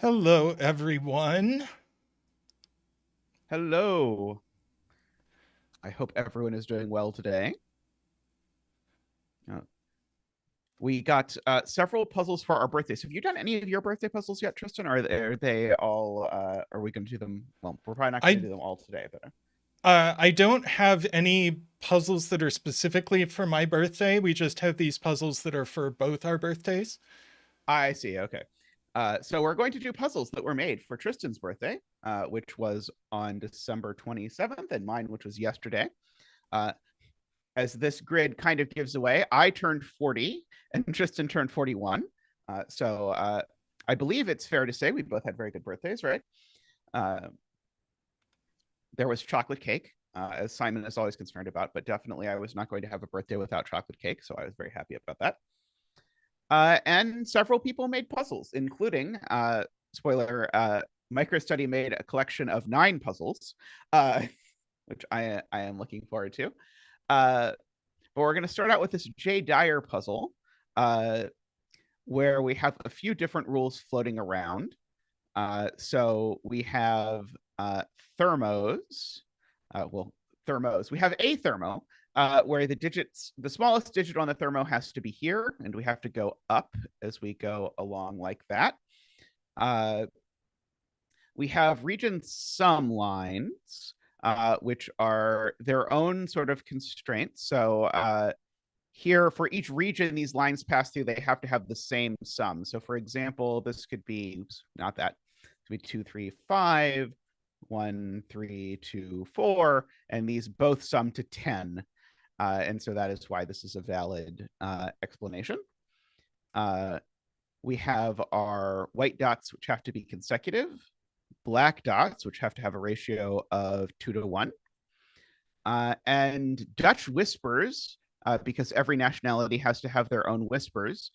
Hello, everyone. Hello. I hope everyone is doing well today. Uh, we got several puzzles for our birthdays. Have you done any of your birthday puzzles yet, Tristan? Or are they all? Are we going to do them? Well, we're probably not going to I do them all today, but I don't have any puzzles that are specifically for my birthday. We just have these puzzles that are for both our birthdays. I see. Okay. So we're going to do puzzles that were made for Tristan's birthday, which was on December 27th, and mine, which was yesterday. Uh, as this grid kind of gives away, I turned 40 and Tristan turned 41. So I believe it's fair to say we both had very good birthdays, right? Uh, there was chocolate cake, as Simon is always concerned about, but definitely I was not going to have a birthday without chocolate cake, so I was very happy about that. And several people made puzzles, including, spoiler, MicroStudy made a collection of 9 puzzles, which I am looking forward to. But we're going to start out with this Jay Dyer puzzle, where we have a few different rules floating around. So we have thermos. Thermos. We have a thermo where the smallest digit on the thermo has to be here, and we have to go up as we go along like that. We have region sum lines, which are their own sort of constraints. So here, for each region these lines pass through, they have to have the same sum. So for example, this could be, not that, it could be 2, 3, 5, 1, 3, 2, 4, and these both sum to 10. And so that is why this is a valid explanation. We have our white dots, which have to be consecutive, black dots, which have to have a ratio of 2 to 1, and Dutch whispers, because every nationality has to have their own whispers.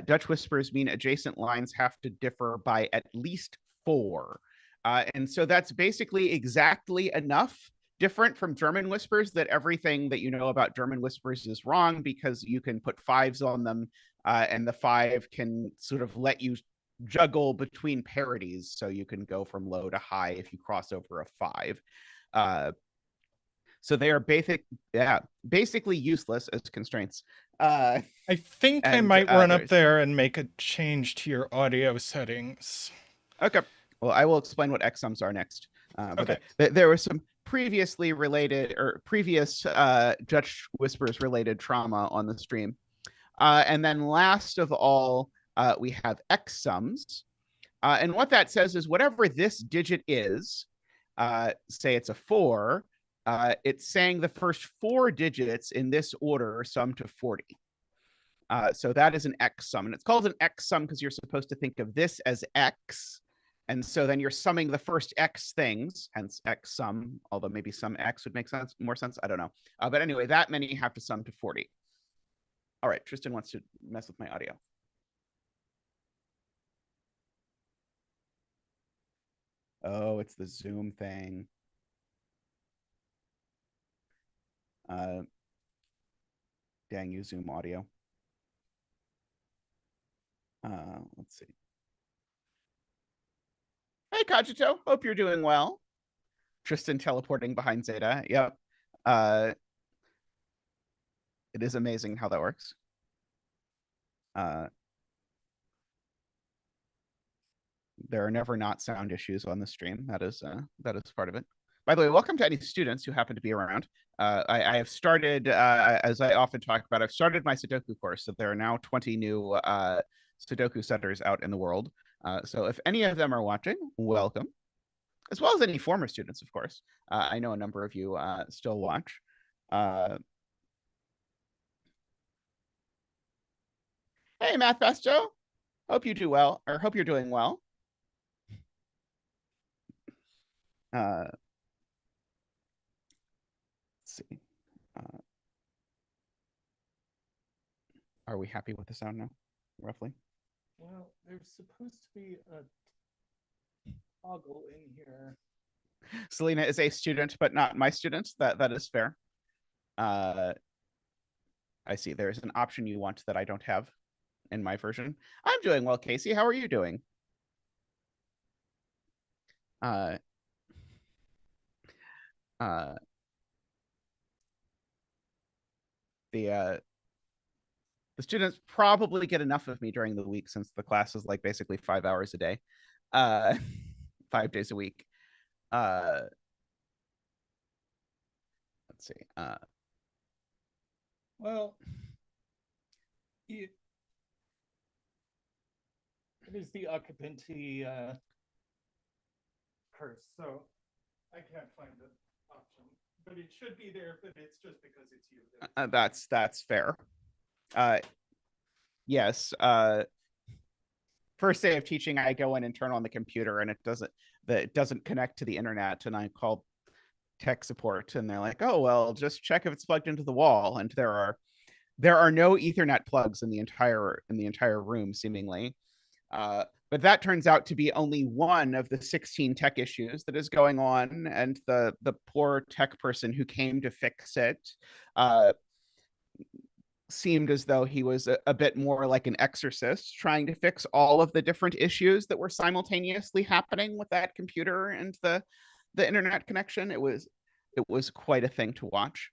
Dutch whispers mean adjacent lines have to differ by at least 4. And so that's basically exactly enough different from German whispers that everything that you know about German whispers is wrong, because you can put 5s on them, and the 5 can sort of let you juggle between parodies. So you can go from low to high if you cross over a 5. So they are basically useless as constraints. I think I And might run up there's there and make a change to your audio settings. Okay. Well, I will explain what exsums are next. Okay. But there was some previously related or previous Dutch Whispers related trauma on the stream. And then last of all, we have exsums. And what that says is whatever this digit is, say it's a 4, it's saying the first 4 digits in this order sum to 40. So that is an x sum. And it's called an x sum because you're supposed to think of this as x. And so then you're summing the first x things, hence x sum, although maybe some x would make more sense. I don't know. But anyway, that many have to sum to 40. All right, Tristan wants to mess with my audio. Oh, it's the Zoom thing. Dang you, Zoom audio. Let's see. Hey, Cogito. Hope you're doing well. Tristan teleporting behind Zeta. Yep. It is amazing how that works. There are never not sound issues on the stream. That is part of it. By the way, welcome to any students who happen to be around. I have started, as I often talk about, I've started my Sudoku course. So there are now 20 new Sudoku setters out in the world. So if any of them are watching, welcome, as well as any former students, of course. I know a number of you still watch. Hey, Math Pesto. Hope you do well, or hope you're doing well. Let's see. Are we happy with the sound now, roughly? Well, there's supposed to be a toggle in here. Selena is a student, but not my student. That is fair. I see. There is an option you want that I don't have in my version. I'm doing well, Casey. How are you doing? uh, uh, the students probably get enough of me during the week since the class is like basically 5 hours a day, 5 days a week. Let's see. Well, it is the occupancy curse, so I can't find the option. But it should be there, but it's just because it's you. That's fair. Yes. First day of teaching, I go in and turn on the computer, and it doesn't connect to the internet, and I call tech support, and they're like, "Oh well, just check if it's plugged into the wall." And there are no Ethernet plugs in the entire room, seemingly. But that turns out to be only one of the 16 tech issues that is going on, and the poor tech person who came to fix it seemed as though he was a bit more like an exorcist trying to fix all of the different issues that were simultaneously happening with that computer and the internet connection. It was quite a thing to watch.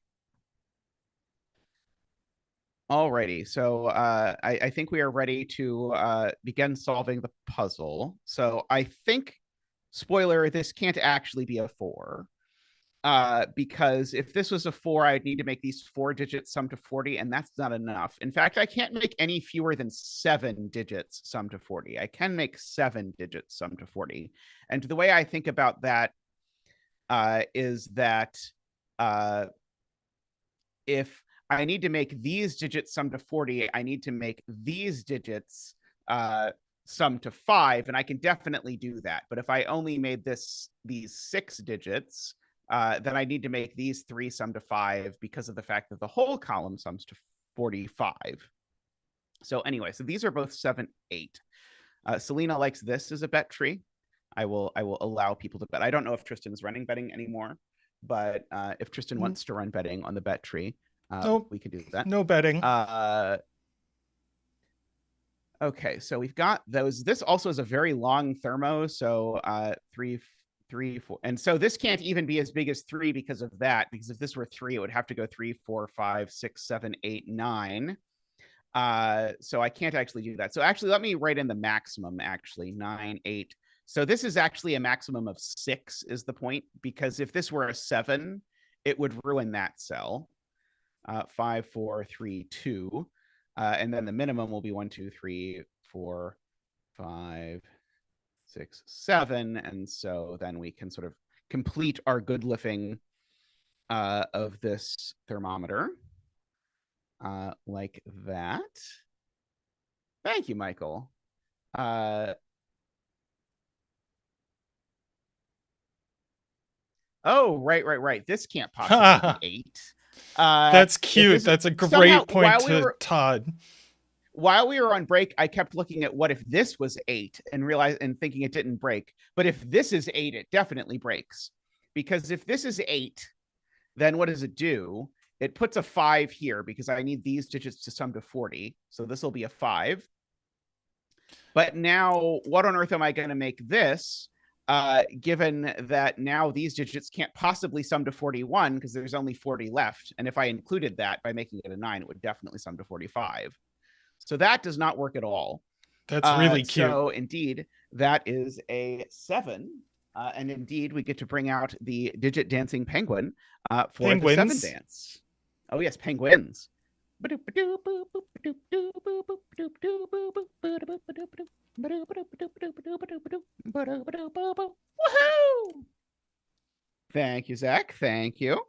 Alrighty, so I think we are ready to begin solving the puzzle. So I think, spoiler, this can't actually be a 4. Because if this was a 4, I'd need to make these 4 digits sum to 40, and that's not enough. In fact, I can't make any fewer than 7 digits sum to 40. I can make 7 digits sum to 40. And the way I think about that is that if I need to make these digits sum to 40, I need to make these digits sum to 5, and I can definitely do that. But if I only made these 6 digits, then I need to make these 3 sum to 5 because of the fact that the whole column sums to 45. So anyway, so these are both 7, 8. Selena likes this as a bet tree. I will allow people to bet. I don't know if Tristan is running betting anymore, but if Tristan wants to run betting on the bet tree, we can do that. No betting. Okay, so we've got those. This also is a very long thermo, so 3, 4, and so this can't even be as big as 3 because of that. Because if this were 3, it would have to go 3, 4, 5, 6, 7, 8, 9. So I can't actually do that. So actually, let me write in the maximum. Actually, 9, 8. So this is actually a maximum of 6 is the point, because if this were a 7, it would ruin that cell. 5, 4, 3, 2. And then the minimum will be 1, 2, 3, 4, 5, 6, 7. And so then we can sort of complete our good living of this thermometer like that. Thank you, Michael. Oh, right. This can't possibly be 8. That's cute. That's a great point to Todd. While we were on break, I kept looking at what if this was 8 and thinking it didn't break. But if this is 8, it definitely breaks. Because if this is 8, then what does it do? It puts a 5 here because I need these digits to sum to 40. So this will be a 5. But now, what on earth am I going to make this? Given that now these digits can't possibly sum to 41 because there's only 40 left. And if I included that by making it a 9, it would definitely sum to 45. So that does not work at all. That's really cute. So indeed, that is a 7. And indeed, we get to bring out the digit dancing penguin for the 7 dance. Oh, yes, penguins. Woohoo! Thank you, Zach. Thank you.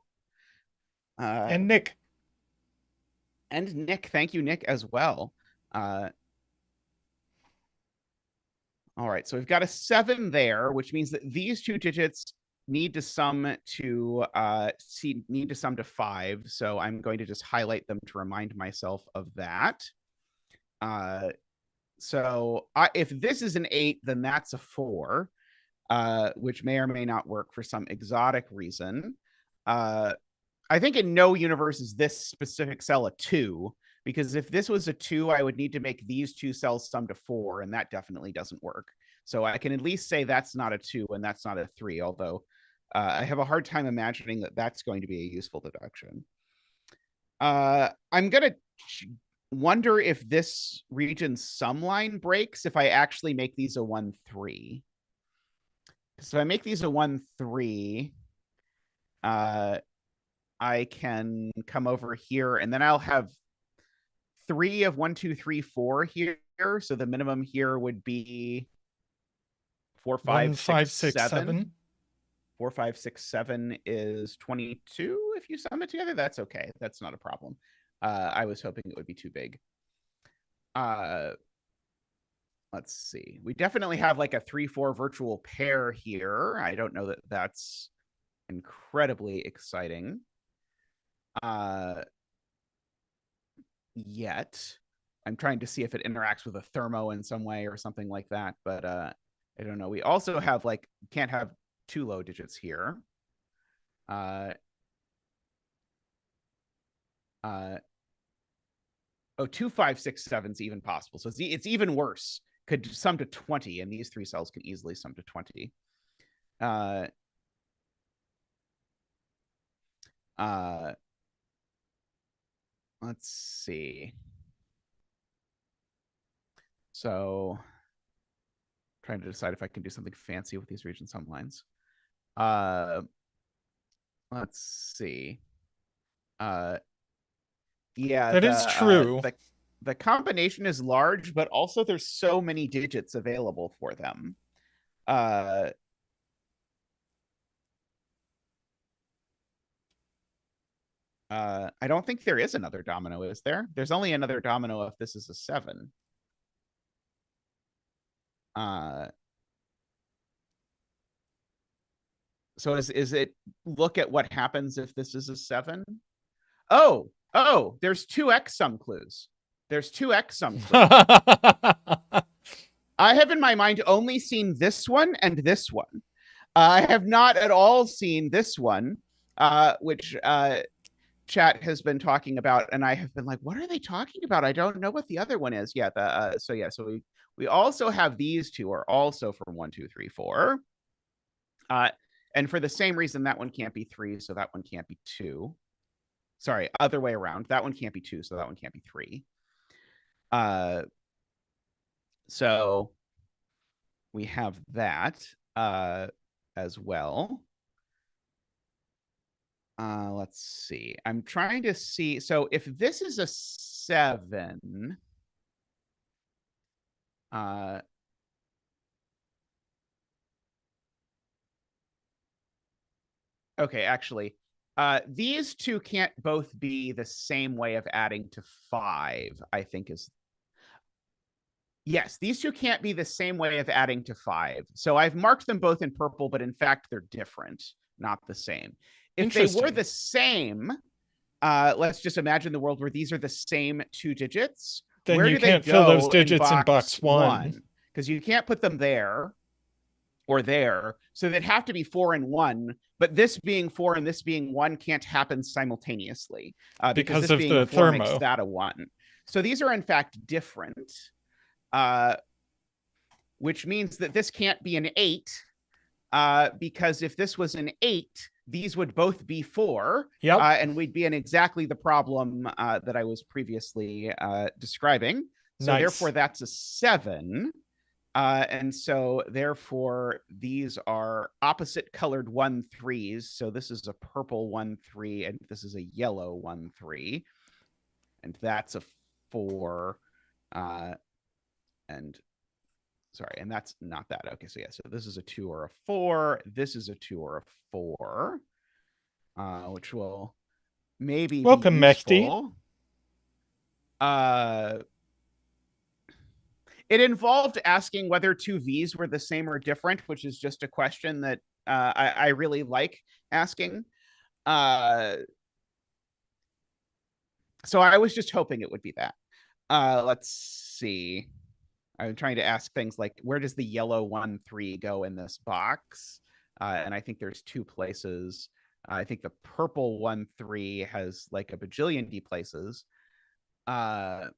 And Nick. And Nick. Thank you, Nick, as well. All right, so we've got a 7 there, which means that these 2 digits need to sum to 5. So I'm going to just highlight them to remind myself of that. So if this is an 8, then that's a 4, which may or may not work for some exotic reason. I think in no universe is this specific cell a 2, because if this was a 2, I would need to make these 2 cells sum to 4, and that definitely doesn't work. So I can at least say that's not a 2 and that's not a 3, although I have a hard time imagining that that's going to be a useful deduction. I'm going to wonder if this region's sum line breaks if I actually make these a 1, 3. So if I make these a 1, 3, I can come over here and then I'll have 3 of 1, 2, 3, 4 here. So the minimum here would be 4, 5, 6, 7. 4, 5, 6, 7 is 22. If you sum it together, that's okay. That's not a problem. I was hoping it would be too big. Let's see. We definitely have like a 3, 4 virtual pair here. I don't know that that's incredibly exciting. Yet. I'm trying to see if it interacts with a thermo in some way or something like that, but I don't know. We also have like, can't have 2 low digits here. Oh, 2, 5, 6, 7 is even possible. So it's even worse. Could sum to 20, and these 3 cells could easily sum to 20. Let's see. So trying to decide if I can do something fancy with these region sum lines. Let's see. Yeah, that is true. The combination is large, but also there's so many digits available for them. I don't think there is another domino, is there? There's only another domino if this is a 7. So is it look at what happens if this is a 7? Oh, there's 2 X sum clues. There's 2 X sum clues. I have in my mind only seen this one and this one. I have not at all seen this one, which chat has been talking about, and I have been like, what are they talking about? I don't know what the other one is. Yeah, so we also have these 2 are also from 1, 2, 3, 4. And for the same reason, that one can't be 3, so that one can't be 2. Sorry, other way around. That one can't be 2, so that one can't be 3. So we have that as well. Let's see. I'm trying to see. So if this is a 7, okay, actually, these 2 can't both be the same way of adding to 5, I think is. Yes, these 2 can't be the same way of adding to 5. So I've marked them both in purple, but in fact, they're different, not the same. If they were the same, let's just imagine the world where these are the same 2 digits. Then where you do can't they fill go those digits in box 1. Because you can't put them there or there. So they'd have to be 4 and 1. But this being 4 and this being 1 can't happen simultaneously. Because this of being the 4 thermo. makes that a 1. So these are in fact different. Which means that this can't be an 8. Because if this was an 8, these would both be 4. Yep. And we'd be in exactly the problem that I was previously describing. So therefore, that's a 7. And so therefore, these are opposite colored 1, 3s. So this is a purple 1, 3, and this is a yellow 1, 3. And that's a 4. And sorry, and that's not that. Okay, so yeah, so this is a 2 or a 4. This is a 2 or a 4, which will maybe welcome, be useful. Mehdi. It involved asking whether 2 V's were the same or different, which is just a question that I really like asking. So I was just hoping it would be that. Let's see. I'm trying to ask things like, where does the yellow 1, 3 go in this box? And I think there's 2 places. I think the purple 1, 3 has like a bajillion D places. Uh,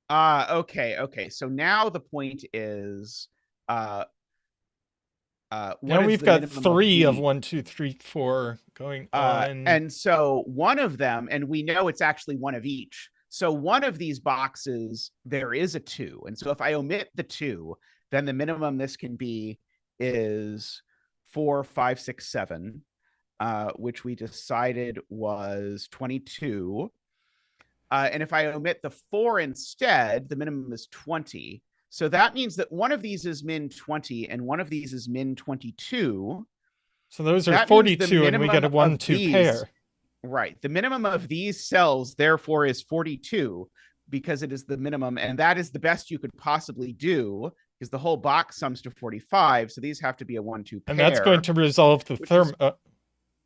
okay. So now the point is, uh, what Now is we've the got minimum of 3 of these? 1, 2, 3, 4 going on. And so one of them, and we know it's actually one of each. So one of these boxes, there is a 2. And so if I omit the 2, then the minimum this can be is 4, 5, 6, 7, which we decided was 22. And if I omit the 4 instead, the minimum is 20. So that means that one of these is min 20 and one of these is min 22. So those are That means the 42, and we get minimum a of 1-2 these, pair. right? The minimum of these cells, therefore, is 42 because it is the minimum. And that is the best you could possibly do because the whole box sums to 45. So these have to be a 1-2 pair. And that's going to resolve the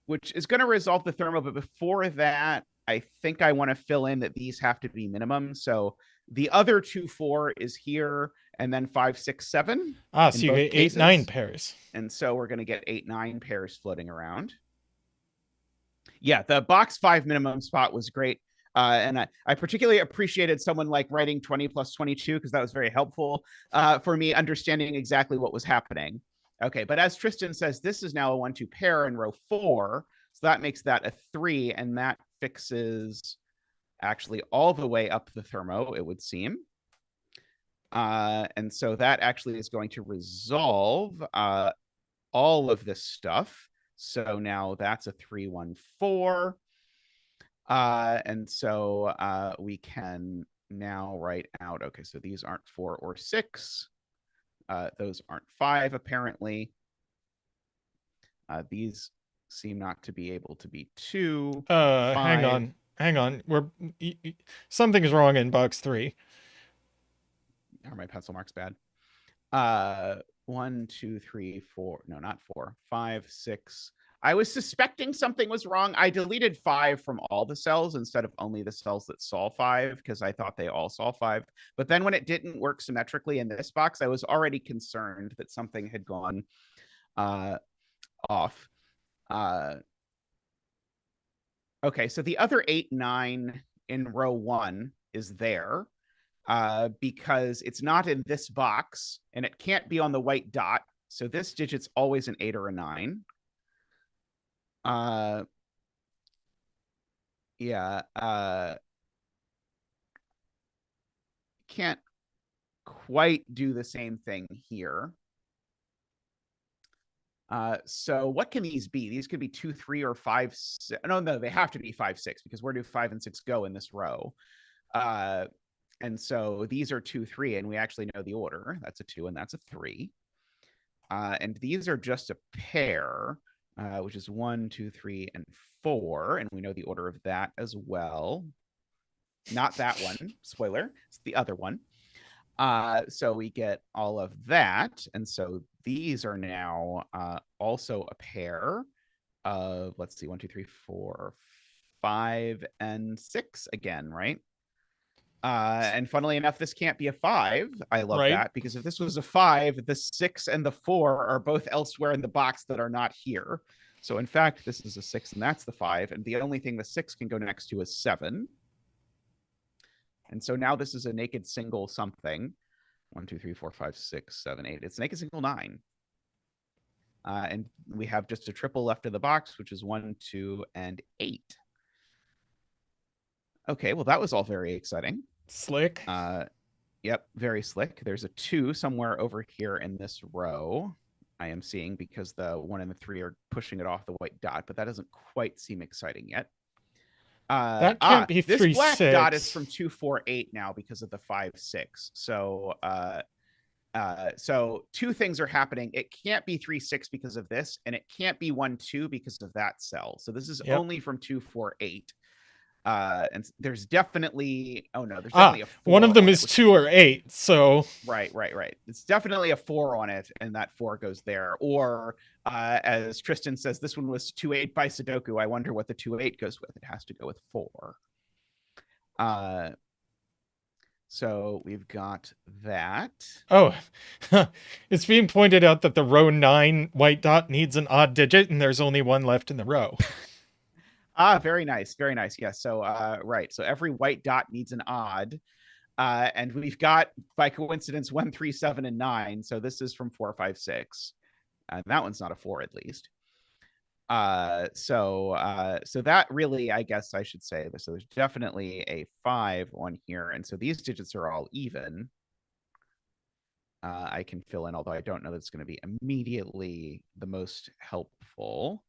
which is going to resolve the thermo. But before that, I think I want to fill in that these have to be minimum. So the other 2, 4 is here, and then 5, 6, 7. so you get 8, 9 pairs. And so we're going to get 8, 9 pairs floating around. Yeah, the box 5 minimum spot was great. And I particularly appreciated someone like writing 20 plus 22 because that was very helpful for me understanding exactly what was happening. Okay, but as Tristan says, this is now a 1-2 pair in row 4. So that makes that a 3, and that fixes actually all the way up the thermo, it would seem. And so that actually is going to resolve all of this stuff. So now that's a 3, 1, 4. And so we can now write out, okay, so these aren't 4 or 6. Those aren't 5, apparently. These seem not to be able to be 2. Hang on. Something is wrong in box 3. Are my pencil marks bad? 1, 2, 3, 4. No, not 4. 5, 6. I was suspecting something was wrong. I deleted 5 from all the cells instead of only the cells that saw 5 because I thought they all saw 5. But then when it didn't work symmetrically in this box, I was already concerned that something had gone off. Okay, so the other 8, 9 in row 1 is there because it's not in this box and it can't be on the white dot. So this digit's always an 8 or a 9. Can't quite do the same thing here. So what can these be? These could be 2, 3, or 5, 6. No, they have to be 5, 6 because where do 5 and 6 go in this row? And so these are 2, 3, and we actually know the order. That's a 2 and that's a 3. And these are just a pair, which is 1, 2, 3, and 4. And we know the order of that as well. Not that one, spoiler, it's the other one. So we get all of that. And so these are now also a pair of, let's see, 1, 2, 3, 4, 5, and 6 again, right? And funnily enough, this can't be a 5. I love that because if this was a 5, the 6 and the 4 are both elsewhere in the box that are not here. So in fact, this is a 6 and that's the 5. And the only thing the 6 can go next to is 7. And so now this is a naked single something. 1, 2, 3, 4, 5, 6, 7, 8. It's naked single 9. And we have just a triple left of the box, which is 1, 2, and 8. Okay, well, that was all very exciting. Slick. Yep, very slick. There's a 2 somewhere over here in this row I am seeing because the 1 and the 3 are pushing it off the white dot, but that doesn't quite seem exciting yet. That can't be 3, this black 6. dot is from 2, 4, 8 now because of the 5, 6. So so 2 things are happening. It can't be 3, 6 because of this, and it can't be 1, 2 because of that cell. So this is only from 2, 4, 8. And there's definitely there's definitely a 4 one of them is it, 2 or 8. So right. It's definitely a 4 on it, and that 4 goes there. Or as Tristan says, this one was 2, 8 by Sudoku. I wonder what the 2, 8 goes with. It has to go with 4. So we've got that. Oh, it's being pointed out that the row 9 white dot needs an odd digit, and there's only one left in the row. Ah, very nice. Very nice. Yes. So, right. So every white dot needs an odd. And we've got, by coincidence, 1, 3, 7, and 9. So this is from 4, 5, 6. And that one's not a 4, at least. So that really, I guess I should say this. So there's definitely a 5 on here. And so these digits are all even. I can fill in, although I don't know that it's going to be immediately the most helpful.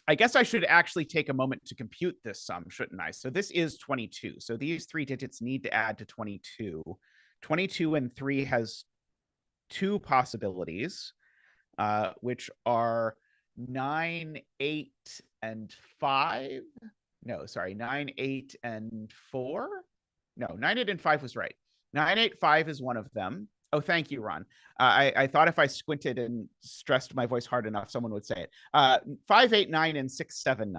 I guess I should actually take a moment to compute this sum, shouldn't I? So this is 22. So these 3 digits need to add to 22. 22 and 3 has 2 possibilities, which are 9, 8, and 5. No, sorry, 9, 8, and 4. No, 9, 8, and 5 was right. 9, 8, 5 is one of them. Oh, thank you, Ron. I thought if I squinted and stressed my voice hard enough, someone would say it. 5, 8, 9, and 6, 7,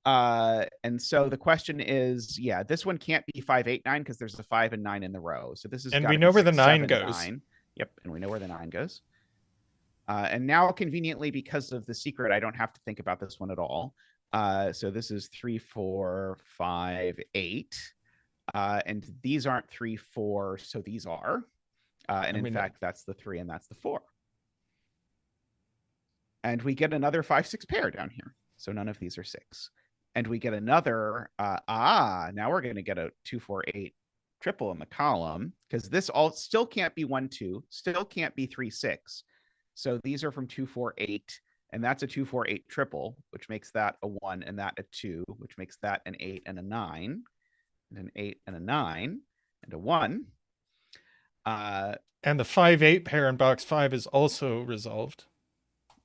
9. And so the question is, yeah, this one can't be 5, 8, 9 because there's a 5 and 9 in the row. So this is, And got we to know be where the 6, 9 7, goes. 9. Yep, and we know where the 9 goes. And now, conveniently, because of the secret, I don't have to think about this one at all. So this is 3, 4, 5, 8. And these aren't 3, 4, so these are. And in fact, that's the 3 and that's the 4. And we get another 5, 6 pair down here. So none of these are 6. And we get another, now we're going to get a 2, 4, 8 triple in the column, because this all still can't be 1, 2, still can't be 3, 6. So these are from 2, 4, 8, and that's a 2, 4, 8 triple, which makes that a 1 and that a 2, which makes that an 8 and a 9, and an 8 and a 9, and a 1. And the 5, 8 pair in box 5 is also resolved.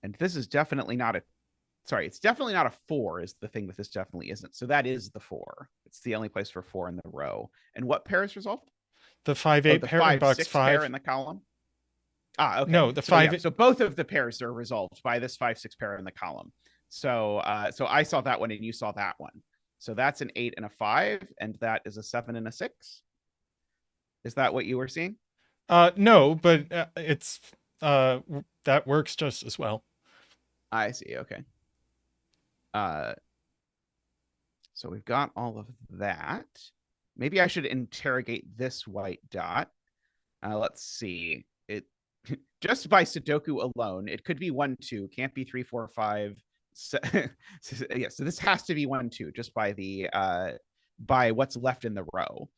And this is definitely not a, sorry, it's definitely not a 4 is the thing that this definitely isn't. So that is the 4. It's the only place for 4 in the row. And what pair is resolved? The 5, 8 pair in box 6 5. pair in the column. Okay. No, the so, 5. Yeah, so both of the pairs are resolved by this 5, 6 pair in the column. So so I saw that one and you saw that one. So that's an 8 and a 5, and that is a 7 and a 6. Is that what you were seeing? No, but it's that works just as well. I see. Okay. So we've got all of that. Maybe I should interrogate this white dot. Let's see. It just by Sudoku alone, it could be 1, 2, can't be 3, 4, 5. So, yeah, so this has to be 1, 2, just by the by what's left in the row.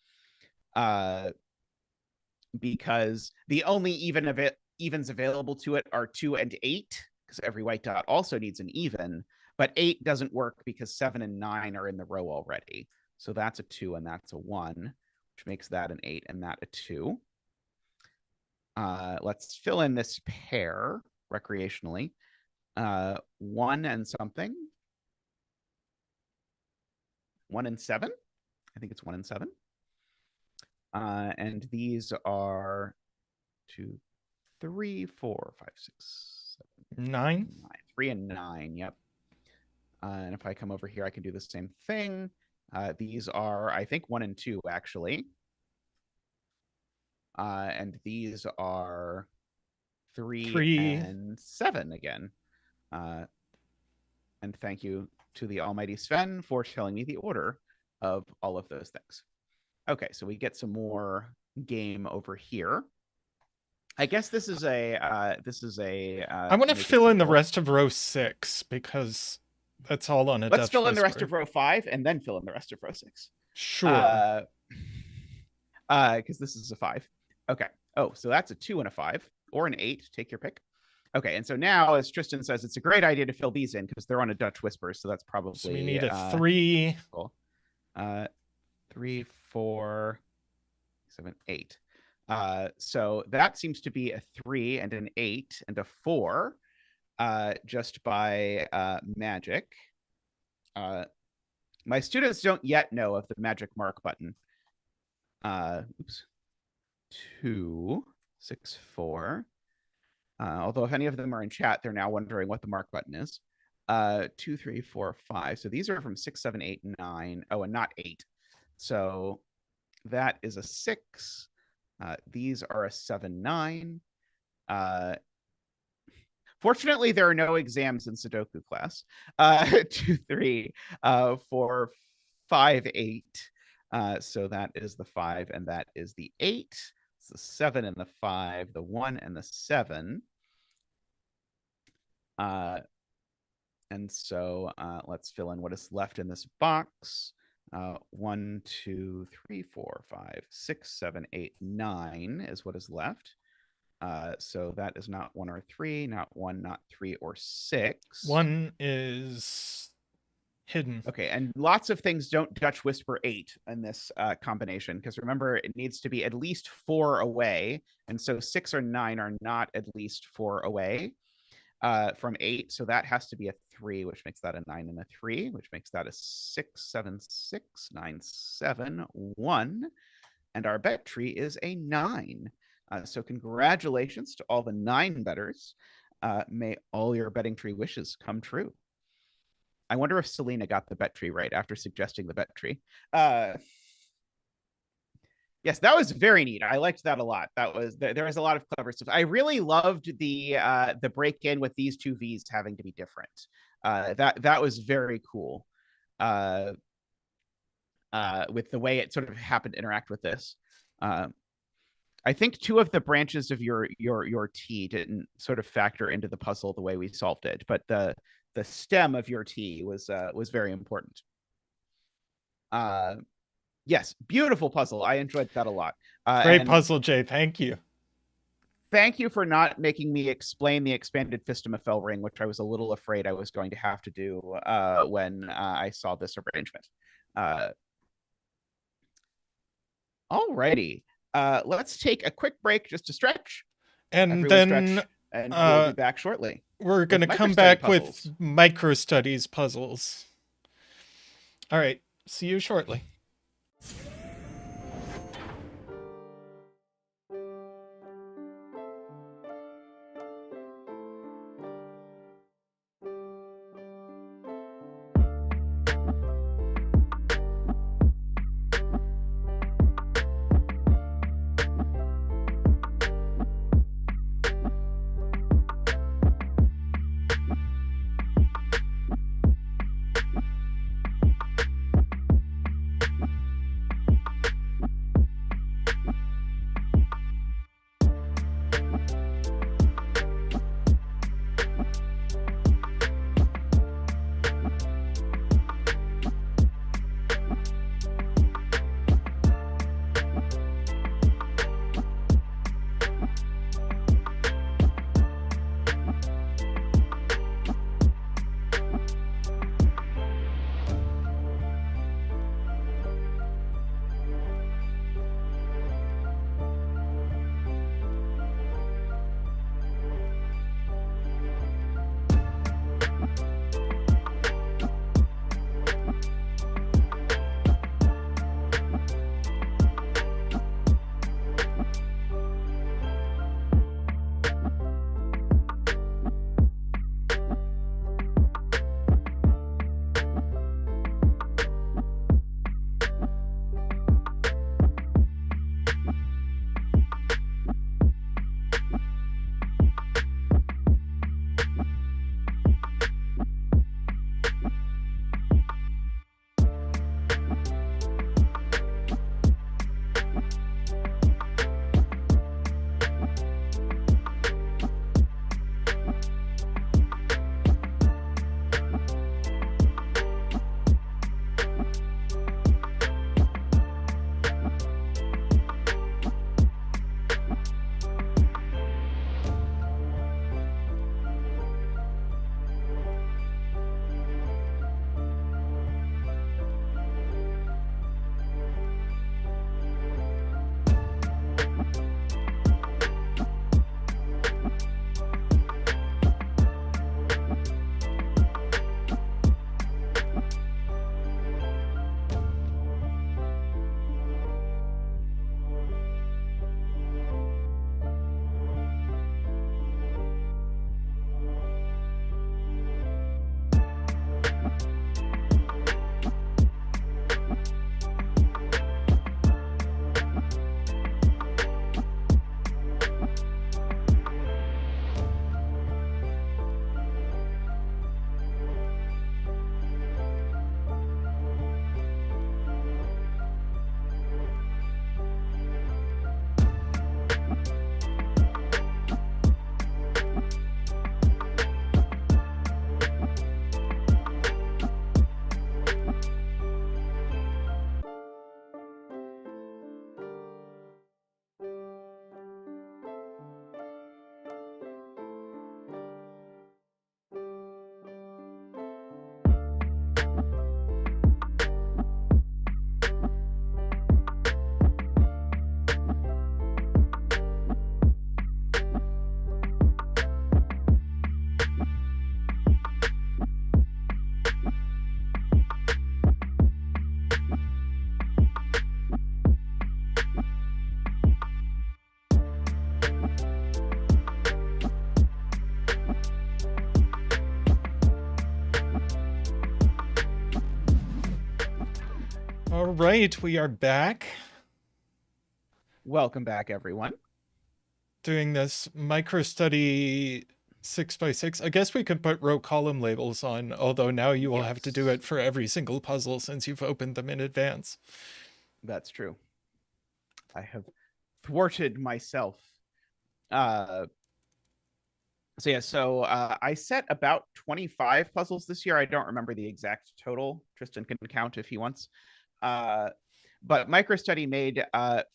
Because the only evens available to it are 2 and 8, because every white dot also needs an even, but 8 doesn't work because 7 and 9 are in the row already. So that's a 2 and that's a 1, which makes that an 8 and that a 2. Let's fill in this pair recreationally. 1 and something. 1 and 7. I think it's 1 and 7. And these are 2, 3, 4, 5, 6, 7, 9. 3 and 9. Yep. And if I come over here, I can do the same thing. These are, I think, 1 and 2, actually. And these are 3 and 7 again. And thank you to the almighty Sven for telling me the order of all of those things. Okay, so we get some more game over here. I guess this is a I want to fill in the rest of row 6 because that's all on a Let's Dutch fill in the rest whisper. of row 5 and then fill in the rest of row 6. Sure. Because this is a 5. Okay. Oh, so that's a 2 and a 5 or an 8. Take your pick. Okay, and so now, as Tristan says, it's a great idea to fill these in because they're on a Dutch whisper, so that's probably... So we need a 3. Cool. 3, 4, 7, 8. So that seems to be a 3 and an 8 and a 4 just by magic. My students don't yet know of the magic mark button. Oops. 2, 6, 4. Although if any of them are in chat, they're now wondering what the mark button is. 2, 3, 4, 5. So these are from 6, 7, 8, 9. Oh, and not 8. So that is a 6. These are a 7, 9. Fortunately, there are no exams in Sudoku class. 2, 3, 4, 5, 8. So that is the 5, and that is the 8. It's the 7 and the 5, the 1 and the 7. And so let's fill in what is left in this box. 1, 2, 3, 4, 5, 6, 7, 8, 9 is what is left. So that is not 1 or 3, not 1, not 3 or 6. 1 is hidden. Okay, and lots of things don't Dutch whisper 8 in this combination, because remember, it needs to be at least 4 away, and so 6 or 9 are not at least 4 away from 8, so that has to be a 3, which makes that a 9 and a 3, which makes that a 6, 7, 6, 9, 7, 1, and our bet tree is a 9. So congratulations to all the 9 bettors. May all your betting tree wishes come true. I wonder if Selena got the bet tree right after suggesting the bet tree. Yes, that was very neat. I liked that a lot. There was a lot of clever stuff. I really loved the break in with these two V's having to be different. That was very cool. With the way it sort of happened to interact with this. I think 2 of the branches of your T didn't sort of factor into the puzzle the way we solved it, but the stem of your T was very important. Yes, beautiful puzzle. I enjoyed that a lot. Great puzzle, Jay. Thank you. Thank you for not making me explain the expanded Fistamafel ring, which I was a little afraid I was going to have to do when I saw this arrangement. Alrighty. Let's take a quick break just to stretch. And Everyone then stretch, and we'll be back shortly. We're going to come MicroStudy back puzzles. with MicroStudies puzzles. All right. See you shortly. All right, we are back Welcome back, everyone. doing this MicroStudy 6x6. I guess we could put row column labels on, although now you will have to do Yes. it for every single puzzle since you've opened them in advance. That's true. I have thwarted myself. So I set about 25 puzzles this year. I don't remember the exact total. Tristan can count if he wants. But MicroStudy made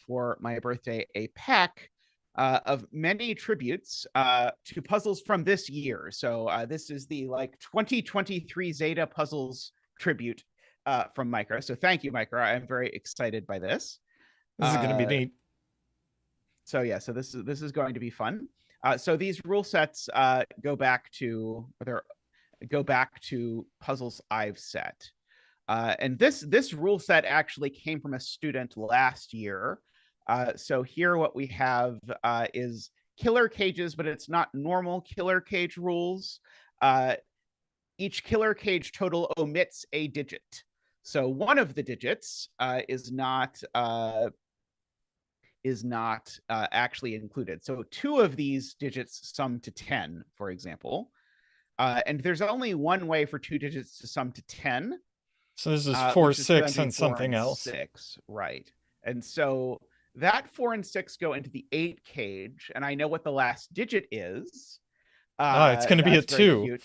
for my birthday a pack of many tributes to puzzles from this year. So this is the 2023 Zeta puzzles tribute from Micro. So thank you, Micro. I'm very excited by this. This is going to be neat. So yeah, so this is going to be fun. So these rule sets go back to puzzles I've set. And this rule set actually came from a student last year. So here what we have is killer cages, but it's not normal killer cage rules. Each killer cage total omits a digit. So one of the digits is not actually included. So two of these digits sum to 10, for example. And there's only one way for two digits to sum to 10. So this is 4, 6, and 4 something else. 6, right. And so that 4 and 6 go into the 8 cage, and I know what the last digit is. It's going to be a 2. Cute,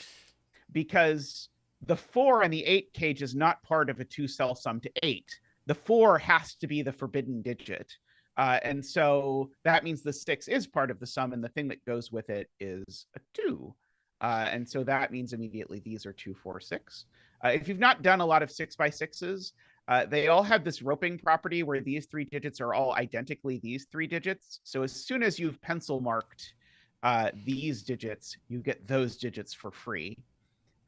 because the 4 and the 8 cage is not part of a 2-cell sum to 8. The 4 has to be the forbidden digit. And so that means the 6 is part of the sum, and the thing that goes with it is a 2. And so that means immediately these are 2, 4, 6. If you've not done a lot of 6x6s, they all have this roping property where these 3 digits are all identically these 3 digits. So as soon as you've pencil marked these digits, you get those digits for free.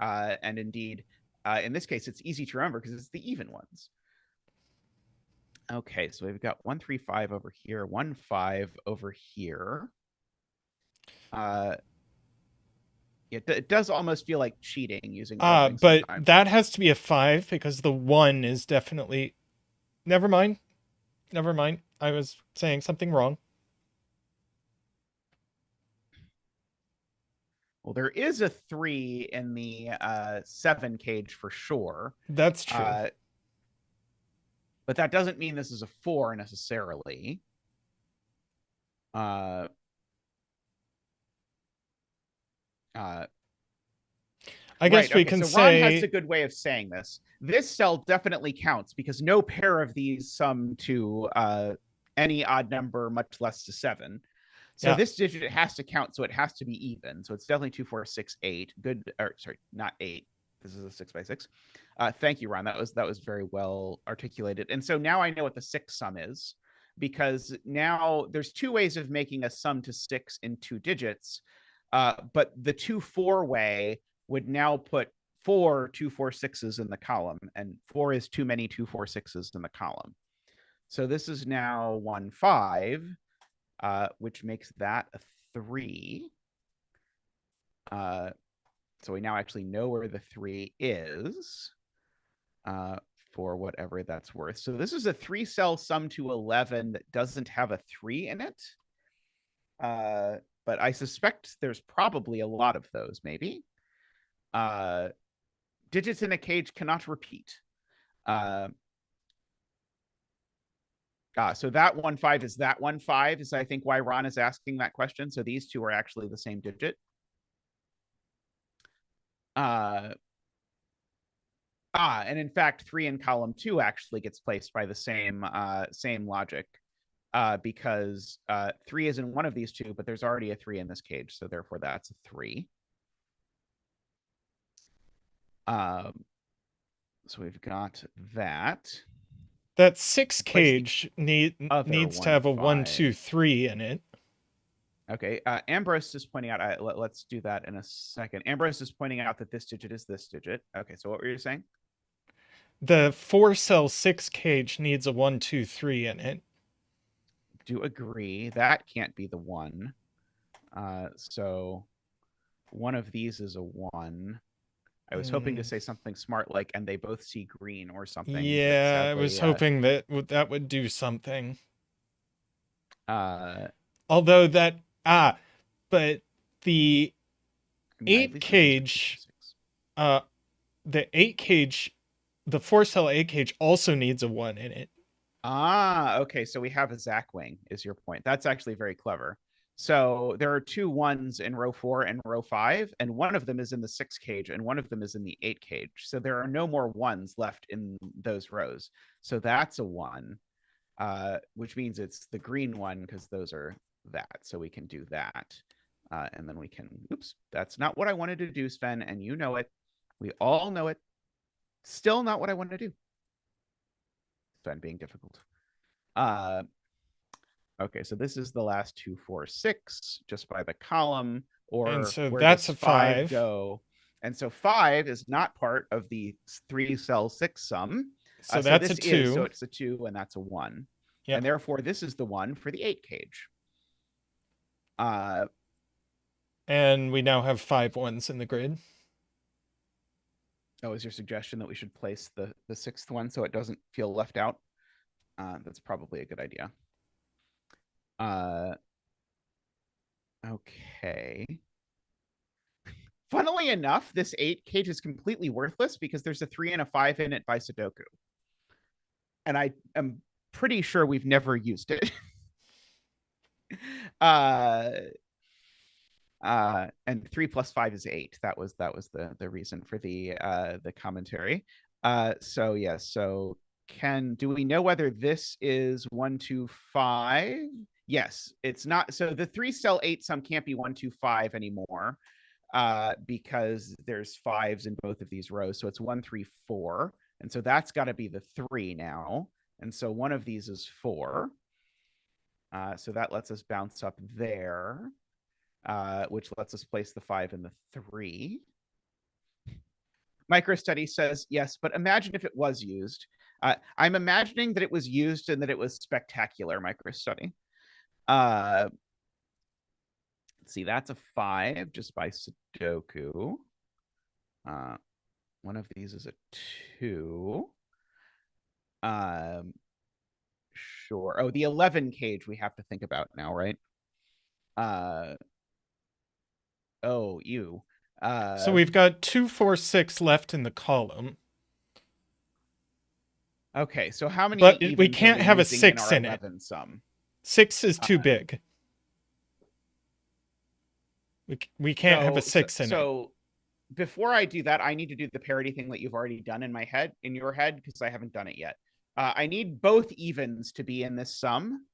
And indeed, in this case, it's easy to remember because it's the even ones. Okay, so we've got 1, 3, 5 over here, 1, 5 over here. It does almost feel like cheating using but sometimes. That has to be a 5 because the 1 is definitely... Never mind. I was saying something wrong. Well, there is a 3 in the 7 cage for sure. That's true. But that doesn't mean this is a 4 necessarily. I guess we can say... Ron has a good way of saying this. This cell definitely counts because no pair of these sum to any odd number, much less to 7. So this digit has to count, so it has to be even. So it's definitely 2, 4, 6, 8. Good, or sorry, not 8. This is a 6x6. Thank you, Ron. That was very well articulated. And so now I know what the 6 sum is, because now there's 2 ways of making a sum to 6 in 2 digits. But the 2, 4 way would now put 4 2, 4, 6s in the column, and 4 is too many 2, 4, 6s in the column. So this is now 1, 5, which makes that a 3. So we now actually know where the 3 is for whatever that's worth. So this is a 3-cell sum to 11 that doesn't have a 3 in it. But I suspect there's probably a lot of those, maybe. Digits in a cage cannot repeat. So that 1, 5 is that 1, 5 is, I think, why Ron is asking that question. So these two are actually the same digit. And in fact, 3 in column 2 actually gets placed by the same logic, because 3 is in one of these two, but there's already a 3 in this cage, so therefore that's a 3. So we've got that. That 6 cage needs to have a 1, 2, 3 in it. Okay, Ambrose is pointing out, let's do that in a second. Ambrose is pointing out that this digit is this digit. Okay, so what were you saying? The 4-cell 6 cage needs a 1, 2, 3 in it. Do agree. That can't be the 1. So one of these is a 1. I was hoping to say something smart like, and they both see green or something. But Yeah, I sadly, was hoping that that would do something. I Although but the mean, at 8 least one of these are cage, 246. uh, the 8 cage, the 4-cell 8 cage also needs a 1 in it. Okay. So we have a Zach wing, is your point. That's actually very clever. So there are 2 1s in row 4 and row 5, and one of them is in the 6 cage, and one of them is in the 8 cage. So there are no more 1s left in those rows. So that's a 1, which means it's the green one because those are that. So we can do that. And then we can, oops, that's not what I wanted to do, Sven, and you know it. We all know it. Still not what I want to do. Sven being difficult. Okay, so this is the last 2, 4, 6 just by the column, And or so where that's does a 5 5. go? And so 5 is not part of the 3-cell 6 sum. So So that's a this is, so 2. it's a 2 and that's a 1. Yeah. And therefore this is the 1 for the 8 cage. And we now have 5 1s in the grid. Oh, is your suggestion that we should place the 6th one so it doesn't feel left out? That's probably a good idea. Okay. Funnily enough, this 8 cage is completely worthless because there's a 3 and a 5 in it by Sudoku. And I am pretty sure we've never used it. And 3 plus 5 is 8. That was the reason for the commentary. So yes, so do we know whether this is 1, 2, 5? Yes, it's not. So the 3-cell 8 sum can't be 1, 2, 5 anymore, because there's 5s in both of these rows. So it's 1, 3, 4. And so that's got to be the 3 now. And so one of these is 4. So that lets us bounce up there, which lets us place the 5 and the 3. MicroStudy says, yes, but imagine if it was used. I'm imagining that it was used and that it was spectacular, MicroStudy. Let's see, that's a 5 just by Sudoku. One of these is a 2. Sure. Oh, the 11 cage we have to think about now, right? Oh, you. So we've got 2, 4, 6 left in the column. Okay, so how many But evens we can't have a using 6 our in it. 11 sum? 6 is too big. We can't have a 6 in it. So before I do that, I need to do the parity thing that you've already done in your head, because I haven't done it yet. I need both evens to be in this sum.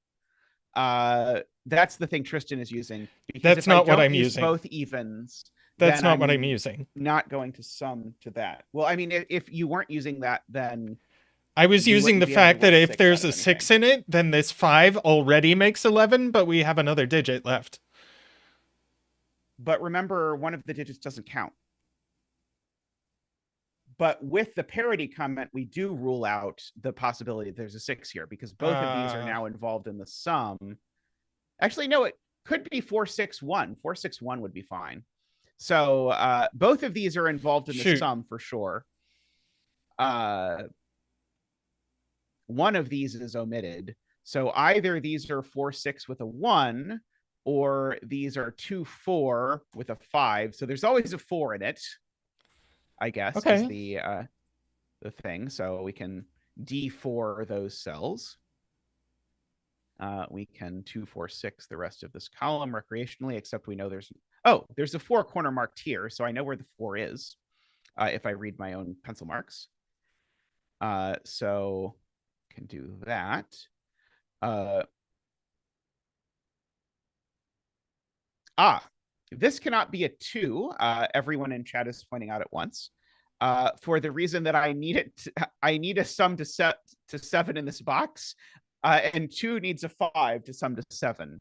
That's the thing Tristan is using. That's not what I'm using. Both evens. That's not what I'm using. Not going to sum to that. Well, I mean, if you weren't using that, then I was using the fact that if there's a 6 in it, then this 5 already makes 11, but we have another digit left. But remember, one of the digits doesn't count. But with the parity comment, we do rule out the possibility there's a 6 here, because both of these are now involved in the sum. Actually, no, it could be 4, 6, 1. 4, 6, 1 would be fine. So both of these are involved in the sum for sure. One of these is omitted. So either these are 4, 6 with a 1, or these are 2, 4 with a 5. So there's always a 4 in it, I guess, is the thing. So we can D4 those cells. We can 2, 4, 6 the rest of this column recreationally, except we know there's a 4 corner marked here, so I know where the 4 is if I read my own pencil marks. So can do that. This cannot be a 2. Everyone in chat is pointing out at once. For the reason that I need a sum to 7 in this box, and 2 needs a 5 to sum to 7.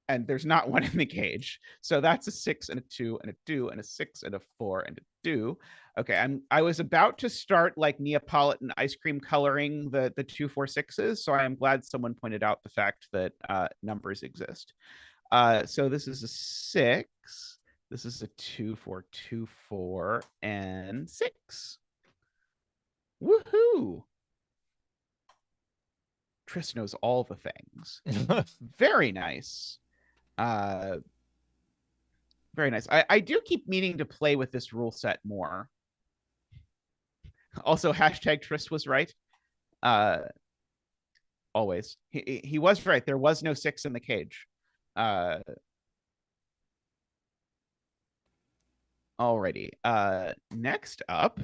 And there's not one in the cage. So that's a 6 and a 2 and a 2 and a 6 and a 4 and a 2. Okay, I was about to start like Neapolitan ice cream coloring the 2, 4, 6s. So I am glad someone pointed out the fact that numbers exist. So this is a 6. This is a 2, 4, 2, 4, and 6. Woohoo! Tris knows all the things. Very nice. Very nice. I do keep meaning to play with this rule set more. Also, hashtag Tris was right. Always. He was right. There was no 6 in the cage. Alrighty. Next up,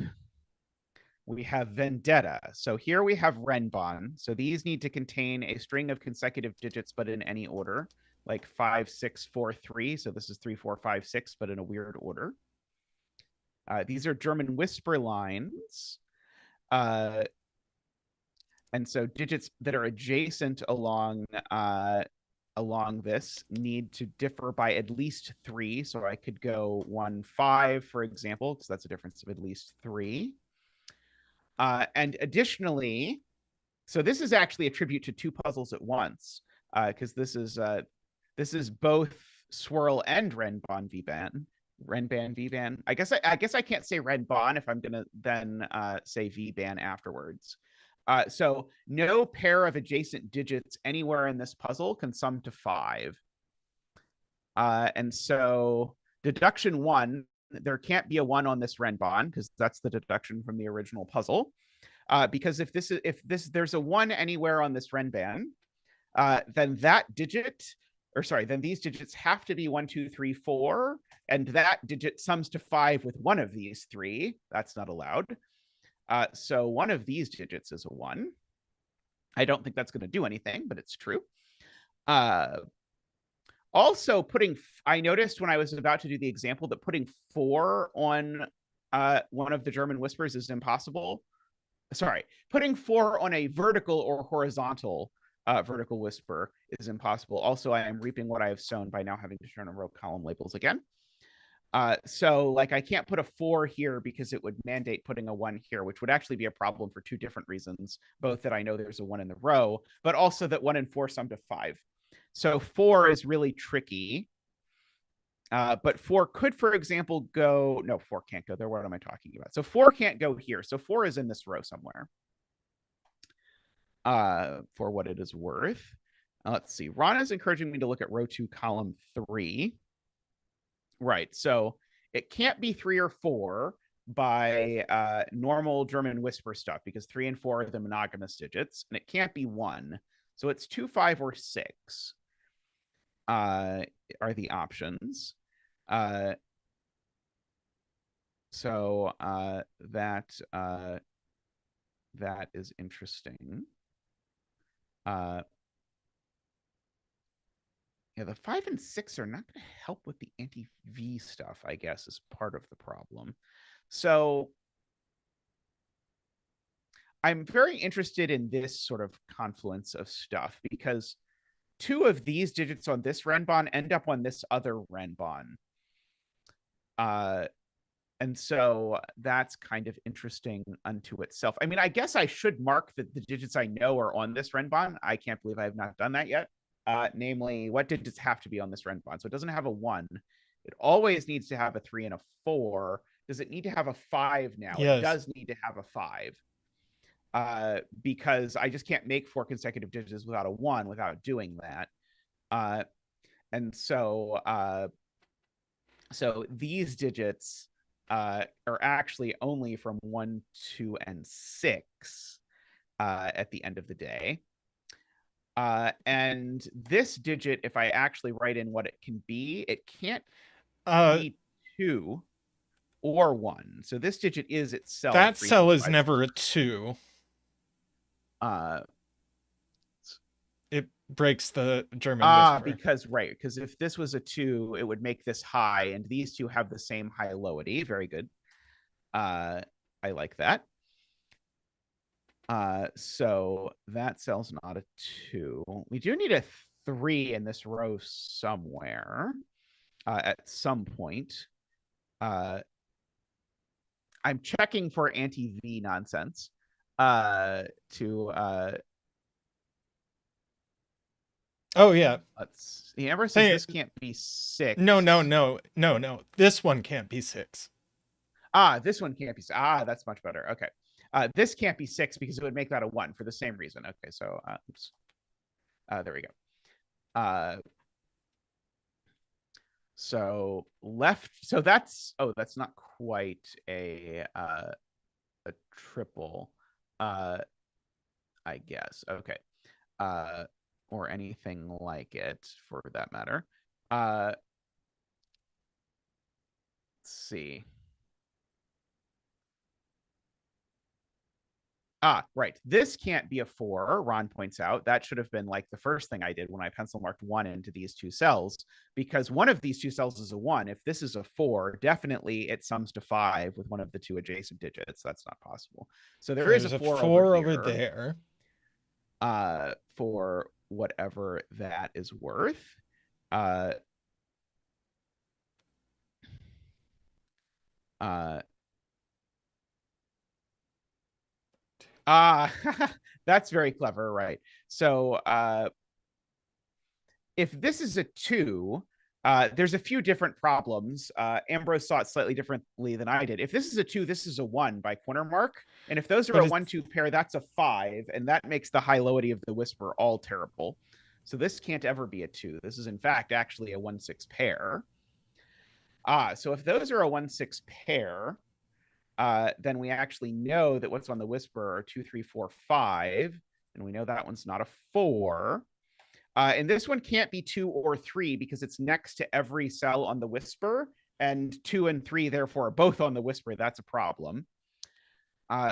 we have Vendetta. So here we have Renban. So these need to contain a string of consecutive digits, but in any order, like 5, 6, 4, 3. So this is 3, 4, 5, 6, but in a weird order. These are German whisper lines. And so digits that are adjacent along this need to differ by at least 3. So I could go 1, 5, for example, because that's a difference of at least 3. And additionally, so this is actually a tribute to 2 puzzles at once, because this is both Swirl and Renban VBAN. Renban VBAN. I guess I can't say Renban if I'm gonna then say VBAN afterwards. So no pair of adjacent digits anywhere in this puzzle can sum to 5. And so deduction 1, there can't be a 1 on this Renban because that's the deduction from the original puzzle. Because if there's a 1 anywhere on this Renban, then that digit, then these digits have to be 1, 2, 3, 4, and that digit sums to 5 with one of these 3. That's not allowed. So one of these digits is a 1. I don't think that's going to do anything, but it's true. Also, I noticed when I was about to do the example that putting 4 on one of the German whispers is impossible. Sorry, putting 4 on a vertical or horizontal vertical whisper is impossible. Also, I am reaping what I have sown by now having to turn on row column labels again. So like I can't put a 4 here because it would mandate putting a 1 here, which would actually be a problem for 2 different reasons, both that I know there's a 1 in the row, but also that 1 and 4 sum to 5. So 4 is really tricky. But 4 could, for example, go... No, 4 can't go there. What am I talking about? So 4 can't go here. So 4 is in this row somewhere. For what it is worth. Let's see. Ron is encouraging me to look at row 2, column 3. Right. So it can't be 3 or 4 by normal German whisper stuff because 3 and 4 are the monogamous digits, and it can't be 1. So it's 2, 5, or 6 are the options. So that is interesting. Yeah, the 5 and 6 are not going to help with the anti-V stuff, I guess, is part of the problem. So I'm very interested in this sort of confluence of stuff because 2 of these digits on this Renban end up on this other Renban. And so that's kind of interesting unto itself. I mean, I guess I should mark that the digits I know are on this Renban. I can't believe I have not done that yet. Namely, what digits have to be on this Renban? So it doesn't have a 1. It always needs to have a 3 and a 4. Does it need to have a 5 now? Yes. It does need to have a 5. Because I just can't make 4 consecutive digits without a 1 without doing that. And so these digits are actually only from 1, 2, and 6 at the end of the day. And this digit, if I actually write in what it can be, it can't be 2 or 1. So this digit is itself. That cell is never a 2. It breaks the German whisper. Because if this was a 2, it would make this high, and these 2 have the same high lowity. Very good. I like that. So that cell's not a 2. We do need a 3 in this row somewhere at some point. I'm checking for anti-V nonsense to Oh yeah. Let's see. Amber says Hey, this can't be 6. no. This one can't be 6. This one can't be. That's much better. Okay. This can't be 6 because it would make that a 1 for the same reason. Okay, so oops. There we go. So left. So that's not quite a triple. I guess. Okay. Or anything like it for that matter. Let's see. Right. This can't be a 4, Ron points out. That should have been like the first thing I did when I pencil marked 1 into these two cells, because one of these two cells is a 1. If this is a 4, definitely it sums to 5 with one of the two adjacent digits. That's not possible. So there is There's a a 4 4 over over here. there. For whatever that is worth. That's very clever, right? So if this is a 2, there's a few different problems. Ambrose saw it slightly differently than I did. If this is a 2, this is a 1 by corner mark. And if those are But a 1-2 pair, that's a 5. And that makes the high-lowity of the whisper all terrible. So this can't ever be a 2. This is, in fact, actually a 1-6 pair. So if those are a 1-6 pair, then we actually know that what's on the whisper are 2, 3, 4, 5. And we know that one's not a 4. And this one can't be 2 or 3 because it's next to every cell on the whisper, and 2 and 3 therefore are both on the whisper. That's a problem.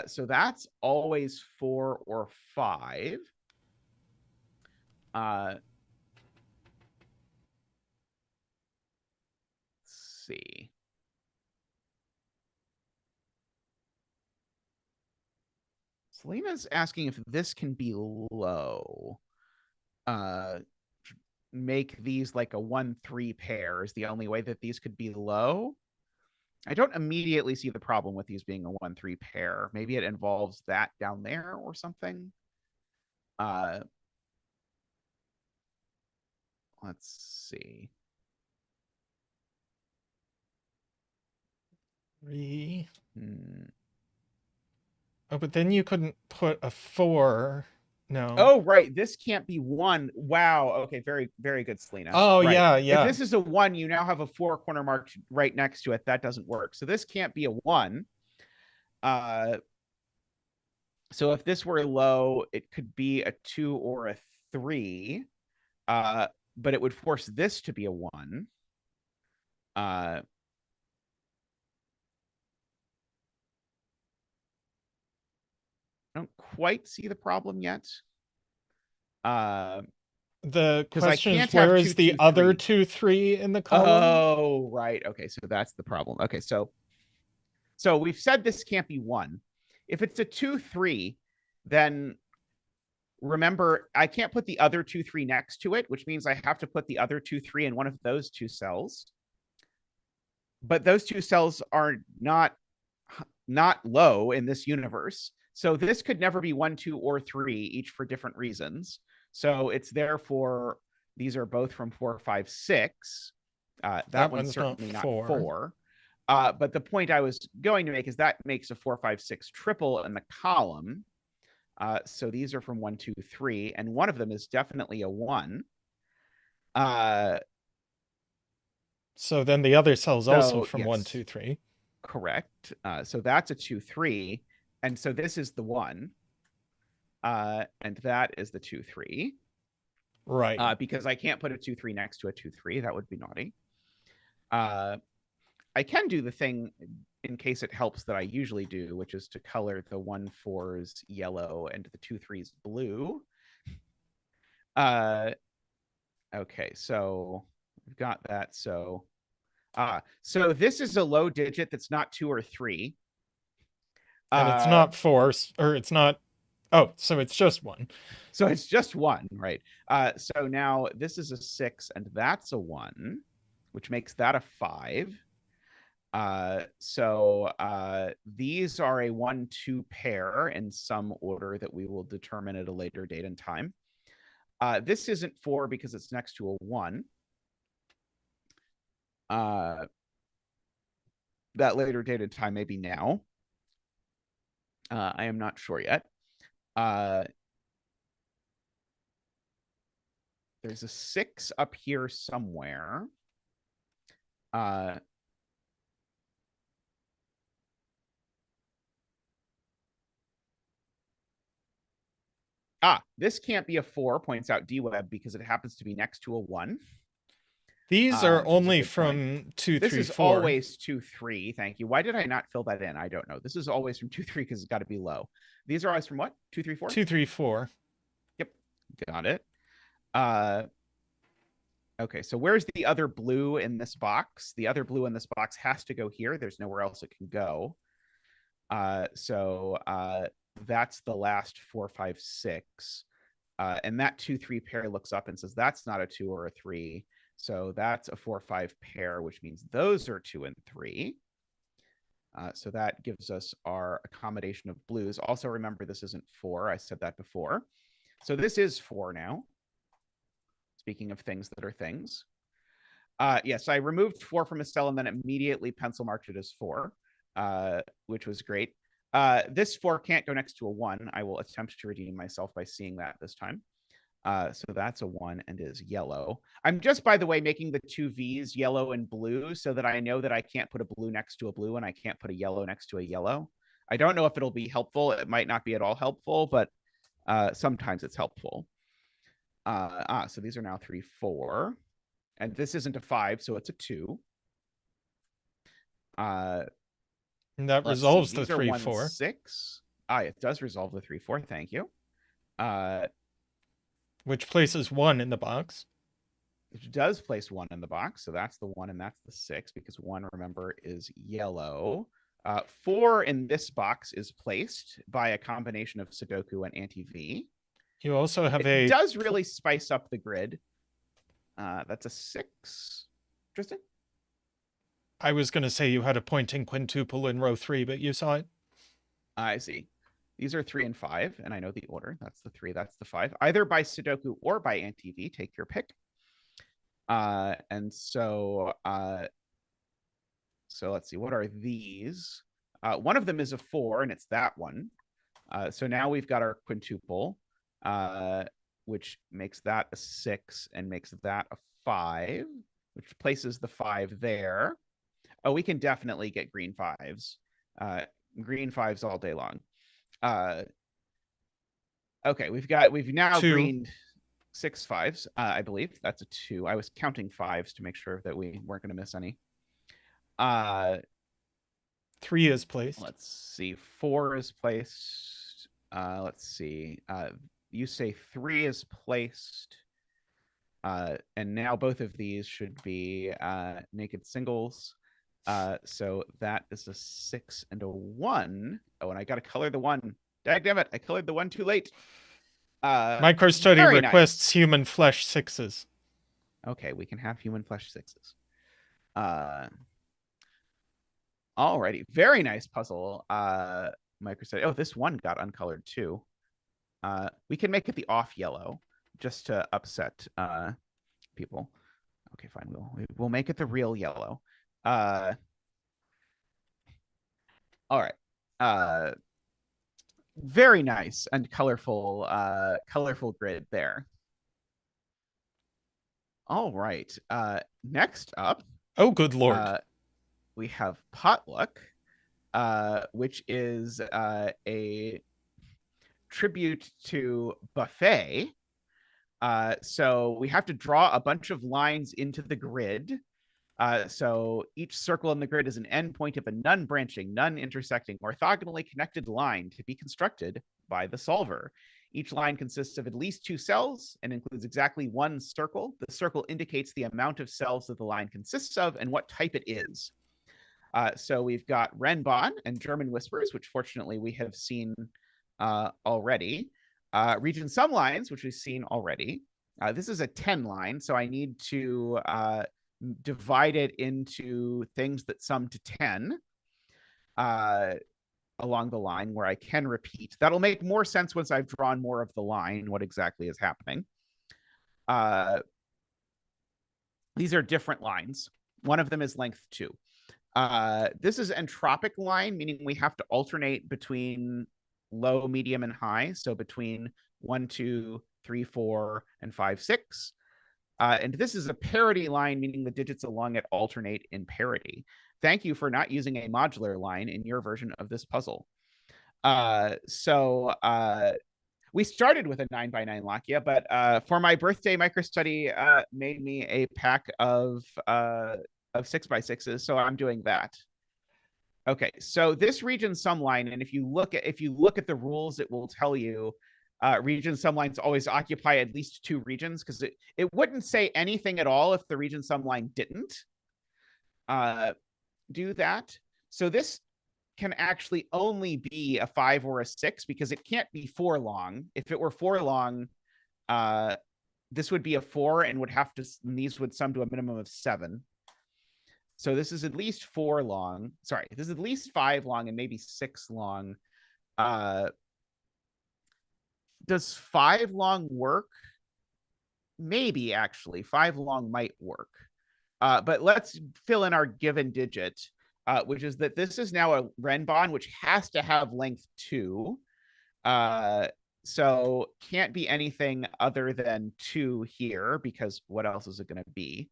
So that's always 4 or 5. Let's see. Selena's asking if this can be low. Make these like a 1-3 pair is the only way that these could be low. I don't immediately see the problem with these being a 1-3 pair. Maybe it involves that down there or something. Let's see. 3. Oh, but then you couldn't put a 4. No. Oh, right. This can't be 1. Wow. Okay. Very, very good, Selena. Oh, right. yeah. If this is a 1, you now have a 4 corner marked right next to it. That doesn't work. So this can't be a 1. So if this were low, it could be a 2 or a 3. But it would force this to be a 1. I don't quite see the problem yet. The question can't is, where have is 2, the 2, other 3. 2, 3 in the column? Oh, right. Okay, so that's the problem. Okay, so we've said this can't be 1. If it's a 2, 3, then remember, I can't put the other 2, 3 next to it, which means I have to put the other 2, 3 in one of those two cells. But those two cells are not low in this universe. So this could never be 1, 2, or 3, each for different reasons. So it's therefore, these are both from 4, 5, 6. That one's certainly not 4. But the point I was going to make is that makes a 4, 5, 6 triple in the column. So these are from 1, 2, 3, and one of them is definitely a 1. So then the other cell is also from yes. 1, 2, 3. Correct. So that's a 2, 3. And so this is the 1. And that is the 2, 3. Right. Because I can't put a 2, 3 next to a 2, 3. That would be naughty. I can do the thing in case it helps that I usually do, which is to color the 1, 4s yellow and the 2, 3s blue. Okay, so we've got that. So this is a low digit that's not 2 or 3. And it's not 4, or it's not. Oh, so it's just 1. So it's just 1, right? So now this is a 6, and that's a 1, which makes that a 5. So these are a 1-2 pair in some order that we will determine at a later date and time. This isn't 4 because it's next to a 1. That later dated time may be now. I am not sure yet. There's a 6 up here somewhere. This can't be a 4, points out DWeb, because it happens to be next to a 1. These are only from 2, 3, 4. This is always 2, 3. Thank you. Why did I not fill that in? I don't know. This is always from 2, 3 because it's got to be low. These are always from what? 2, 3, 4? 2, 3, 4. Yep. Got it. Okay, so where's the other blue in this box? The other blue in this box has to go here. There's nowhere else it can go. So that's the last 4, 5, 6. And that 2, 3 pair looks up and says that's not a 2 or a 3. So that's a 4, 5 pair, which means those are 2 and 3. So that gives us our accommodation of blues. Also, remember, this isn't 4. I said that before. So this is 4 now. Speaking of things that are things. Yes, I removed 4 from a cell and then immediately pencil marked it as 4, which was great. This 4 can't go next to a 1. I will attempt to redeem myself by seeing that this time. So that's a 1 and is yellow. I'm just, by the way, making the 2 V's yellow and blue so that I know that I can't put a blue next to a blue and I can't put a yellow next to a yellow. I don't know if it'll be helpful. It might not be at all helpful, but sometimes it's helpful. So these are now 3, 4. And this isn't a 5, so it's a 2. And that resolves the 3, 4. 6. It does resolve the 3, 4. Thank you. Which places 1 in the box. It does place 1 in the box. So that's the 1 and that's the 6, because 1, remember, is yellow. 4 in this box is placed by a combination of Sudoku and anti-V. You also have it does really spice up the grid. That's a 6. Tristan? I was going to say you had a pointing quintuple in row 3, but you saw it. I see. These are 3 and 5, and I know the order. That's the 3, that's the 5. Either by Sudoku or by anti-V, take your pick. And so let's see, what are these? One of them is a 4, and it's that one. So now we've got our quintuple, which makes that a 6 and makes that a 5, which places the 5 there. Oh, we can definitely get green 5s. Green 5s all day long. Okay, we've now 2. greened 6 5s. I believe that's a 2. I was counting 5s to make sure that we weren't going to miss any. 3 is placed. Let's see. 4 is placed. Let's see. You say 3 is placed. And now both of these should be naked singles. So that is a 6 and a 1. Oh, and I got to color the 1. Dagdammit, I colored the 1 too late. MicroStudy requests human flesh 6s. Okay, we can have human flesh 6s. Alrighty, very nice puzzle. MicroStudy. Oh, this one got uncolored too. We can make it the off yellow just to upset people. Okay, fine. We'll make it the real yellow. All right. Very nice and colorful grid there. All right. Next up. Oh, good Lord. We have Potluck, which is a tribute to Buffet. So we have to draw a bunch of lines into the grid. So each circle in the grid is an endpoint of a non-branching, non-intersecting, orthogonally connected line to be constructed by the solver. Each line consists of at least 2 cells and includes exactly 1 circle. The circle indicates the amount of cells that the line consists of and what type it is. So we've got Renban and German Whispers, which fortunately we have seen already. Region sum lines, which we've seen already. This is a 10 line, so I need to divide it into things that sum to 10 along the line where I can repeat. That'll make more sense once I've drawn more of the line, what exactly is happening. These are different lines. One of them is length 2. This is entropic line, meaning we have to alternate between low, medium, and high. So between 1, 2, 3, 4, and 5, 6. And this is a parity line, meaning the digits along it alternate in parity. Thank you for not using a modular line in your version of this puzzle. We started with a 9x9 Lakia, but for my birthday, MicroStudy made me a pack of 6x6s, so I'm doing that. Okay, so this region sum line, and if you look at the rules, it will tell you region sum lines always occupy at least 2 regions, because it wouldn't say anything at all if the region sum line didn't do that. So this can actually only be a 5 or a 6, because it can't be 4 long. If it were 4 long, this would be a 4 and these would sum to a minimum of 7. So this is at least 4 long. Sorry, this is at least 5 long and maybe 6 long. Does 5 long work? Maybe, actually. 5 long might work. But let's fill in our given digit, which is that this is now a Renban, which has to have length 2. So can't be anything other than 2 here, because what else is it going to be?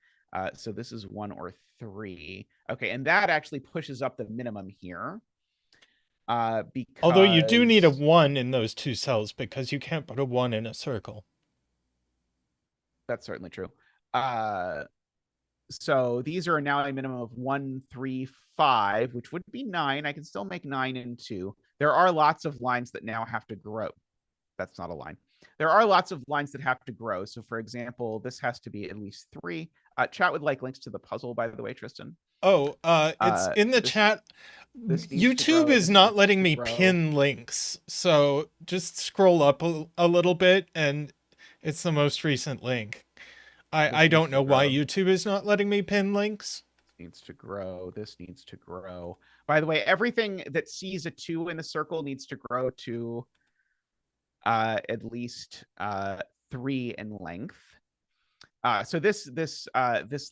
So this is 1 or 3. Okay, and that actually pushes up the minimum here. Because... Although you do need a 1 in those 2 cells, because you can't put a 1 in a circle. That's certainly true. So these are now a minimum of 1, 3, 5, which would be 9. I can still make 9 and 2. There are lots of lines that now have to grow. That's not a line. There are lots of lines that have to grow. So for example, this has to be at least 3. Chat would like links to the puzzle, by the way, Tristan. Oh, it's in the chat. YouTube is not letting me pin links. So just scroll up a little bit, and it's the most recent link. I don't know why YouTube is not letting me pin links. This needs to grow. This needs to grow. By the way, everything that sees a 2 in the circle needs to grow to at least 3 in length. So this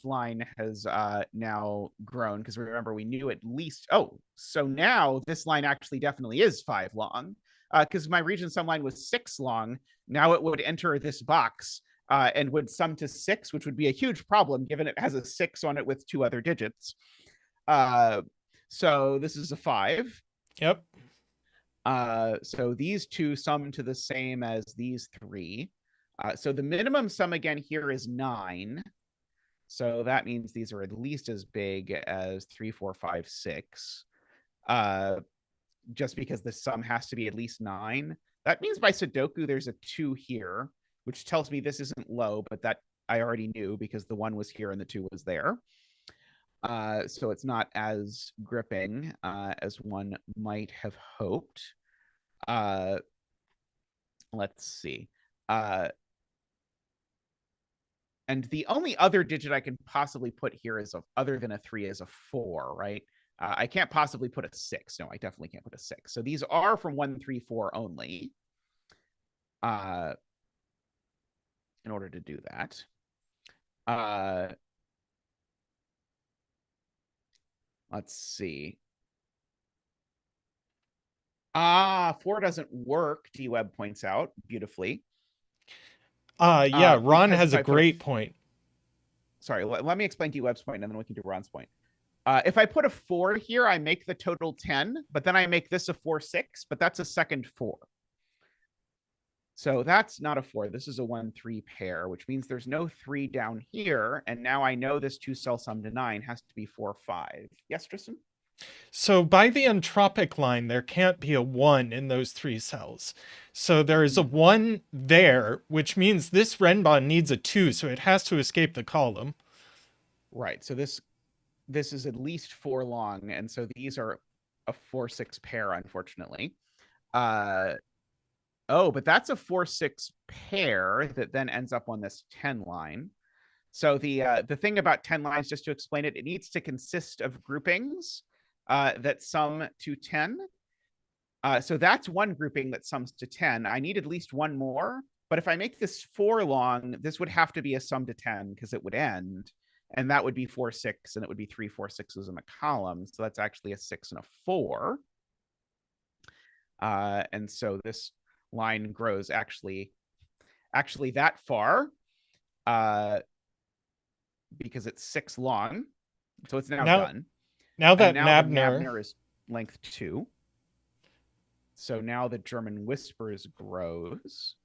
line has now grown, because remember, we knew at least... Oh, so now this line actually definitely is 5 long, because my region sum line was 6 long. Now it would enter this box and would sum to 6, which would be a huge problem given it has a 6 on it with 2 other digits. So this is a 5. Yep. So these 2 sum to the same as these 3. So the minimum sum again here is 9. So that means these are at least as big as 3, 4, 5, 6. Just because the sum has to be at least 9. That means by Sudoku there's a 2 here, which tells me this isn't low, but that I already knew because the 1 was here and the 2 was there. So it's not as gripping as one might have hoped. Let's see. And the only other digit I can possibly put here is other than a 3 is a 4, right? I can't possibly put a 6. No, I definitely can't put a 6. So these are from 1, 3, 4 only. In order to do that. Let's see. 4 doesn't work, D-Web points out beautifully. Yeah, Ron has a great point. Sorry, let me explain D-Web's point, and then we can do Ron's point. If I put a 4 here, I make the total 10, but then I make this a 4, 6, but that's a second 4. So that's not a 4. This is a 1, 3 pair, which means there's no 3 down here. And now I know this 2 cell sum to 9 has to be 4, 5. Yes, Tristan? So by the entropic line, there can't be a 1 in those 3 cells. So there is a 1 there, which means this Renban needs a 2, so it has to escape the column. Right. So this is at least 4 long, and so these are a 4, 6 pair, unfortunately. Oh, but that's a 4, 6 pair that then ends up on this 10 line. So the thing about 10 lines, just to explain it, it needs to consist of groupings that sum to 10. So that's one grouping that sums to 10. I need at least one more, But if I make this 4 long, this would have to be a sum to 10 because it would end. And that would be 4, 6, and it would be 3, 4, 6s in the column. So that's actually a 6 and a 4. And so this line grows actually that far because it's 6 long. So it's now done. Now that the Nabner is length 2. So now the German Whispers grows.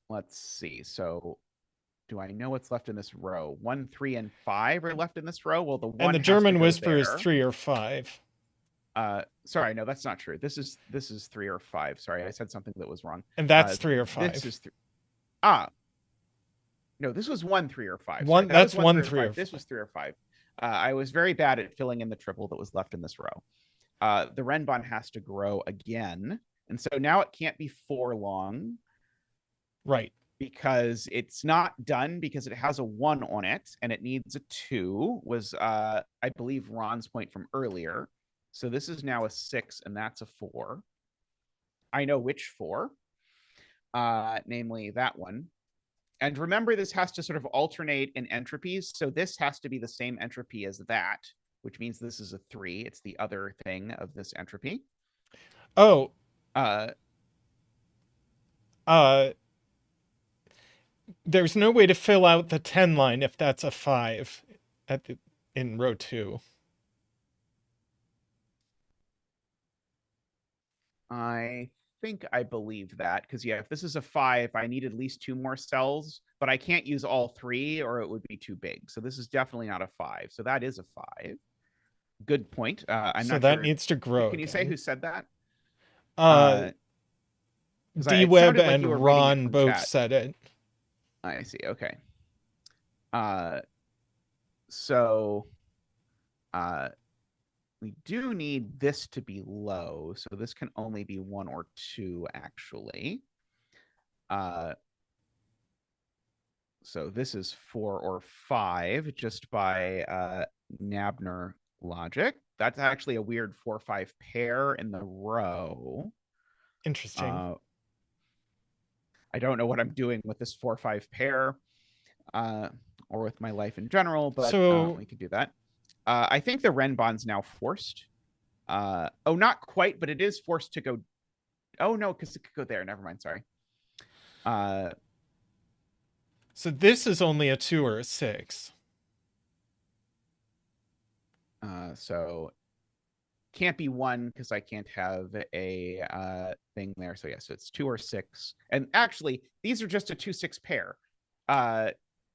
Let's see. So do I know what's left in this row? 1, 3, and 5 are left in this row. Well, the 1 and the German Whisper is 3 or 5. Sorry, no, that's not true. This is 3 or 5. Sorry, I said something that was wrong. And that's 3 or 5. This is no, this was 1, 3, or 5. Sorry, that's 1, 3, or 5. This was 3 or 5. I was very bad at filling in the triple that was left in this row. The Renban has to grow again. And so now it can't be 4 long. Right. Because it's not done because it has a 1 on it and it needs a 2 was, I believe, Ron's point from earlier. So this is now a 6 and that's a 4. I know which 4, namely that one. And remember, this has to sort of alternate in entropies. So this has to be the same entropy as that, which means this is a 3. It's the other thing of this entropy. Oh. There's no way to fill out the 10 line if that's a 5 in row 2. I think I believe that because, yeah, if this is a 5, I need at least 2 more cells, but I can't use all 3 or it would be too big. So this is definitely not a 5. So that is a 5. Good point. I'm so not that sure. Needs to grow. Can you say who said that? D-Web and Ron both said it. I see. Okay. So we do need this to be low. So this can only be 1 or 2, actually. So this is 4 or 5 just by Nabner logic. That's actually a weird 4-5 pair in the row. Interesting. I don't know what I'm doing with this 4-5 pair or with my life in general, but we could do that. I think the Renban's now forced. Oh, not quite, but it is forced to go. Oh, no, because it could go there. Never mind. Sorry. So this is only a 2 or a 6. So can't be 1 because I can't have a thing there. So yeah, so it's 2 or 6. And actually, these are just a 2-6 pair.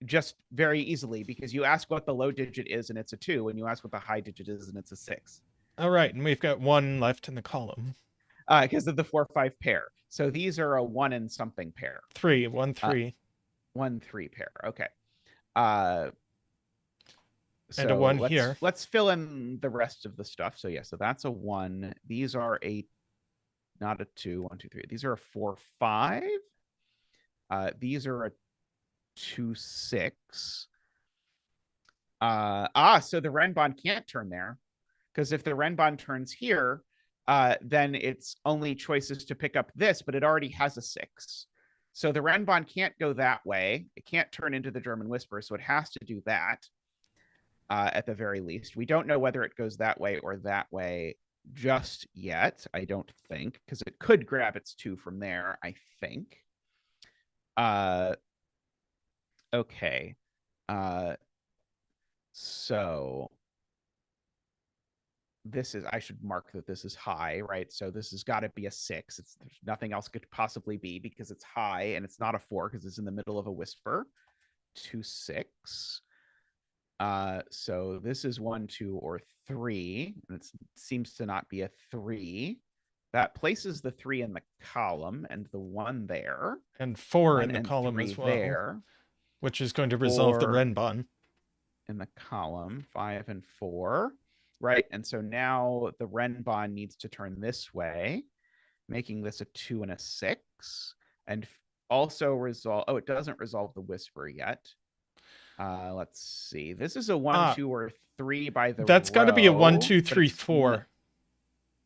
Just very easily because you ask what the low digit is and it's a 2, and you ask what the high digit is and it's a 6. All right, and we've got 1 left in the column. Because of the 4-5 pair. So these are a 1 and something pair. 3, 1, 3. 1, 3 pair. Okay. And a 1 here. Let's fill in the rest of the stuff. So yeah, so that's a 1. These are not a 2, 1, 2, 3. These are a 4, 5. These are a 2, 6. So the Renban can't turn there. Because if the Renban turns here, then it's only choices to pick up this, but it already has a 6. So the Renban can't go that way. It can't turn into the German Whisper, so it has to do that at the very least. We don't know whether it goes that way or that way just yet, I don't think, because it could grab its 2 from there, I think. Okay. So this is, I should mark that this is high, right? So this has got to be a 6. There's nothing else could possibly be because it's high, and it's not a 4 because it's in the middle of a whisper. 2, 6. So this is 1, 2, or 3, and it seems to not be a 3. That places the 3 in the column and the 1 there. And 4 in the column as well. There, which is going to resolve the Renban. In the column, 5 and 4. Right, and so now the Renban needs to turn this way, making this a 2 and a 6, and also resolve. Oh, it doesn't resolve the whisper yet. Let's see. This is a 1, 2, or 3 by the. That's got to be a 1, 2, 3, 4.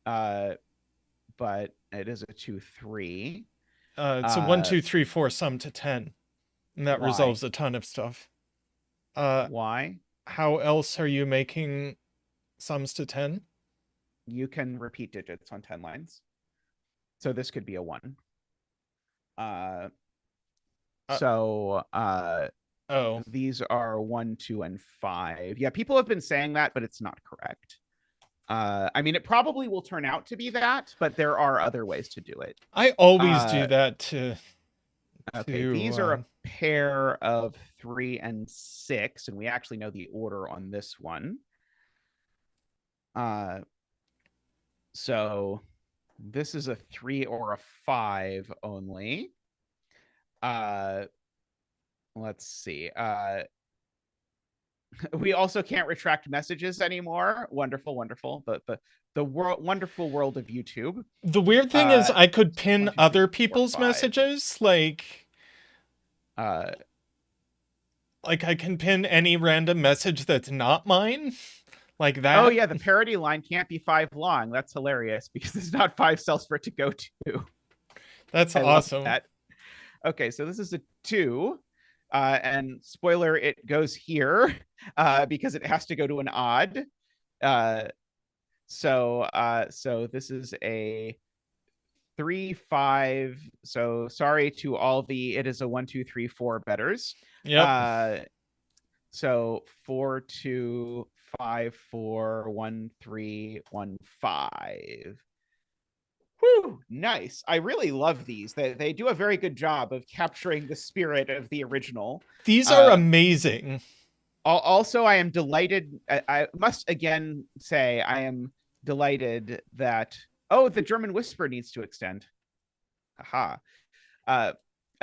But It is a 2, 3. It's a 1, 2, 3, 4 sum to 10. And that Why? resolves a ton of stuff. Why? How else are you making sums to 10? You can repeat digits on 10 lines. So this could be a 1. These are 1, 2, and 5. Yeah, people have been saying that, but it's not correct. I mean, it probably will turn out to be that, but there are other ways to do it. I always do that Okay, these are a pair of 3 and 6, and we actually know the order on this one. So this is a 3 or a 5 only. Let's see. We also can't retract messages anymore. Wonderful, wonderful. The wonderful world of YouTube. The weird thing is I could pin 1, 2, 3, other people's 4, messages. Like I can pin any random message that's not mine. Like that. Oh yeah, the parody line can't be 5 long. That's hilarious because there's not 5 cells for it to go to. That's awesome. That. Okay, so this is a 2. And spoiler, it goes here because it has to go to an odd. So this is a 3, 5. So sorry to all the it is a 1, 2, 3, 4 betters. Yep. So 4, 2, 5, 4, 1, 3, 1, 5. Whew, nice. I really love these. They do a very good job of capturing the spirit of the original. These are amazing. Also, I am delighted. I must again say I am delighted that, the German Whisper needs to extend. Haha.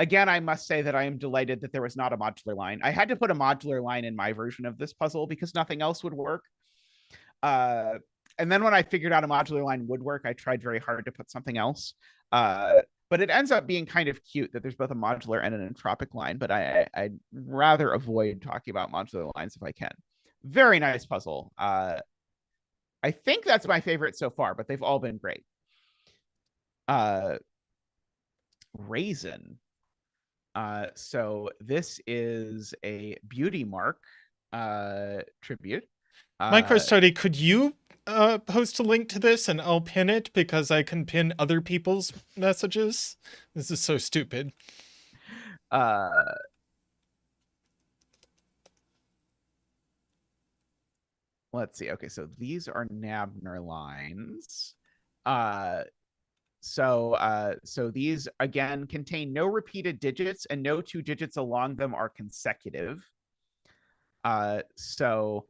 Again, I must say that I am delighted that there was not a modular line. I had to put a modular line in my version of this puzzle because nothing else would work. And then when I figured out a modular line would work, I tried very hard to put something else. But it ends up being kind of cute that there's both a modular and an entropic line, but I'd rather avoid talking about modular lines if I can. Very nice puzzle. I think that's my favorite so far, but they've all been great. Raisin. So this is a Beauty Mark tribute. MicroStudy, could you post a link to this and I'll pin it because I can pin other people's messages? This is so stupid. Let's see. Okay, so these are Nabner lines. So these again contain no repeated digits and no 2 digits along them are consecutive. So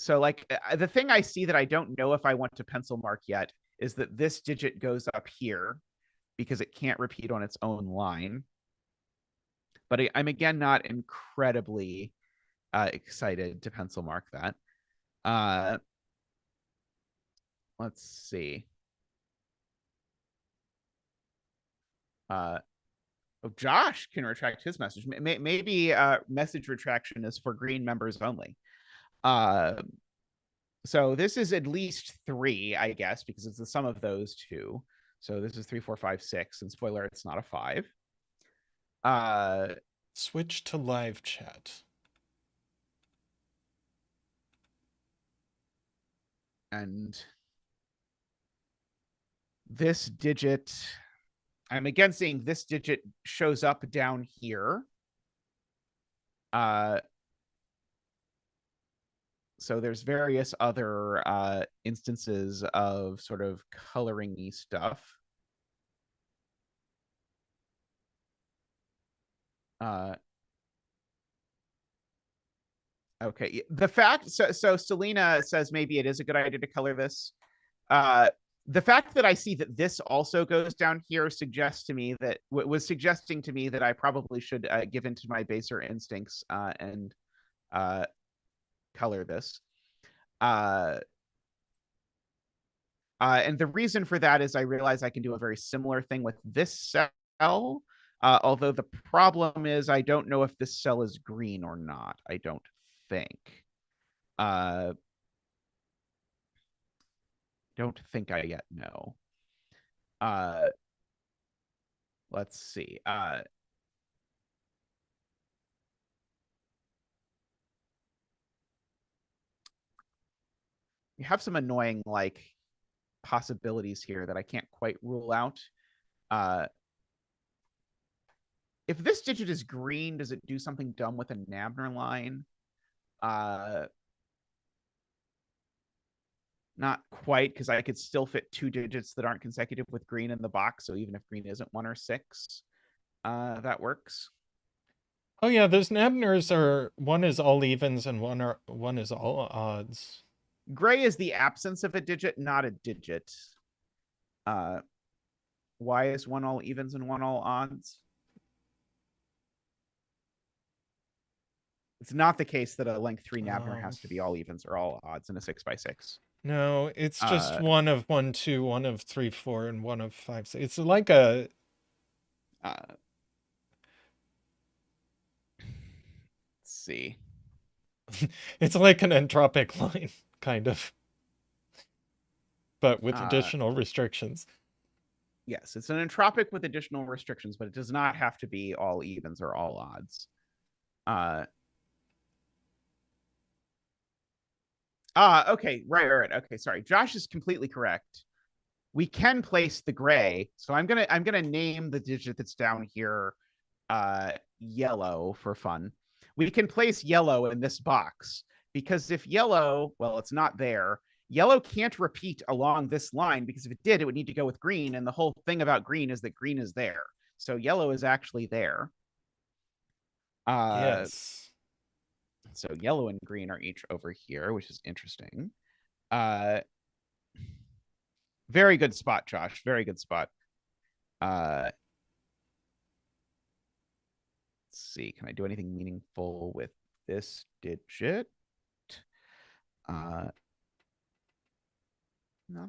like the thing I see that I don't know if I want to pencil mark yet is that this digit goes up here because it can't repeat on its own line. But I'm again not incredibly excited to pencil mark that. Let's see. Josh can retract his message. Maybe message retraction is for green members only. So this is at least 3, I guess, because it's the sum of those 2. So this is 3, 4, 5, 6. And spoiler, it's not a 5. Switch to live chat. And this digit, I'm again seeing this digit shows up down here. So there's various other instances of sort of coloring-y stuff. Okay, the fact, so Selena says maybe it is a good idea to color this. The fact that I see that this also goes down here suggests to me that was suggesting to me that I probably should give into my baser instincts and color this. And the reason for that is I realize I can do a very similar thing with this cell. Although the problem is I don't know if this cell is green or not. I don't think. don't think I yet know. Let's see. You have some annoying like possibilities here that I can't quite rule out. If this digit is green, does it do something dumb with a Nabner line? Not quite, because I could still fit 2 digits that aren't consecutive with green in the box. So even if green isn't 1 or 6, that works. Oh yeah, those Nabners are, one is all evens and one is all odds. Gray is the absence of a digit, not a digit. Why is 1 all evens and 1 all odds? It's not the case that a length 3 Nabner has to be all evens or all odds in a 6x6. No, it's just 1 of 1, 2, 1 of 3, 4, and 1 of 5, 6. It's like a let's see. It's like an entropic line, kind of, but with additional restrictions. Yes, it's an entropic with additional restrictions, but it does not have to be all evens or all odds. Okay, right. Okay, sorry. Josh is completely correct. We can place the gray, so I'm gonna name the digit that's down here yellow for fun. We can place yellow in this box because if yellow, well, it's not there. Yellow can't repeat along this line because if it did, it would need to go with green. And the whole thing about green is that green is there. So yellow is actually there. Yes. So yellow and green are each over here, which is interesting. Very good spot, Josh. Very good spot. Let's see. Can I do anything meaningful with this digit? Not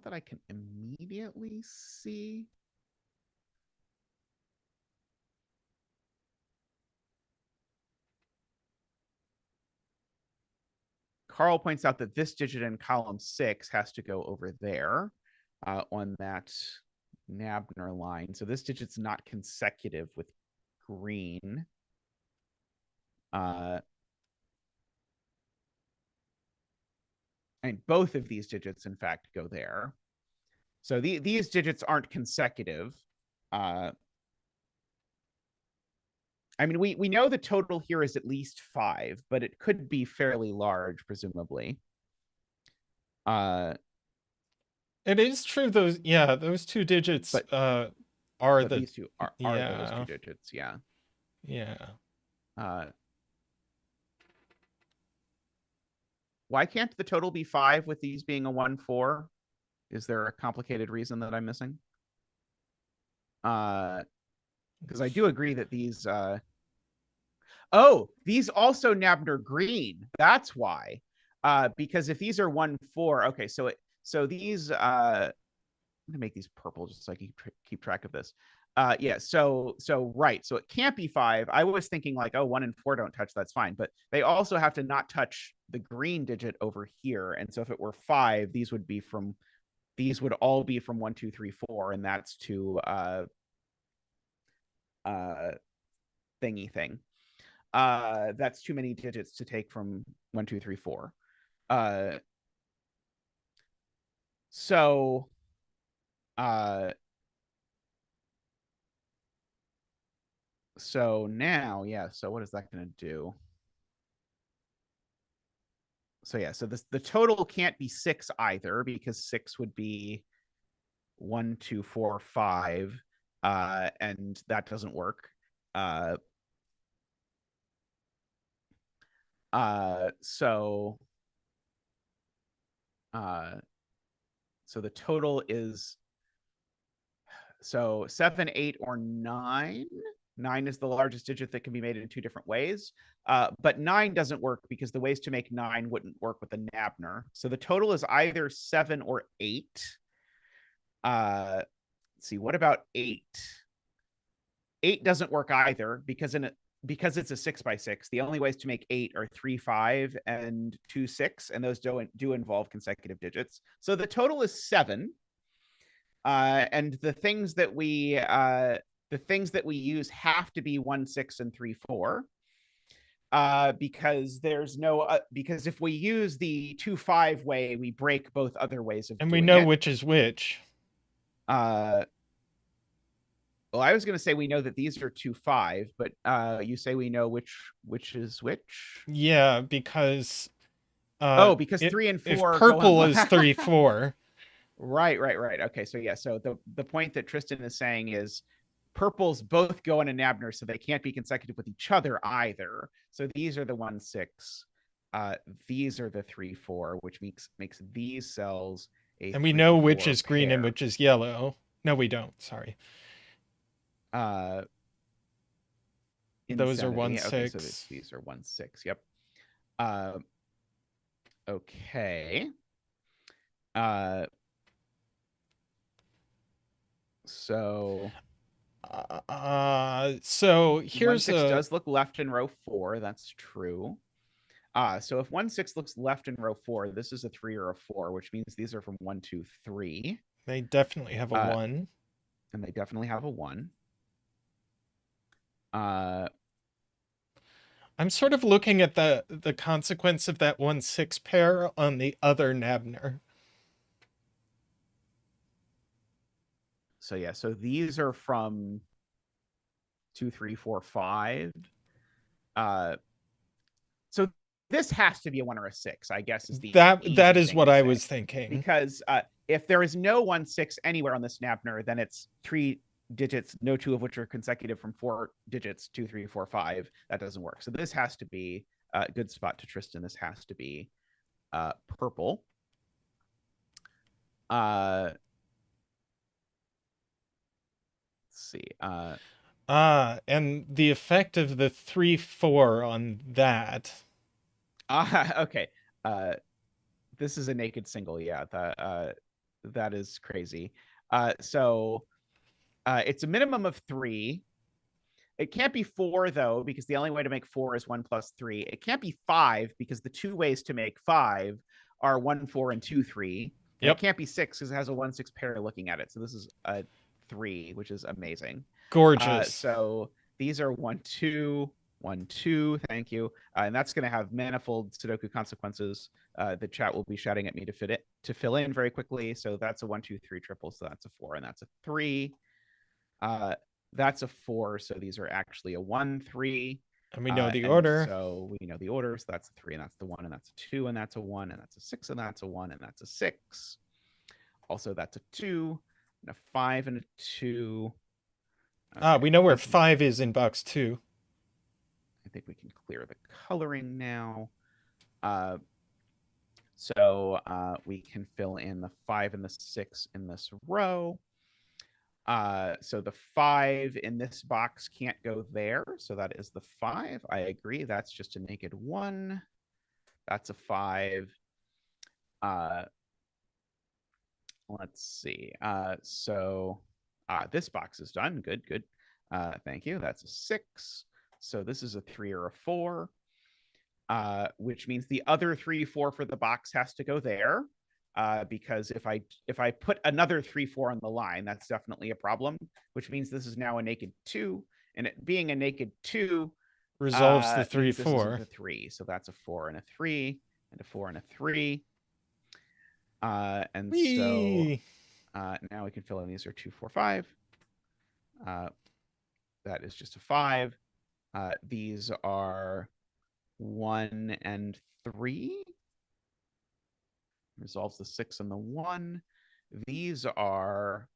that I can immediately see. Carl points out that this digit in column 6 has to go over there on that Nabner line. So this digit's not consecutive with green. And both of these digits, in fact, go there. So these digits aren't consecutive. I mean, we know the total here is at least 5, but it could be fairly large, presumably. It is true. Those 2 digits are these two are those 2 digits. Yeah. Why can't the total be 5 with these being a 1, 4? Is there a complicated reason that I'm missing? Because I do agree that these these also Nabner green. That's why. Because if these are 1, 4, okay, so these I'm gonna make these purple just so I can keep track of this. Yeah, so right, so it can't be 5. I was thinking like, 1 and 4 don't touch, that's fine, but they also have to not touch the green digit over here. And so if it were 5, these would all be from 1, 2, 3, 4, and that's to thingy thing. That's too many digits to take from 1, 2, 3, 4. So now, so what is that going to do? So the total can't be 6 either, because 6 would be 1, 2, 4, 5, and that doesn't work. So the total is 7, 8, or 9. 9 is the largest digit that can be made in 2 different ways. But 9 doesn't work because the ways to make 9 wouldn't work with the Nabner. So the total is either 7 or 8. Let's see, what about 8? 8 doesn't work either because because it's a 6x6, the only ways to make 8 are 3, 5, and 2, 6, and those do involve consecutive digits. So the total is 7. And the things that we use have to be 1, 6, and 3, 4. Because there's no because if we use the 2, 5 way, we break both other ways of doing it. And we know which is which. Well, I was going to say we know that these are 2, 5, but you say we know which is which? Yeah, because because 3 and 4 if purple is 3, 4. Right. Okay, so yeah, so the point that Tristan is saying is purples both go on a Nabner, so they can't be consecutive with each other either. So these are the 1, 6. These are the 3, 4, which makes these cells a and we know 3, which 4 is green pair. and which is yellow. No, we don't. Sorry. Those are 1, 6. Okay, so these are 1, 6. Yep. Okay. So here's 1, 6 does look left in row 4. That's true. So if 1, 6 looks left in row 4, this is a 3 or a 4, which means these are from 1, 2, 3. They definitely have a 1. And they definitely have a 1. I'm sort of looking at the consequence of that 1, 6 pair on the other Nabner. So yeah, so these are from 2, 3, 4, 5. So this has to be a 1 or a 6, I guess, is the that is what I was thinking. Because if there is no 1, 6 anywhere on this Nabner, then it's 3 digits, no 2 of which are consecutive from 4 digits, 2, 3, 4, 5. That doesn't work. So this has to be a good spot to Tristan. This has to be purple. Let's see. And the effect of the 3, 4 on that. Okay. This is a naked single. Yeah, that is crazy. So it's a minimum of 3. It can't be 4 though, because the only way to make 4 is 1 plus 3. It can't be 5 because the 2 ways to make 5 are 1, 4, and 2, 3. And Yep. It can't be 6 because it has a 1, 6 pair looking at it. So this is a 3, which is amazing. Gorgeous. So these are 1, 2, 1, 2. Thank you. And that's going to have manifold Sudoku consequences. The chat will be shouting at me to fill in very quickly. So that's a 1, 2, 3 triple. So that's a 4, and that's a 3. That's a 4. So these are actually a 1, 3. And we know the order. So we know the order. So that's a 3, and that's the 1, and that's a 2, and that's a 1, and that's a 6, and that's a 1, and that's a 6. Also, that's a 2, and a 5, and a 2. Okay. We know where 5 is in box 2. I think we can clear the coloring now. So we can fill in the 5 and the 6 in this row. So the 5 in this box can't go there. So that is the 5. I agree. That's just a naked 1. That's a 5. Let's see. So this box is done. Good. Thank you. That's a 6. So this is a 3 or a 4, which means the other 3, 4 for the box has to go there. Because if I put another 3, 4 on the line, that's definitely a problem, which means this is now a naked 2. And it being a naked 2 resolves the 3, 4. This is a 3. So that's a 4 and a 3, and a 4 and a 3. And Whee! So now we can fill in these are 2, 4, 5. That is just a 5. These are 1 and 3. Resolves the 6 and the 1. These are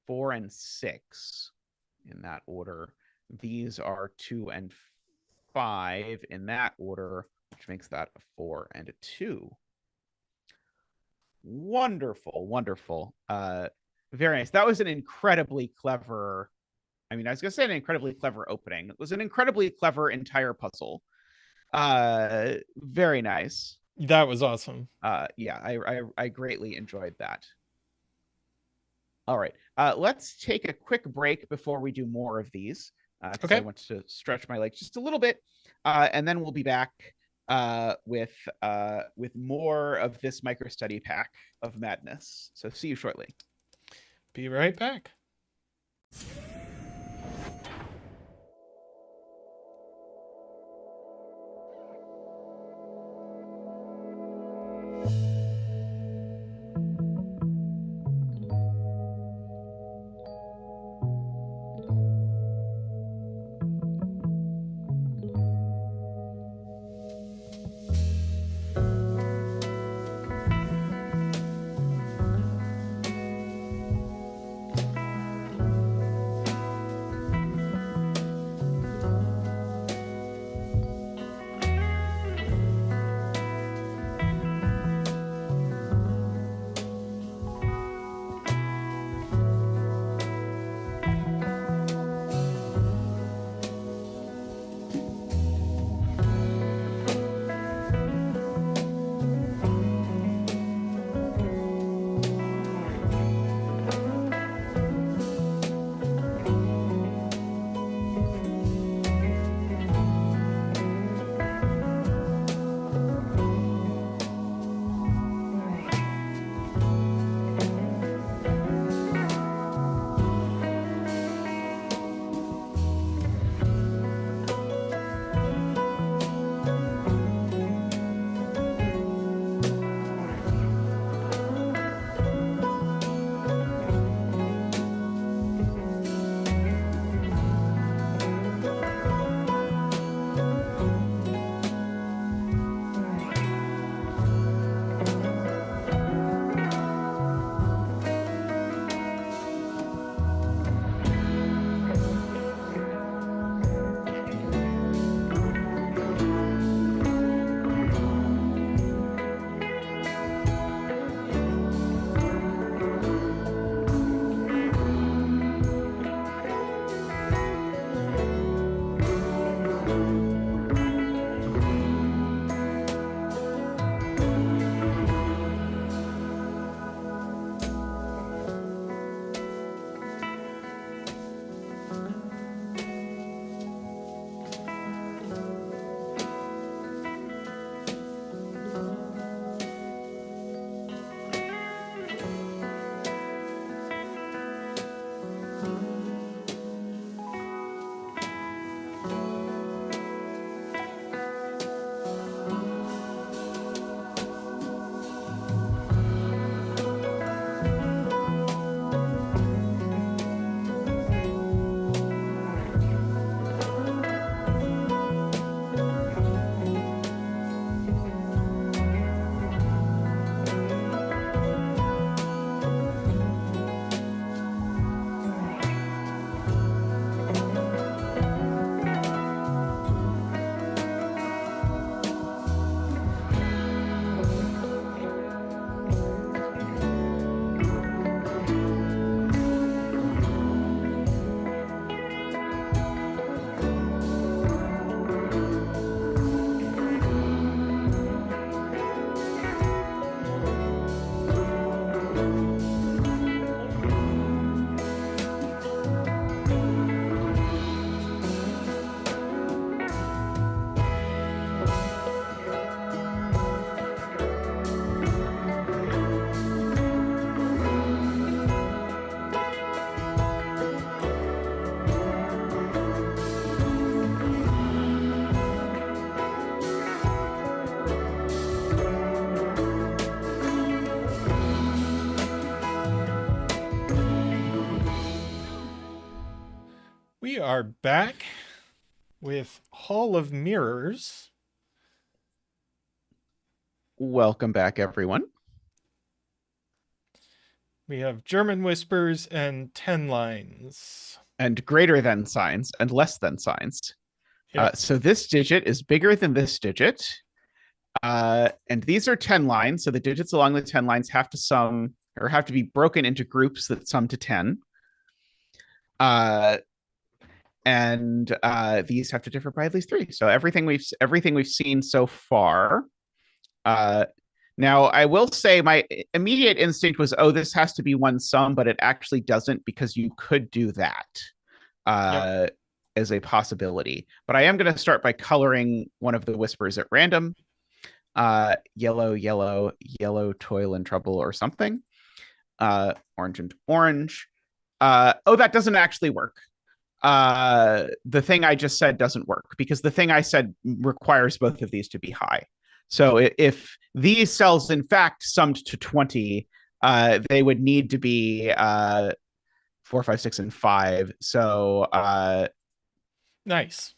4 and 6 in that order. These are 2 and 5 in that order, which makes that a 4 and a 2. Wonderful. Very nice. That was an incredibly clever, I was going to say an incredibly clever opening. It was an incredibly clever entire puzzle. Very nice. That was awesome. Yeah, I greatly enjoyed that. All right, let's take a quick break before we do more of these. because I want to stretch my legs just a little bit. And then we'll be back with more of this MicroStudy pack of madness. So see you shortly. Be right back. We are back with Hall of Mirrors. Welcome back, everyone. We have German whispers and 10 lines. And greater than signs and less than signs. Yep. So this digit is bigger than this digit. And these are 10 lines. So the digits along the 10 lines have to sum or have to be broken into groups that sum to 10. And these have to differ by at least 3. So everything we've seen so far. Now, I will say my immediate instinct was, oh, this has to be one sum, but it actually doesn't, because you could do that. Yep. as a possibility. But I am going to start by coloring one of the whispers at random. Yellow, yellow, yellow, toil and trouble or something. Orange and orange. Oh, that doesn't actually work. The thing I just said doesn't work because the thing I said requires both of these to be high. So if these cells in fact summed to 20, they would need to be 4, 5, 6, and 5. So nice.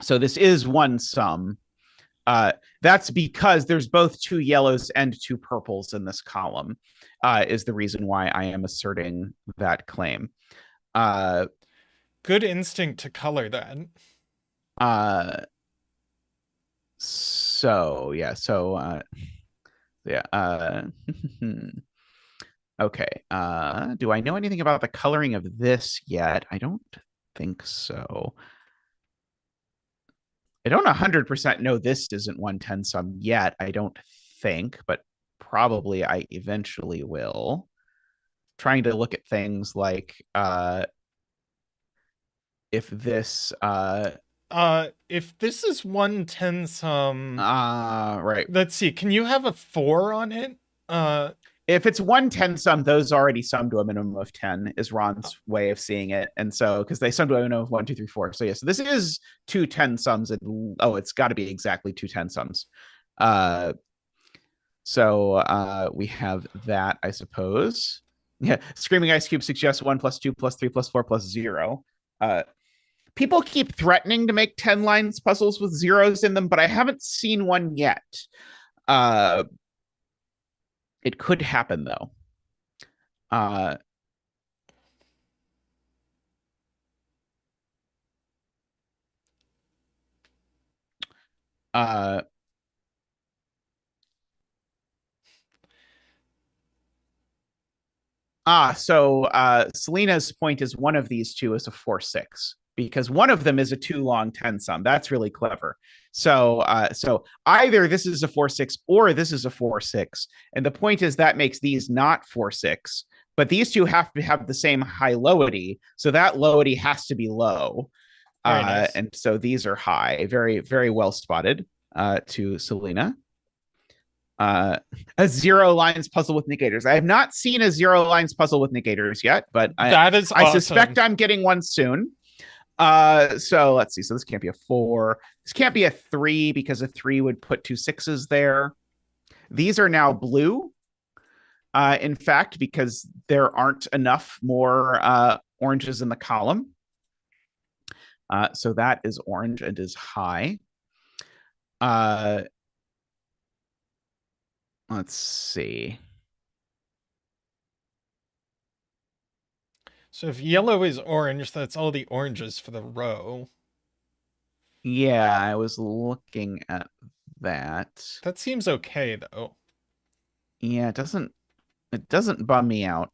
So this is one sum. That's because there's both 2 yellows and 2 purples in this column, is the reason why I am asserting that claim. Good instinct to color that. So yeah, okay. Do I know anything about the coloring of this yet? I don't think so. I don't 100% know this isn't 110 sum yet, I don't think, but probably I eventually will. Trying to look at things like if this is 110 sum, right. Let's see. Can you have a 4 on it? If it's 110 sum, those already sum to a minimum of 10 is Ron's way of seeing it. And so, because they sum to a minimum of 1, 2, 3, 4. So yeah, so this is 2 10 sums. And, it's got to be exactly 2 10 sums. So we have that, I suppose. Yeah, Screaming Ice Cube suggests 1 + 2 + 3 + 4 + 0. People keep threatening to make 10 lines puzzles with zeros in them, but I haven't seen one yet. It could happen though. So Selena's point is one of these two is a 4, 6 because one of them is a 2 long 10 sum. That's really clever. So either this is a 4, 6 or this is a 4, 6. And the point is that makes these not 4, 6, but these two have to have the same high lowity. So that lowity has to be low. Nice. And so these are high. Very, very well spotted to Selena. A 0 lines puzzle with negators. I have not seen a 0 lines puzzle with negators yet, but that is awesome. I suspect I'm getting one soon. So let's see. So this can't be a 4. This can't be a 3 because a 3 would put 2 6s there. These are now blue. In fact, because there aren't enough more oranges in the column. So that is orange and is high. Let's see. So if yellow is orange, that's all the oranges for the row. Yeah, I was looking at that. That seems okay though. Yeah, it doesn't bum me out.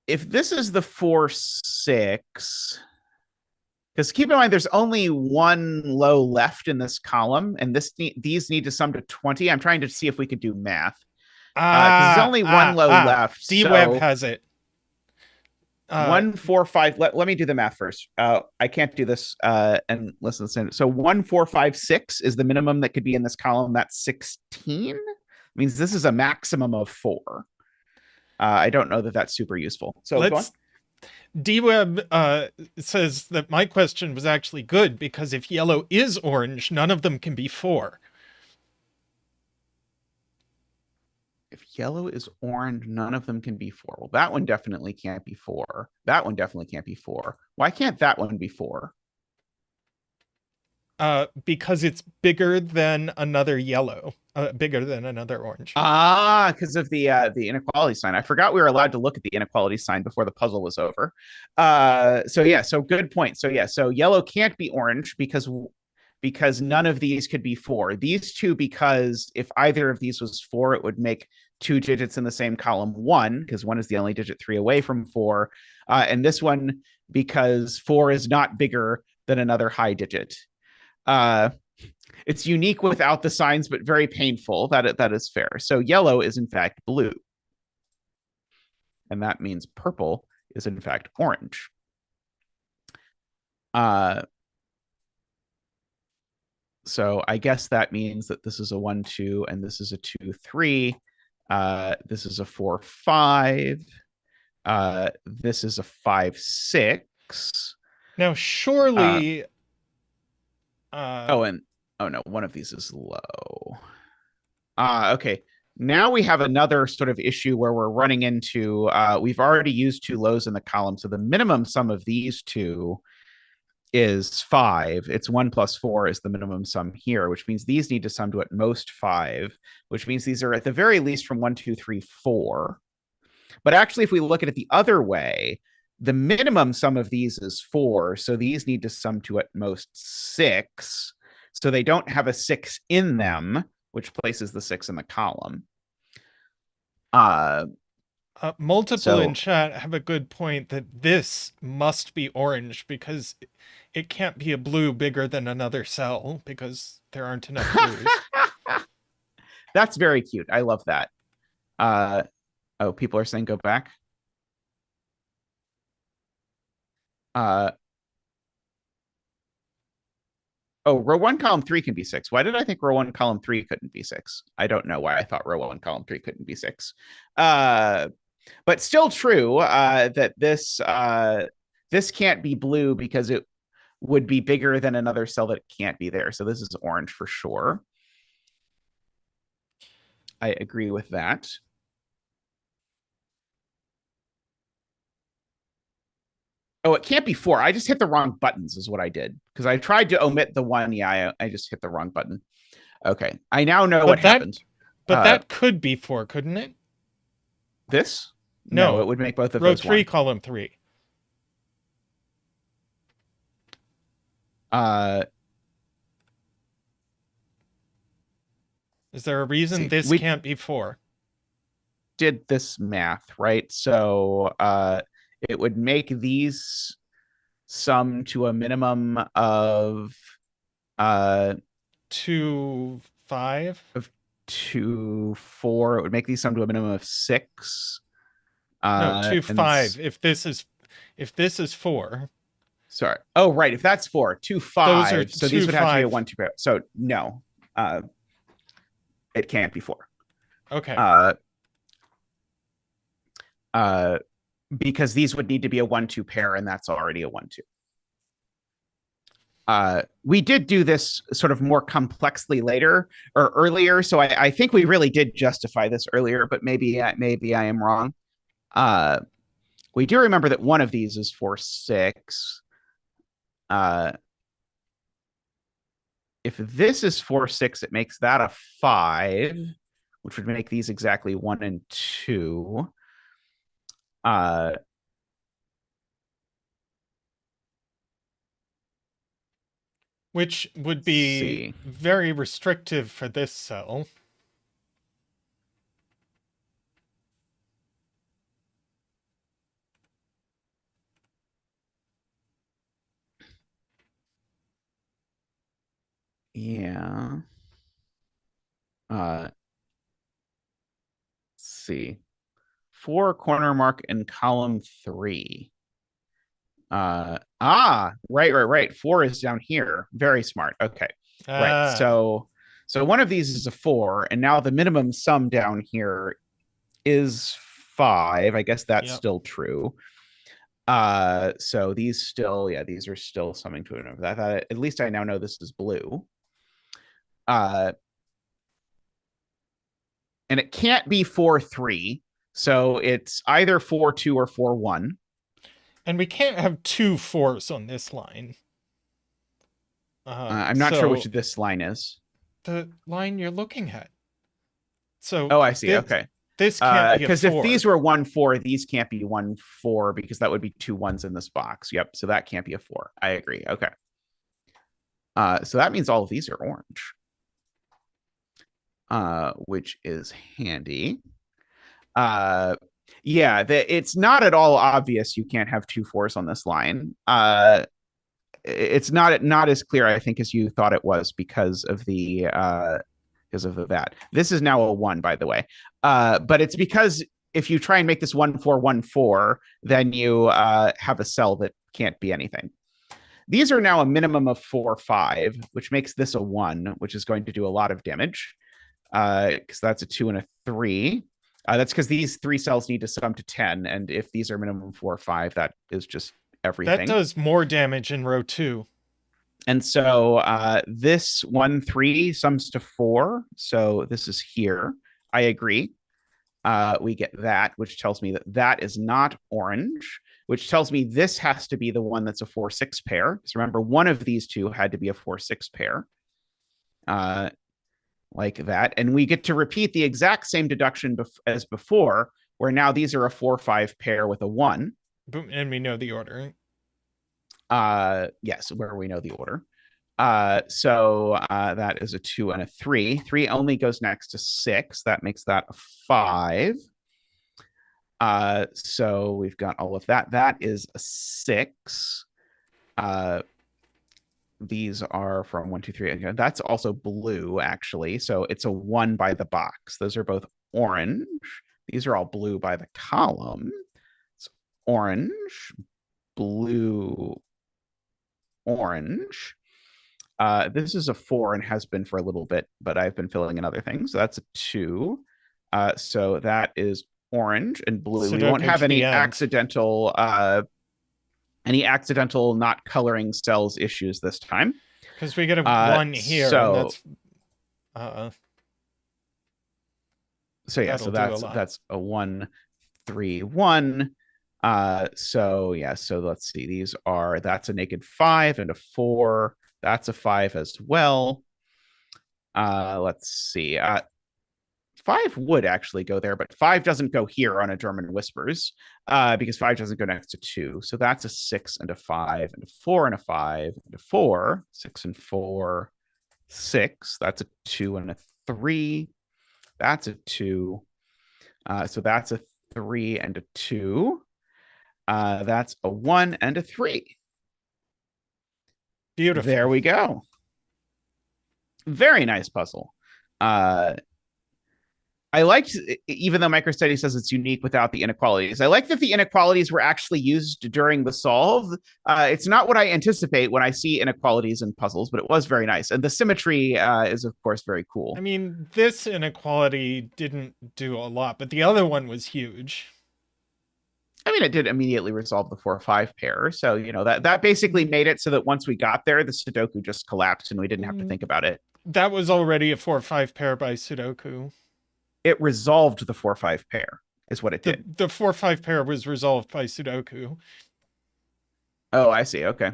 If this is the 4, 6, because keep in mind there's only one low left in this column, and these need to sum to 20. I'm trying to see if we could do math. There's only one low left. D-Web has it. 1, 4, 5. Let me do the math first. I can't do this and listen. So 1, 4, 5, 6 is the minimum that could be in this column. That's 16. Means this is a maximum of 4. I don't know that that's super useful. So go on. D-Web says that my question was actually good because if yellow is orange, none of them can be 4. If yellow is orange, none of them can be 4. Well, that one definitely can't be 4. That one definitely can't be 4. Why can't that one be 4? Because it's bigger than another yellow. Bigger than another orange. Because of the inequality sign. I forgot we were allowed to look at the inequality sign before the puzzle was over. So good point. So yellow can't be orange because none of these could be 4. These two, because if either of these was 4, it would make 2 digits in the same column 1, because 1 is the only digit 3 away from 4. And this one, because 4 is not bigger than another high digit. It's unique without the signs, but very painful. That is fair. So yellow is in fact blue. And that means purple is in fact orange. So I guess that means that this is a 1, 2, and this is a 2, 3. This is a 4, 5. This is a 5, 6. Now, surely. Oh no, one of these is low. Okay. Now we have another sort of issue where we're running into, we've already used 2 lows in the column. So the minimum sum of these 2 is 5. It's 1 plus 4 is the minimum sum here, which means these need to sum to at most 5, which means these are at the very least from 1, 2, 3, 4. But actually, if we look at it the other way, the minimum sum of these is 4. So these need to sum to at most 6. So they don't have a 6 in them, which places the 6 in the column. Multiple in chat have a good point that this must be orange because it can't be a blue bigger than another cell because there aren't enough blues. That's very cute. I love that. Oh, people are saying go back. Oh, row 1, column 3 can be 6. Why did I think row 1, column 3 couldn't be 6? I don't know why I thought row 1, column 3 couldn't be 6. But still true that this can't be blue because it would be bigger than another cell that can't be there. So this is orange for sure. I agree with that. Oh, it can't be 4. I just hit the wrong buttons is what I did. Because I tried to omit the 1. Yeah, I just hit the wrong button. Okay. I now know what happened. But that could be 4, couldn't it? This? No, it would make both of row those 3, 1. column 3. Is there a reason this can't be 4? Did this math, right? So it would make these sum to a minimum of 2, 5 of 2, 4. It would make these sum to a minimum of 6. No, 2, 5. If this is 4. Sorry. Oh, right. If that's 4, 2, 5. Those are so these would have to be a 1, 2 pair. So no, it can't be 4. Okay. Because these would need to be a 1, 2 pair, and that's already a 1, 2. We did do this sort of more complexly later or earlier, so I think we really did justify this earlier, but maybe I am wrong. We do remember that one of these is 4, 6. If this is 4, 6, it makes that a 5, which would make these exactly 1 and 2. Which would be very restrictive for this cell. Yeah. Let's see. 4 corner mark in column 3. Right. 4 is down here. Very smart. Okay. Right. So one of these is a 4, and now the minimum sum down here is 5. I guess that's still true. So these still, these are still summing to an over. That at least I now know this is blue. And it can't be 4, 3. So it's either 4, 2 or 4, 1. And we can't have 2 4s on this line. I'm not sure which this line is. The line you're looking at. So I see. Okay. This can't be because if these were 1, 4, these can't be 1, 4 because that would be 2 1s in this box. Yep. So that can't be a 4. I agree. Okay. So that means all of these are orange. Which is handy. It's not at all obvious you can't have 2 4s on this line. It's not as clear, I think, as you thought it was because of the that. This is now a 1, by the way. But it's because if you try and make this 1 4 1 4, then you have a cell that can't be anything. These are now a minimum of 4 5, which makes this a 1, which is going to do a lot of damage, because that's a 2 and a 3. That's because these 3 cells need to sum to 10, and if these are minimum 4 5, that is just everything. That does more damage in row 2. And so this 1 3 sums to 4, so this is here. I agree. We get that, which tells me that that is not orange, which tells me this has to be the one that's a 4 6 pair. Because remember, one of these two had to be a 4 6 pair. Like that. And we get to repeat the exact same deduction as before, where now these are a 4 5 pair with a 1. Boom, and we know the order. Yes, where we know the order. So that is a 2 and a 3. 3 only goes next to 6. That makes that a 5. So we've got all of that. That is a 6. These are from 1 2 3. That's also blue, actually. So it's a 1 by the box. Those are both orange. These are all blue by the column. It's orange, blue, orange. This is a 4 and has been for a little bit, but I've been filling in other things. So that's a 2. So that is orange and blue. Sudoku we won't have any accidental not coloring cells issues this time. Because we get a 1 here. So, and so yeah, so that's a 1 3 1. So yeah, so let's see. That's a naked 5 and a 4. That's a 5 as well. Let's see. 5 would actually go there, but 5 doesn't go here on a German Whispers, because 5 doesn't go next to 2. So that's a 6 and a 5 and a 4 and a 5 and a 4. 6 and 4, 6. That's a 2 and a 3. That's a 2. So that's a 3 and a 2. That's a 1 and a 3. Beautiful. There we go. Very nice puzzle. I liked, even though MicroStudy says it's unique without the inequalities, I like that the inequalities were actually used during the solve. It's not what I anticipate when I see inequalities in puzzles, but it was very nice. And the symmetry is, of course, very cool. I mean, this inequality didn't do a lot, but the other one was huge. I mean, it did immediately resolve the 4 5 pair. So, that basically made it so that once we got there, the Sudoku just collapsed and we didn't have to think about it. That was already a 4 5 pair by Sudoku. It resolved the 4 5 pair, is what it did. The 4 5 pair was resolved by Sudoku. Oh, I see. Okay.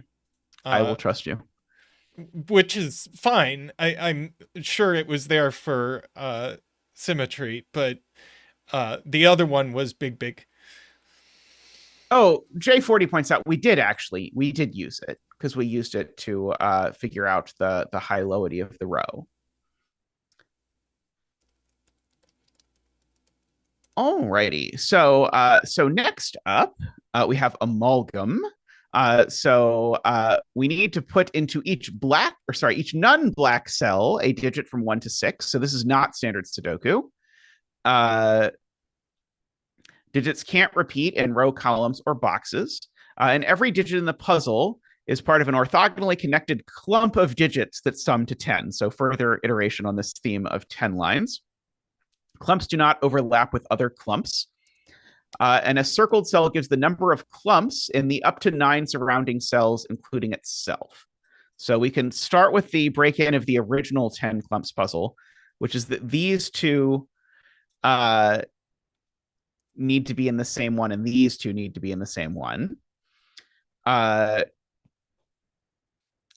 I will trust you. Which is fine. I'm sure it was there for symmetry, but the other one was big. Oh, J40 points out we did use it, because we used it to figure out the high-lowity of the row. Alrighty, so next up we have amalgam. So we need to put into each non-black cell a digit from 1 to 6. So this is not standard Sudoku. Digits can't repeat in row, columns, or boxes. And every digit in the puzzle is part of an orthogonally connected clump of digits that sum to 10. So further iteration on this theme of 10 lines. Clumps do not overlap with other clumps. And a circled cell gives the number of clumps in the up to 9 surrounding cells, including itself. So we can start with the break-in of the original 10 clumps puzzle, which is that these two need to be in the same one, and these two need to be in the same one.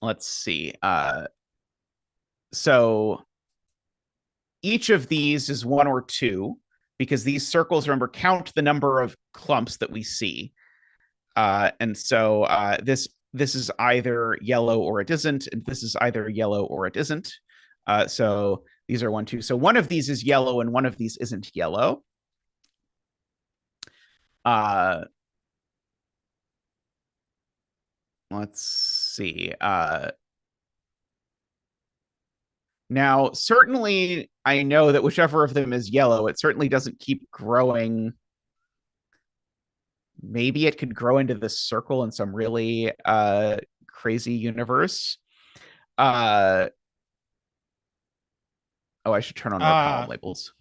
Let's see. So each of these is 1 or 2, because these circles, remember, count the number of clumps that we see. And so this is either yellow or it isn't, and this is either yellow or it isn't. So these are 1, 2. So one of these is yellow and one of these isn't yellow. Let's see. Now, certainly, I know that whichever of them is yellow, it certainly doesn't keep growing maybe it could grow into this circle in some really crazy universe. Oh, I should turn on row column labels.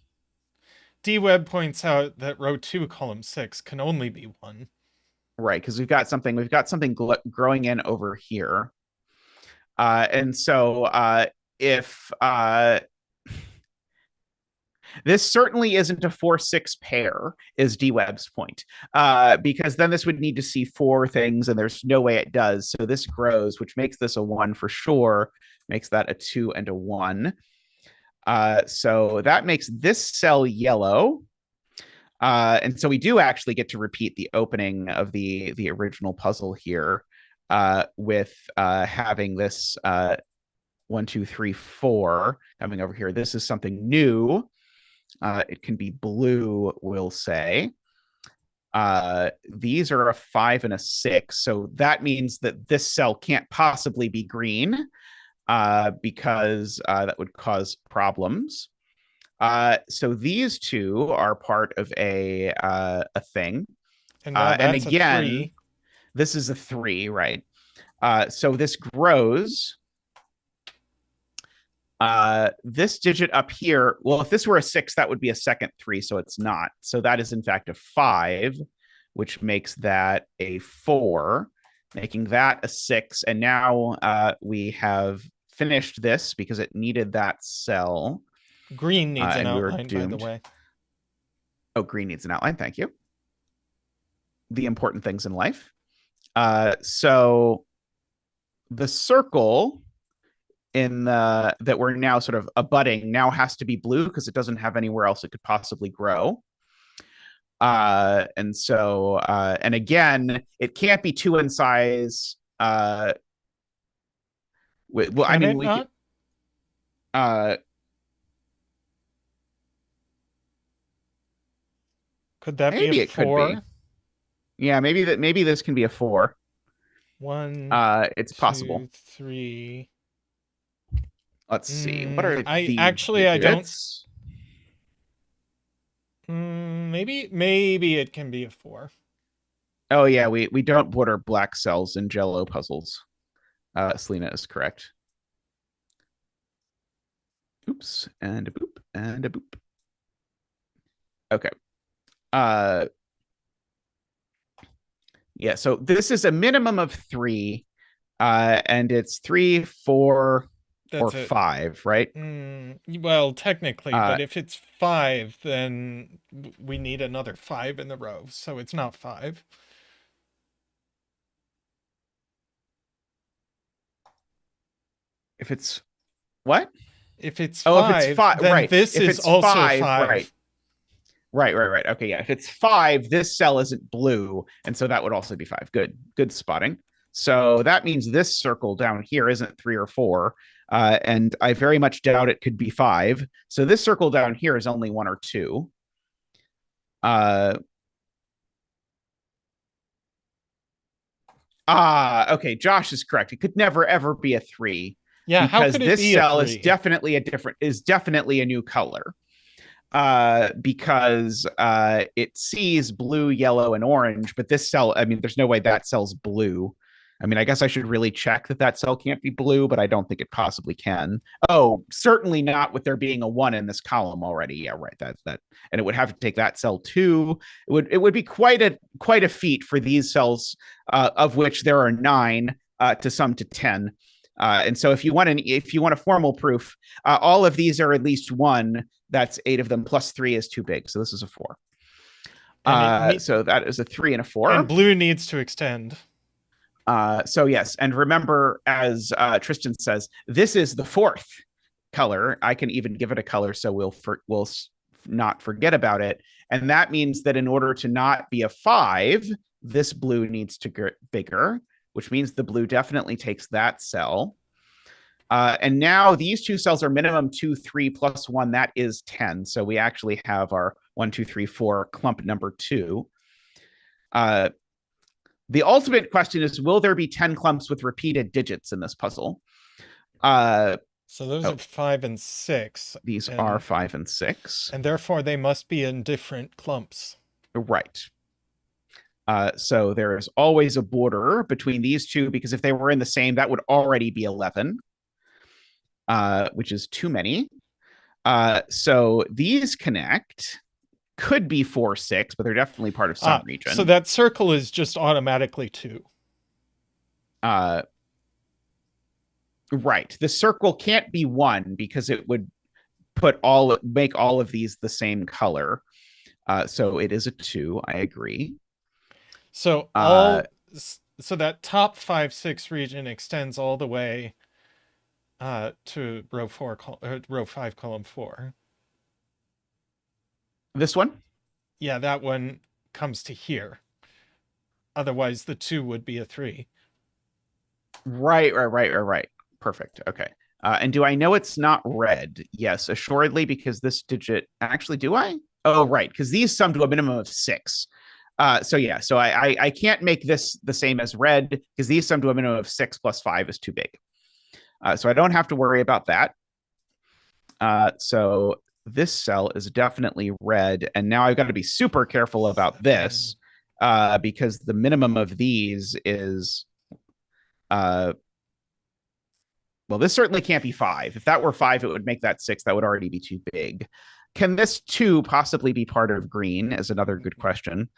D-Web points out that row 2, column 6 can only be 1. Right, because we've got something growing in over here. And so if this certainly isn't a 4-6 pair, is D-Web's point, because then this would need to see 4 things, and there's no way it does. So this grows, which makes this a 1 for sure, makes that a 2 and a 1. So that makes this cell yellow. And so we do actually get to repeat the opening of the original puzzle here with having this 1, 2, 3, 4 coming over here. This is something new. It can be blue, we'll say. These are a 5 and a 6. So that means that this cell can't possibly be green because that would cause problems. So these two are part of a thing. And now that's again, a 3. This is a 3, right? So this grows. This digit up here, well, if this were a 6, that would be a second 3, so it's not. So that is in fact a 5, which makes that a 4, making that a 6. And now we have finished this because it needed that cell. Green needs an outline, by the way. Oh, green needs an outline. Thank you. The important things in life. So the circle that we're now sort of abutting now has to be blue because it doesn't have anywhere else it could possibly grow. And so, and again, it can't be 2 in size. Well, I mean, we not? Could that be a 4? Yeah, maybe this can be a 4. 1. It's 2, possible. 3. Let's see. What are I don't. Maybe it can be a 4. Oh yeah, we don't border black cells in Jello puzzles. Selena is correct. Oops, and a boop, and a boop. Okay. Yeah, so this is a minimum of 3, and it's 3, 4, or 5, right? Well, technically, but if it's 5, then we need another 5 in the row, so it's not 5. If it's what? If it's 5, if it's 5, then right. This is also 5. Right. Okay, yeah. If it's 5, this cell isn't blue, and so that would also be 5. Good spotting. So that means this circle down here isn't 3 or 4, and I very much doubt it could be 5. So this circle down here is only 1 or 2. Okay. Josh is correct. It could never ever be a 3. Yeah, how could it be a 3? Because this cell is definitely a new color. Because it sees blue, yellow, and orange, but this cell, I mean, there's no way that cell's blue. I mean, I guess I should really check that cell can't be blue, but I don't think it possibly can. Oh, certainly not with there being a 1 in this column already. Yeah, right. That, and it would have to take that cell too. It would be quite a feat for these cells, of which there are 9 to sum to 10. And so if you want a formal proof, all of these are at least 1. That's 8 of them, plus 3 is too big. So this is a 4. So that is a 3 and a 4. And blue needs to extend. So yes, and remember, as Tristan says, this is the 4th color. I can even give it a color so we'll not forget about it. And that means that in order to not be a 5, this blue needs to get bigger, which means the blue definitely takes that cell. And now these 2 cells are minimum 2, 3 plus 1. That is 10. So we actually have our 1, 2, 3, 4 clump number 2. The ultimate question is, will there be 10 clumps with repeated digits in this puzzle? So those are 5 and 6. These are 5 and 6. And therefore they must be in different clumps. Right. So there is always a border between these two, because if they were in the same, that would already be 11, which is too many. So these connect. Could be 4, 6, but they're definitely part of some region. So that circle is just automatically 2. Right. The circle can't be 1 because it would make all of these the same color. So it is a 2. I agree. So so that top 5, 6 region extends all the way to row 5, column 4. This one? Yeah, that one comes to here. Otherwise, the 2 would be a 3. Right. Perfect. Okay. And do I know it's not red? Yes, assuredly, because this digit... Actually, do I? Oh, right, because these sum to a minimum of 6. So yeah, so I can't make this the same as red, because these sum to a minimum of 6 plus 5 is too big. So I don't have to worry about that. So this cell is definitely red. And now I've got to be super careful about this, because the minimum of these is... well, this certainly can't be 5. If that were 5, it would make that 6. That would already be too big. Can this 2 possibly be part of green is another good question.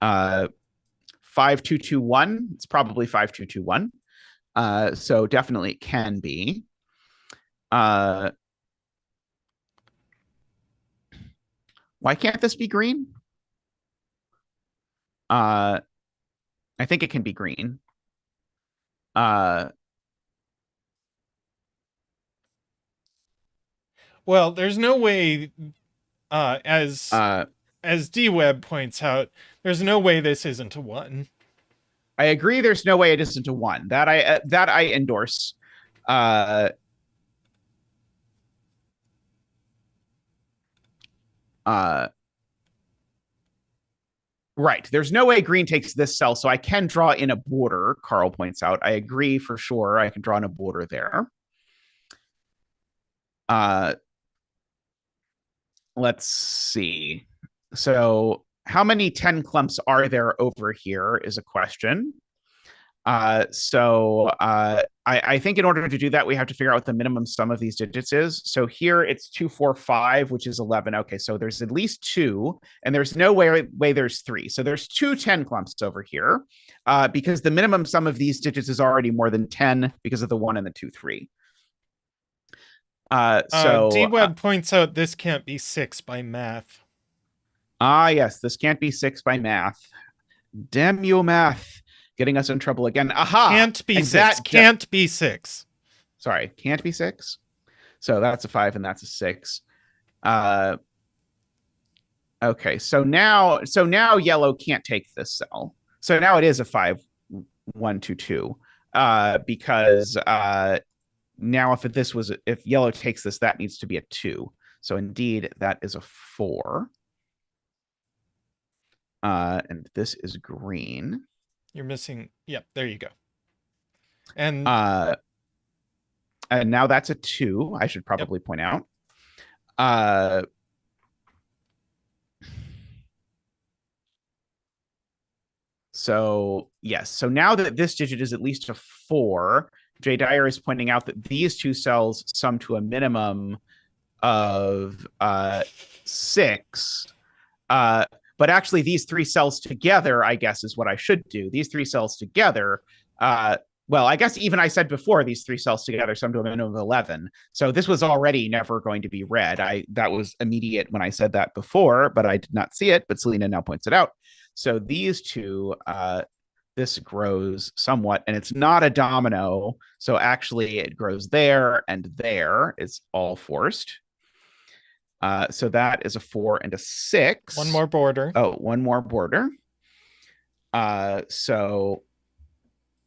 5221. It's probably 5221. So definitely it can be. Why can't this be green? I think it can be green. Well, there's no way, as D-Web points out, there's no way this isn't a 1. I agree. There's no way it isn't a 1. That I endorse. Right. There's no way green takes this cell, so I can draw in a border, Carl points out. I agree for sure. I can draw in a border there. Let's see. So how many 10 clumps are there over here is a question. I think in order to do that, we have to figure out what the minimum sum of these digits is. So here it's 2, 4, 5, which is 11. Okay, so there's at least 2, and there's no way there's 3. So there's 2 10 clumps over here, because the minimum sum of these digits is already more than 10 because of the 1 and the 2, 3. D-Web points out this can't be 6 by math. Yes, this can't be 6 by math. Damn you, math. Getting us in trouble again. Aha! Can't be 6. Can't be 6. Sorry, can't be 6. So that's a 5 and that's a 6. Okay, so now yellow can't take this cell. So now it is a 5, 1, 2, 2. Because now if yellow takes this, that needs to be a 2. So indeed, that is a 4. And this is green. You're missing. Yep, there you go. And now that's a 2. I should probably point out. So yes. So now that this digit is at least a 4, Jay Dyer is pointing out that these 2 cells sum to a minimum of 6. But actually, these 3 cells together, I guess, is what I should do. These 3 cells together, well, I guess even I said before, these 3 cells together sum to a minimum of 11. So this was already never going to be red. That was immediate when I said that before, but I did not see it. But Selena now points it out. So these 2, this grows somewhat, and it's not a domino. So actually, it grows there and there. It's all forced. So that is a 4 and a 6. One more border. Oh, one more border. So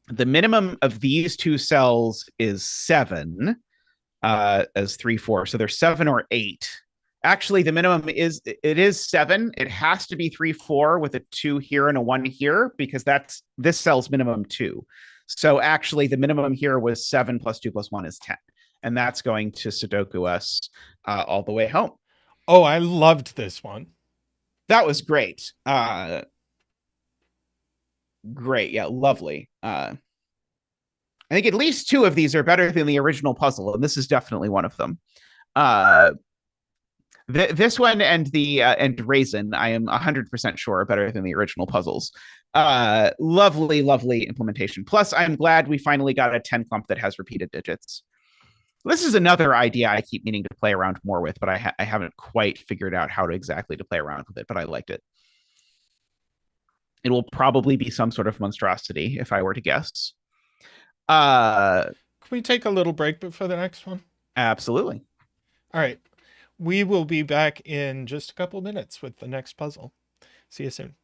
the minimum of these 2 cells is 7, as 3, 4. So they're 7 or 8. Actually, the minimum is 7. It has to be 3, 4 with a 2 here and a 1 here, because that's this cell's minimum 2. So actually, the minimum here was 7 plus 2 plus 1 is 10. And that's going to Sudoku us all the way home. Oh, I loved this one. That was great. Great. Yeah, lovely. I think at least 2 of these are better than the original puzzle, and this is definitely one of them. This one and the and Raisin, I am 100% sure are better than the original puzzles. Lovely, lovely implementation. Plus, I'm glad we finally got a 10 clump that has repeated digits. This is another idea I keep meaning to play around more with, but I haven't quite figured out how to exactly to play around with it, but I liked it. It will probably be some sort of monstrosity if I were to guess. Can we take a little break before the next one? Absolutely. All right. We will be back in just a couple minutes with the next puzzle. See you soon.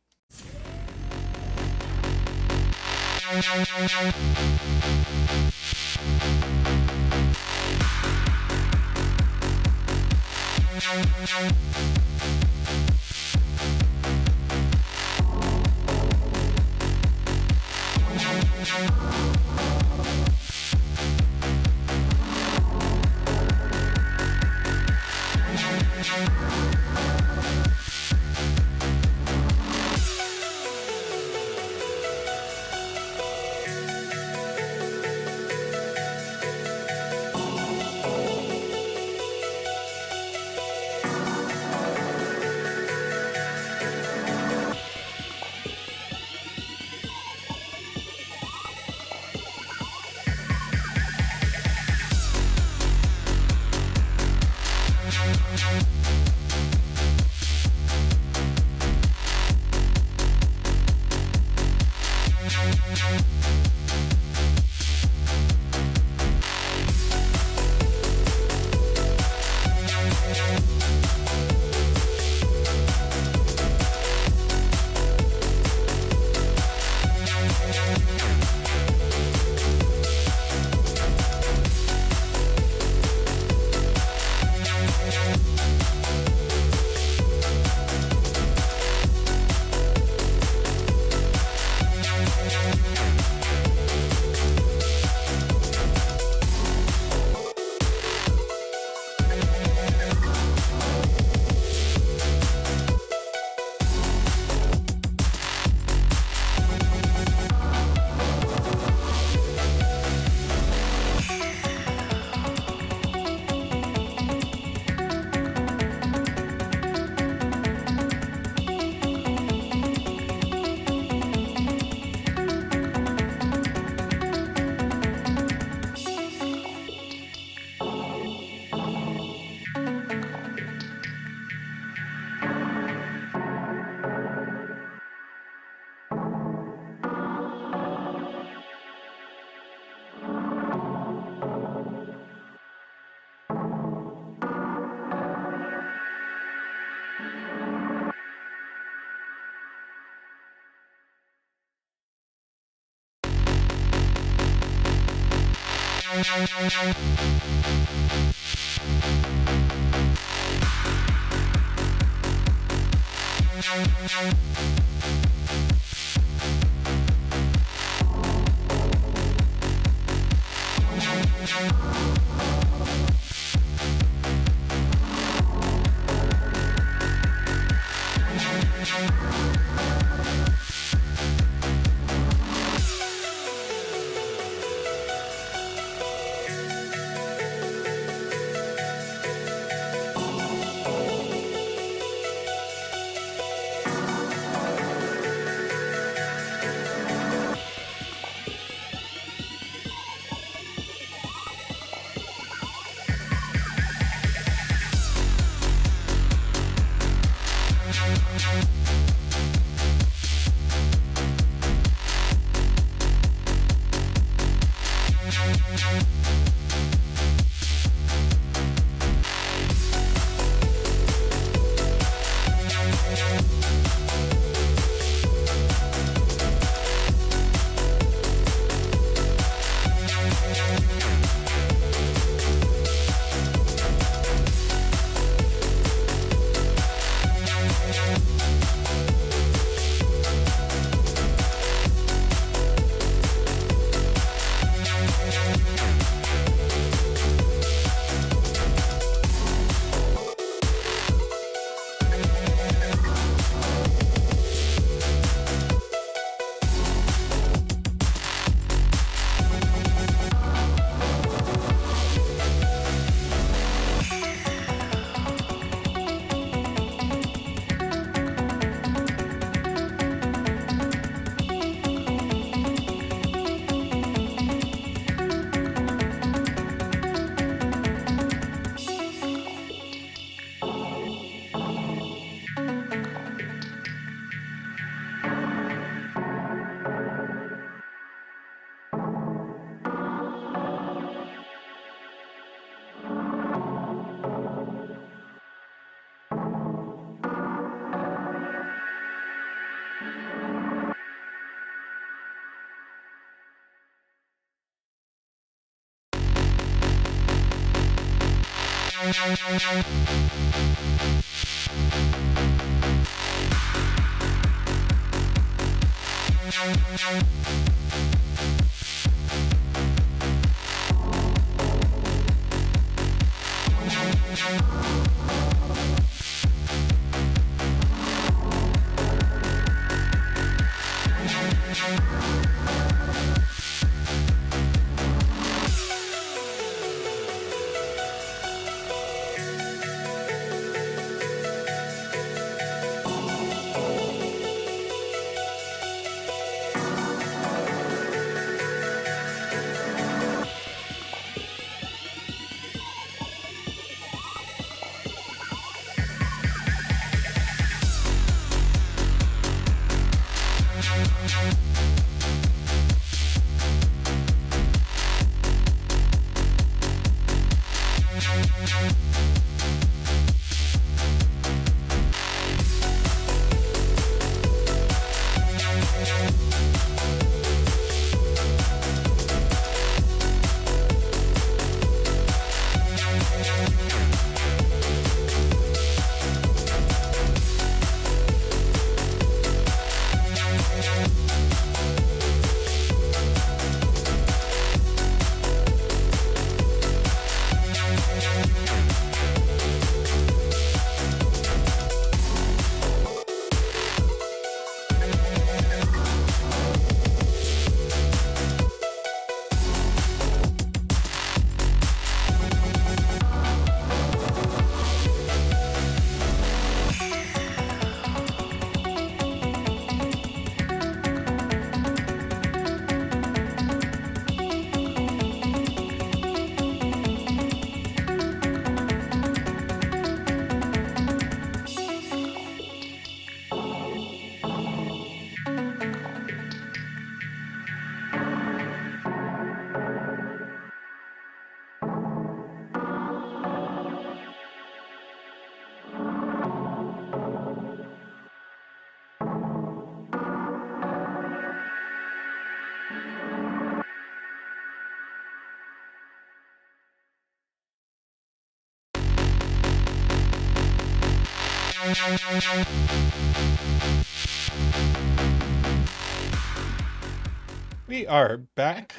We are back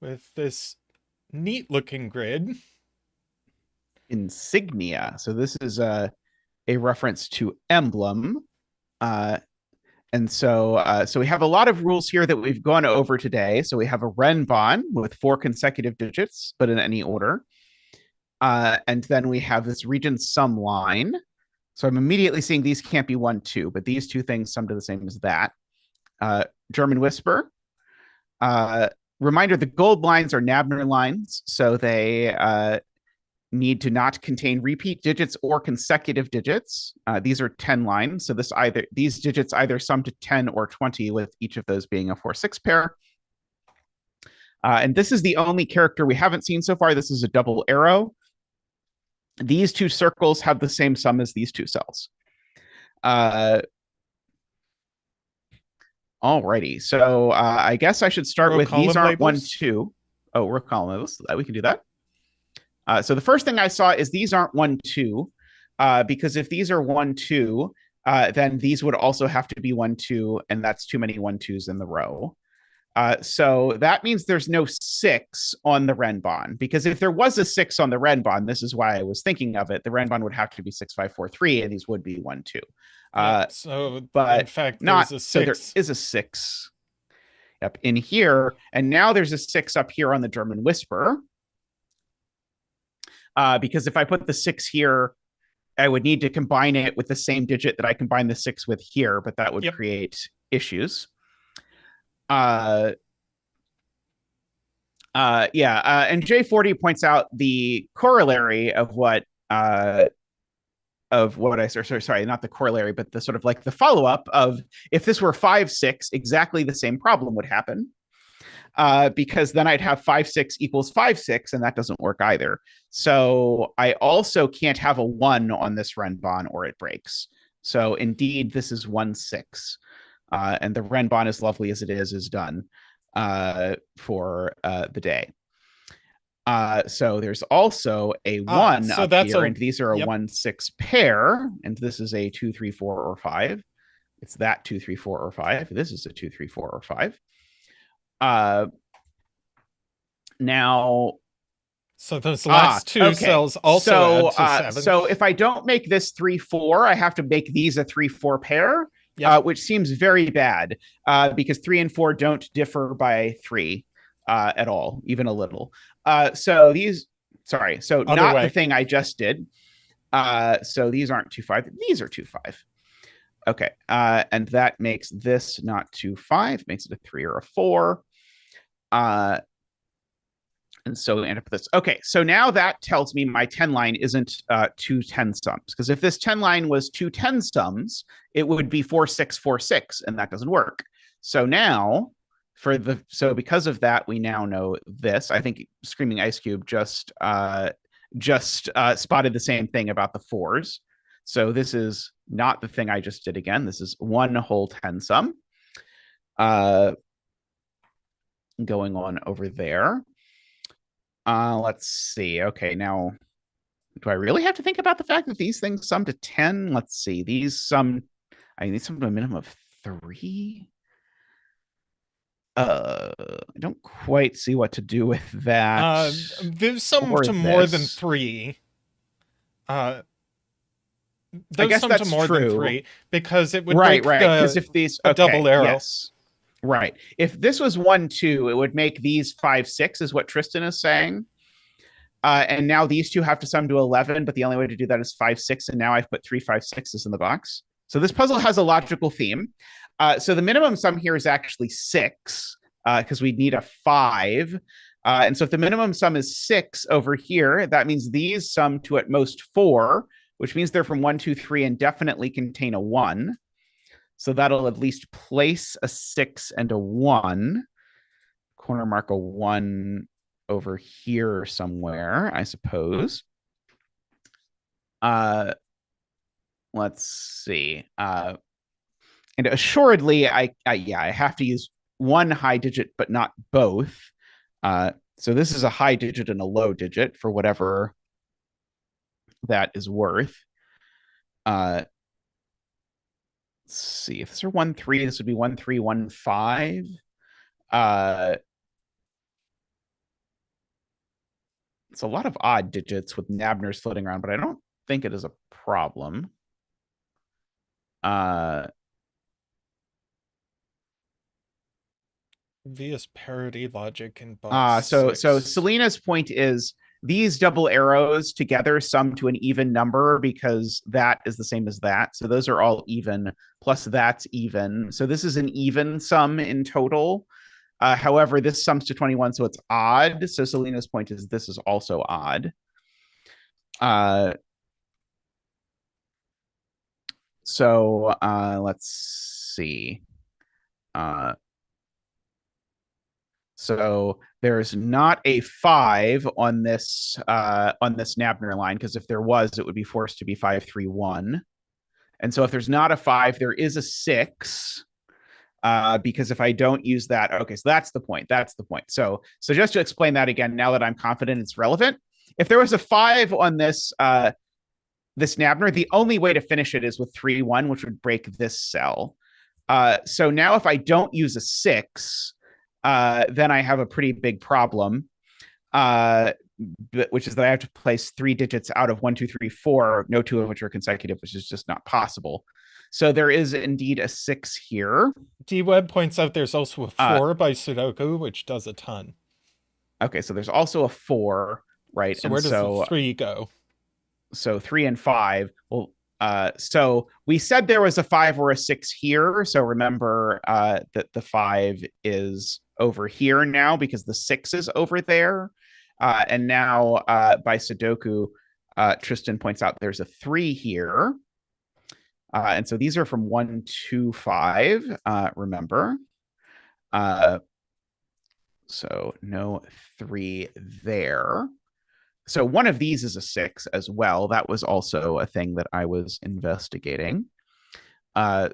with this neat looking grid. Insignia. So this is a reference to emblem. And so we have a lot of rules here that we've gone over today. So we have a Renban with 4 consecutive digits, but in any order. And then we have this region sum line. So I'm immediately seeing these can't be 1, 2, but these two things sum to the same as that. German whisper. Reminder, the gold lines are Nabner lines, so they need to not contain repeat digits or consecutive digits. These are 10 lines, so these digits either sum to 10 or 20, with each of those being a 4-6 pair. And this is the only character we haven't seen so far. This is a double arrow. These two circles have the same sum as these two cells. Alrighty, so I guess I should start with these aren't labels. 1, 2. Oh, row column labels. We can do that. So the first thing I saw is these aren't 1, 2, because if these are 1, 2, then these would also have to be 1, 2, and that's too many 1, 2s in the row. So that means there's no 6 on the Renban, because if there was a 6 on the Renban, this is why I was thinking of it, the Renban would have to be 6, 5, 4, 3, and these would be 1, 2. But in fact, not there's a 6. So there is a 6 in here, and now there's a 6 up here on the German whisper. Because if I put the 6 here, I would need to combine it with the same digit that I combine the 6 with here, but that would create issues. And J40 points out the corollary of what not the corollary, but the sort of like the follow-up of if this were 5, 6, exactly the same problem would happen. Because then I'd have 5, 6 equals 5, 6, and that doesn't work either. So I also can't have a 1 on this Renban or it breaks. So indeed, this is 1, 6. And the Renban, as lovely as it is done for the day. So there's also a 1 so up that's here, and these are a yep. 1-6 pair, and this is a 2, 3, 4, or 5. It's that 2, 3, 4, or 5. This is a 2, 3, 4, or 5. Now, so those last two cells also add to 7. So if I don't make this 3, 4, I have to make these a 3, 4 pair, yep. Which seems very bad because 3 and 4 don't differ by 3 at all, even a little. So these, sorry, so other not way. The thing I just did. So these aren't 2, 5. These are 2, 5. Okay, and that makes this not 2, 5, makes it a 3 or a 4. And so we end up with this. Okay, so now that tells me my 10 line isn't 2 10 sums, because if this 10 line was 2 10 sums, it would be 4 6 4 6, and that doesn't work. So now because of that, we now know this. I think Screaming Ice Cube just spotted the same thing about the 4s. So this is not the thing I just did again. This is 1 whole 10 sum going on over there. Let's see. Okay, now do I really have to think about the fact that these things sum to 10? Let's see. I need sum to a minimum of 3. I don't quite see what to do with that. There's some to more than 3. I guess that's more true. Than 3 because it would break because if these double arrow. Yes. Right. If this was 1 2, it would make these 5 6 is what Tristan is saying. And now these two have to sum to 11, but the only way to do that is 5 6, and now I've put 3 5 6s in the box. So this puzzle has a logical theme. So the minimum sum here is actually 6 because we need a 5. And so if the minimum sum is 6 over here, that means these sum to at most 4, which means they're from 1 2 3 and definitely contain a 1. So that'll at least place a 6 and a 1. Corner mark a 1 over here somewhere, I suppose. Let's see. And assuredly, I have to use one high digit, but not both. So this is a high digit and a low digit for whatever that is worth. Let's see. If this are 1 3, this would be 1 3 1 5. It's a lot of odd digits with Nabners floating around, but I don't think it is a problem. Via's parity logic in box so Selena's point is these double arrows together sum to an even number because that is the same as that. So those are all even, plus that's even. So this is an even sum in total. However, this sums to 21, so it's odd. So Selena's point is this is also odd. So let's see. So there's not a 5 on this Nabner line, because if there was, it would be forced to be 5 3 1. And so if there's not a 5, there is a 6. Because if I don't use that, okay, so that's the point. That's the point. So just to explain that again, now that I'm confident it's relevant, if there was a 5 on this this Nabner, the only way to finish it is with 3 1, which would break this cell. So now if I don't use a 6, then I have a pretty big problem, which is that I have to place 3 digits out of 1 2 3 4, no 2 of which are consecutive, which is just not possible. So there is indeed a 6 here. D-Web points out there's also a 4 by Sudoku, which does a ton. Okay, so there's also a 4, right? So where does the 3 go? So 3 and 5. Well, so we said there was a 5 or a 6 here. So remember that the 5 is over here now because the 6 is over there. And now by Sudoku, Tristan points out there's a 3 here. And so these are from 1 2 5, remember. So no 3 there. So one of these is a 6 as well. That was also a thing that I was investigating.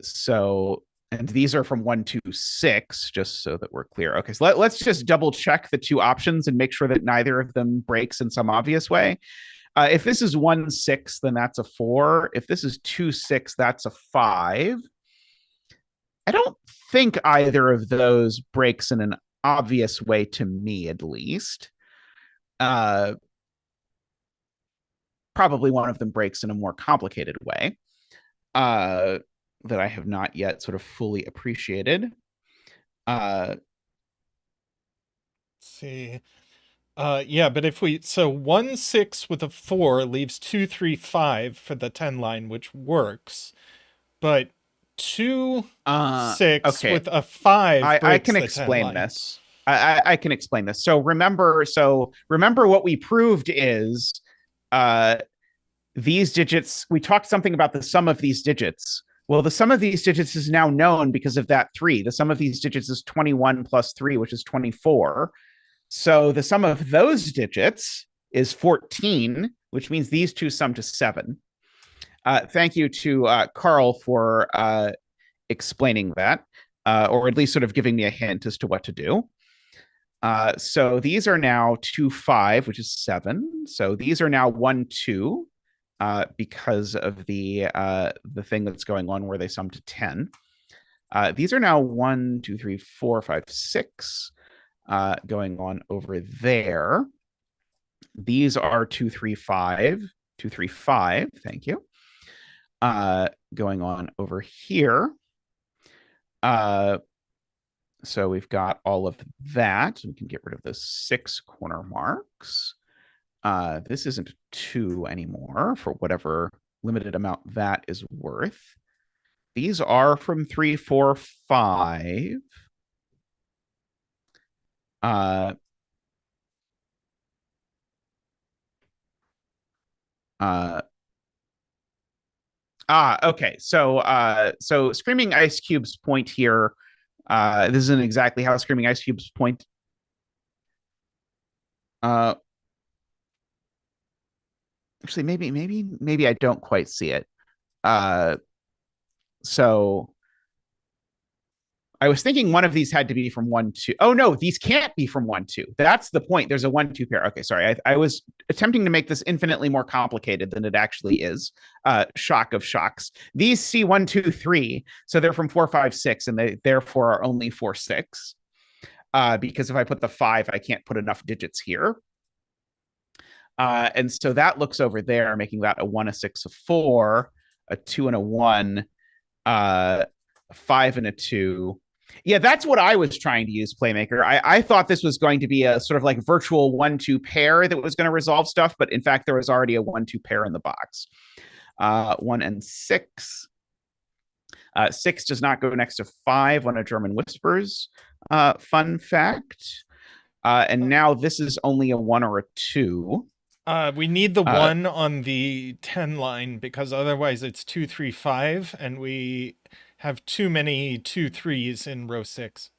So And these are from 1 to 6, just so that we're clear. Okay, so let's just double check the two options and make sure that neither of them breaks in some obvious way. If this is 1, 6, then that's a 4. If this is 2, 6, that's a 5. I don't think either of those breaks in an obvious way, to me at least. Probably one of them breaks in a more complicated way that I have not yet sort of fully appreciated. Let's see. Yeah, but if so 1, 6 with a 4 leaves 2, 3, 5 for the 10 line, which works. But 2, 6 okay. with a 5 breaks I can the explain 10 line. this. I can explain this. So remember what we proved is these digits, we talked something about the sum of these digits. Well, the sum of these digits is now known because of that 3. The sum of these digits is 21 plus 3, which is 24. So the sum of those digits is 14, which means these two sum to 7. Thank you to Carl for explaining that, or at least sort of giving me a hint as to what to do. So these are now 2, 5, which is 7. So these are now 1, 2, because of the thing that's going on where they sum to 10. These are now 1, 2, 3, 4, 5, 6, going on over there. These are 2, 3, 5, 2, 3, 5. Thank you. Going on over here. So we've got all of that. We can get rid of the 6 corner marks. This isn't 2 anymore for whatever limited amount that is worth. These are from 3, 4, 5. Okay. So Screaming Ice Cube's point here. This isn't exactly how Screaming Ice Cube's point. Actually, maybe I don't quite see it. So I was thinking one of these had to be from 1, 2. Oh no, these can't be from 1, 2. That's the point. There's a 1, 2 pair. Okay, sorry. I was attempting to make this infinitely more complicated than it actually is. Shock of shocks. These see 1, 2, 3, so they're from 4, 5, 6, and they therefore are only 4, 6. Because if I put the 5, I can't put enough digits here. And so that looks over there, making that a 1, a 6, a 4, a 2, and a 1, a 5, and a 2. Yeah, that's what I was trying to use, Playmaker. I thought this was going to be a sort of like virtual 1, 2 pair that was going to resolve stuff, but in fact, there was already a 1, 2 pair in the box. 1 and 6. 6 does not go next to 5 on a German Whispers. Fun fact. And now this is only a 1 or a 2. We need the 1 on the 10 line because otherwise it's 2, 3, 5, and we have too many 2, 3s in row 6.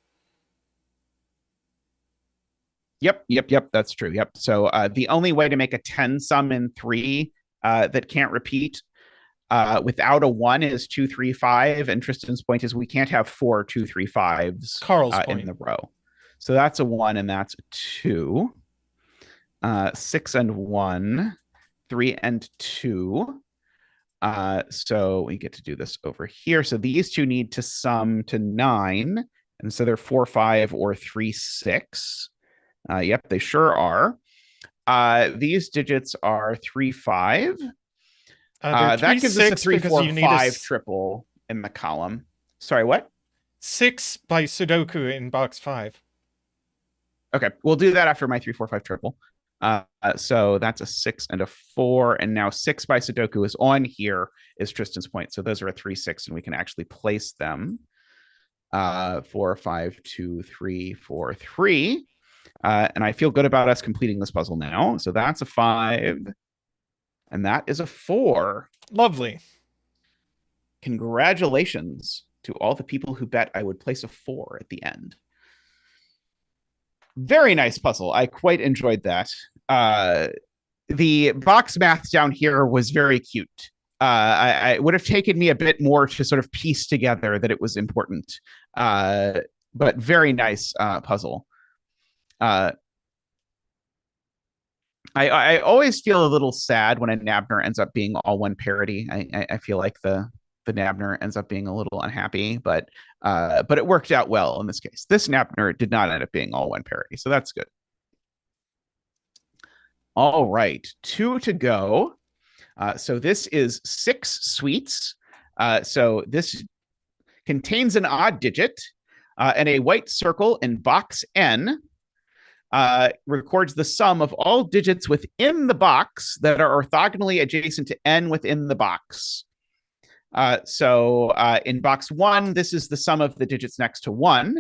Yep. That's true. Yep. So the only way to make a 10 sum in 3 that can't repeat without a 1 is 2, 3, 5. And Tristan's point is we can't have 4 2, 3, 5s Carl's point. in the row. So that's a 1 and that's a 2. 6 and 1, 3 and 2. So we get to do this over here. So these two need to sum to 9. And so they're 4, 5, or 3, 6. Yep, they sure are. These digits are 3, 5. That gives us a 3, 4, 5 triple in the column. Sorry, what? 6 by Sudoku in box 5. Okay, we'll do that after my 3, 4, 5 triple. So that's a 6 and a 4, and now 6 by Sudoku is on here, is Tristan's point. So those are a 3, 6, and we can actually place them. 4, 5, 2, 3, 4, 3. And I feel good about us completing this puzzle now. So that's a 5, and that is a 4. Lovely. Congratulations to all the people who bet I would place a 4 at the end. Very nice puzzle. I quite enjoyed that. The box math down here was very cute. I would have taken me a bit more to sort of piece together that it was important. But very nice puzzle. I always feel a little sad when a Nabner ends up being all one parody. I feel like the Nabner ends up being a little unhappy, but it worked out well in this case. This Nabner did not end up being all one parody, so that's good. All right, 2 to go. So this is 6 sweets. So this contains an odd digit, and a white circle in box N records the sum of all digits within the box that are orthogonally adjacent to N within the box. So in box 1, this is the sum of the digits next to 1.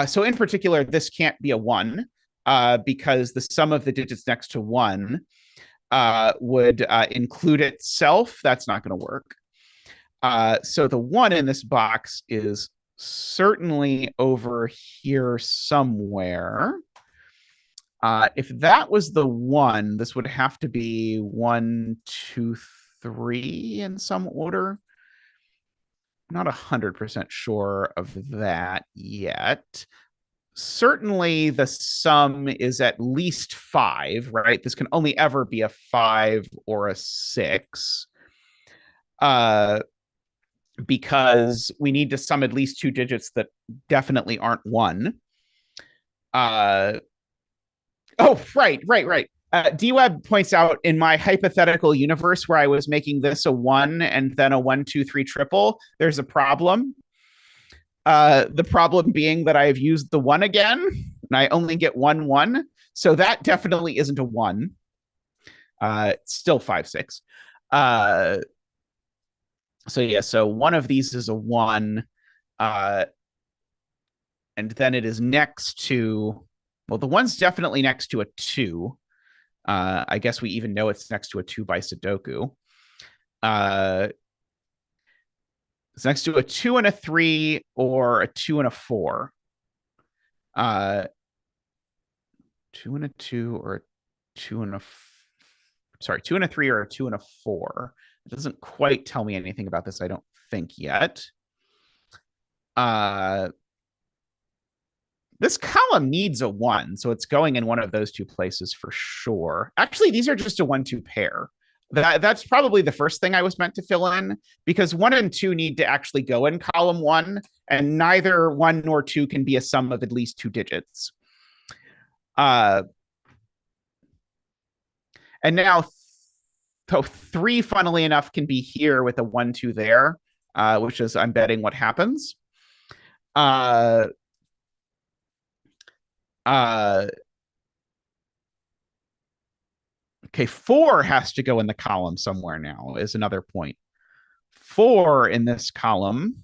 So in particular, this can't be a 1 because the sum of the digits next to 1 would include itself. That's not going to work. So the 1 in this box is certainly over here somewhere. If that was the 1, this would have to be 1, 2, 3 in some order. I'm not 100% sure of that yet. Certainly the sum is at least 5, right? This can only ever be a 5 or a 6. Because we need to sum at least 2 digits that definitely aren't 1. Oh, right. DWeb points out in my hypothetical universe where I was making this a 1 and then a 1, 2, 3 triple, there's a problem. The problem being that I've used the 1 again, and I only get 1, 1. So that definitely isn't a 1. It's still 5, 6. So yeah, so one of these is a 1. And then it is next to, well, the 1's definitely next to a 2. I guess we even know it's next to a 2 by Sudoku. It's next to a 2 and a 3 or a 2 and a 4. 2 and a 2 or a 2 and a 2 and a 3 or a 2 and a 4. It doesn't quite tell me anything about this, I don't think yet. This column needs a 1, so it's going in one of those 2 places for sure. Actually, these are just a 1-2 pair. That's probably the first thing I was meant to fill in, because 1 and 2 need to actually go in column 1, and neither 1 nor 2 can be a sum of at least 2 digits. And now, 3, funnily enough, can be here with a 1, 2 there, which is, I'm betting, what happens. Okay, 4 has to go in the column somewhere now, is another point. 4 in this column.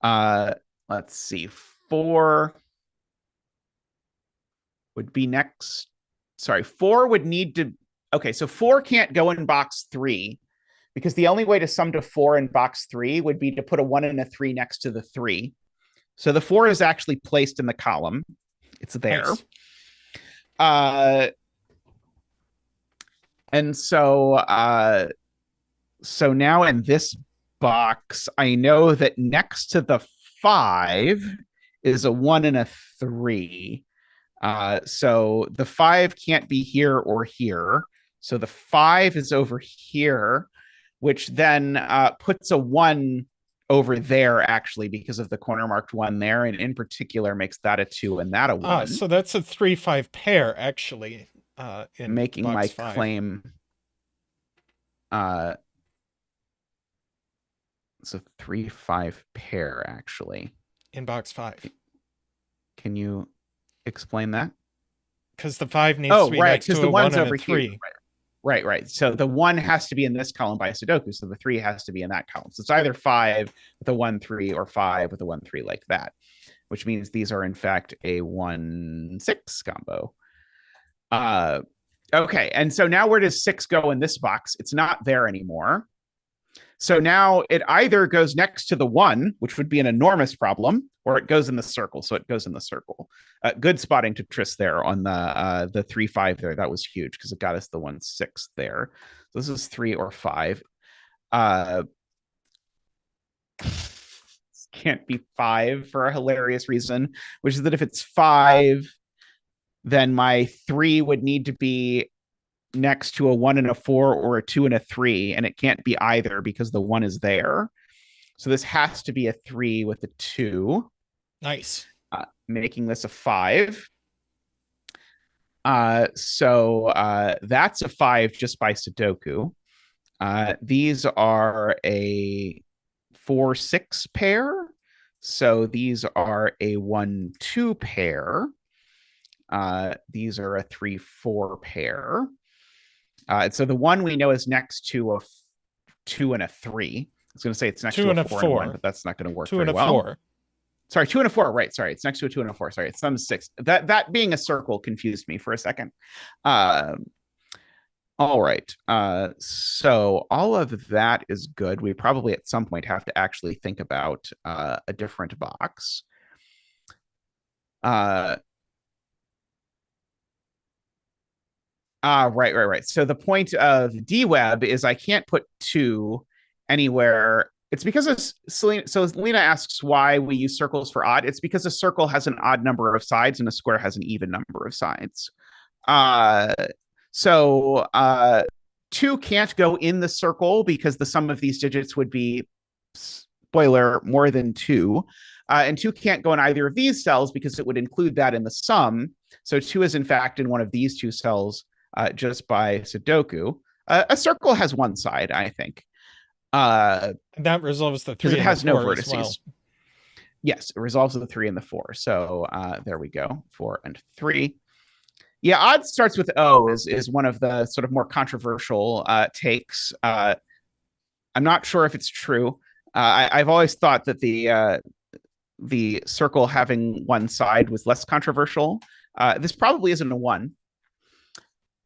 Let's see. 4 would be next. Sorry, 4 would need to. Okay, so 4 can't go in box 3 because the only way to sum to 4 in box 3 would be to put a 1 and a 3 next to the 3. So the 4 is actually placed in the column. It's there. Nice. And so so now in this box, I know that next to the 5 is a 1 and a 3. So the 5 can't be here or here. So the 5 is over here, which then puts a 1 over there, actually, because of the corner marked 1 there, and in particular makes that a 2 and that a 1. So that's a 3-5 pair, actually. In making my 5. claim. It's a 3-5 pair, actually. In box 5. Can you explain that? Because the 5 needs to be next to a 1 and a 3. Here. Right. So the 1 has to be in this column by Sudoku, so the 3 has to be in that column. So it's either 5 with a 1, 3 or 5 with a 1, 3 like that, which means these are in fact a 1, 6 combo. Okay, and so now where does 6 go in this box? It's not there anymore. So now it either goes next to the 1, which would be an enormous problem, or it goes in the circle. So it goes in the circle. Good spotting to Tris there on the 3-5 there. That was huge because it got us the 1-6 there. So this is 3 or 5. Uh, can't be 5 for a hilarious reason, which is that if it's 5, then my 3 would need to be next to a 1 and a 4 or a 2 and a 3, and it can't be either because the 1 is there. So this has to be a 3 with a 2. Nice. Making this a 5. So that's a 5 just by Sudoku. These are a 4-6 pair. So these are a 1-2 pair. These are a 3-4 pair. So the 1 we know is next to a 2 and a 3. I was going to say it's next to a 4 and a 1, but that's not going to work very well. 2 and a 4. Sorry, 2 and a 4. Right. Sorry. It's next to a 2 and a 4. Sorry. It's some 6. That being a circle confused me for a second. All right. So all of that is good. We probably at some point have to actually think about a different box. Right. So the point of dweb is I can't put 2 anywhere. It's because of Selena. So Lena asks why we use circles for odd. It's because a circle has an odd number of sides and a square has an even number of sides. So 2 can't go in the circle because the sum of these digits would be, spoiler, more than 2. And 2 can't go in either of these cells because it would include that in the sum. So 2 is in fact in one of these 2 cells just by Sudoku. A circle has one side, I think. That resolves the 3 it has no vertices. Well. Yes, it resolves the 3 and the 4. So there we go, 4 and 3. Yeah, odd starts with O is one of the sort of more controversial takes. I'm not sure if it's true. I've always thought that the circle having one side was less controversial. This probably isn't a 1,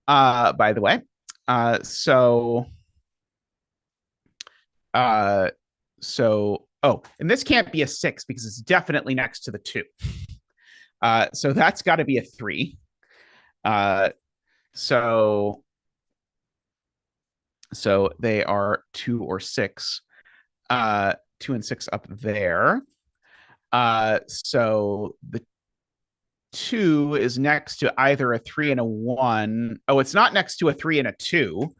by the way. And this can't be a 6 because it's definitely next to the 2. So that's got to be a 3. So they are 2 or 6. 2 and 6 up there. So the 2 is next to either a 3 and a 1. Oh, it's not next to a 3 and a 2.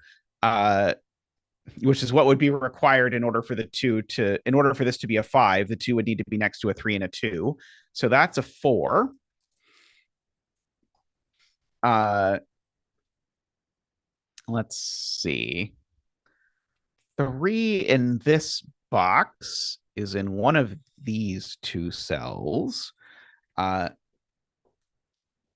Which is what would be required in order for this to be a 5, the 2 would need to be next to a 3 and a 2. So that's a 4. Let's see. 3 in this box is in one of these 2 cells.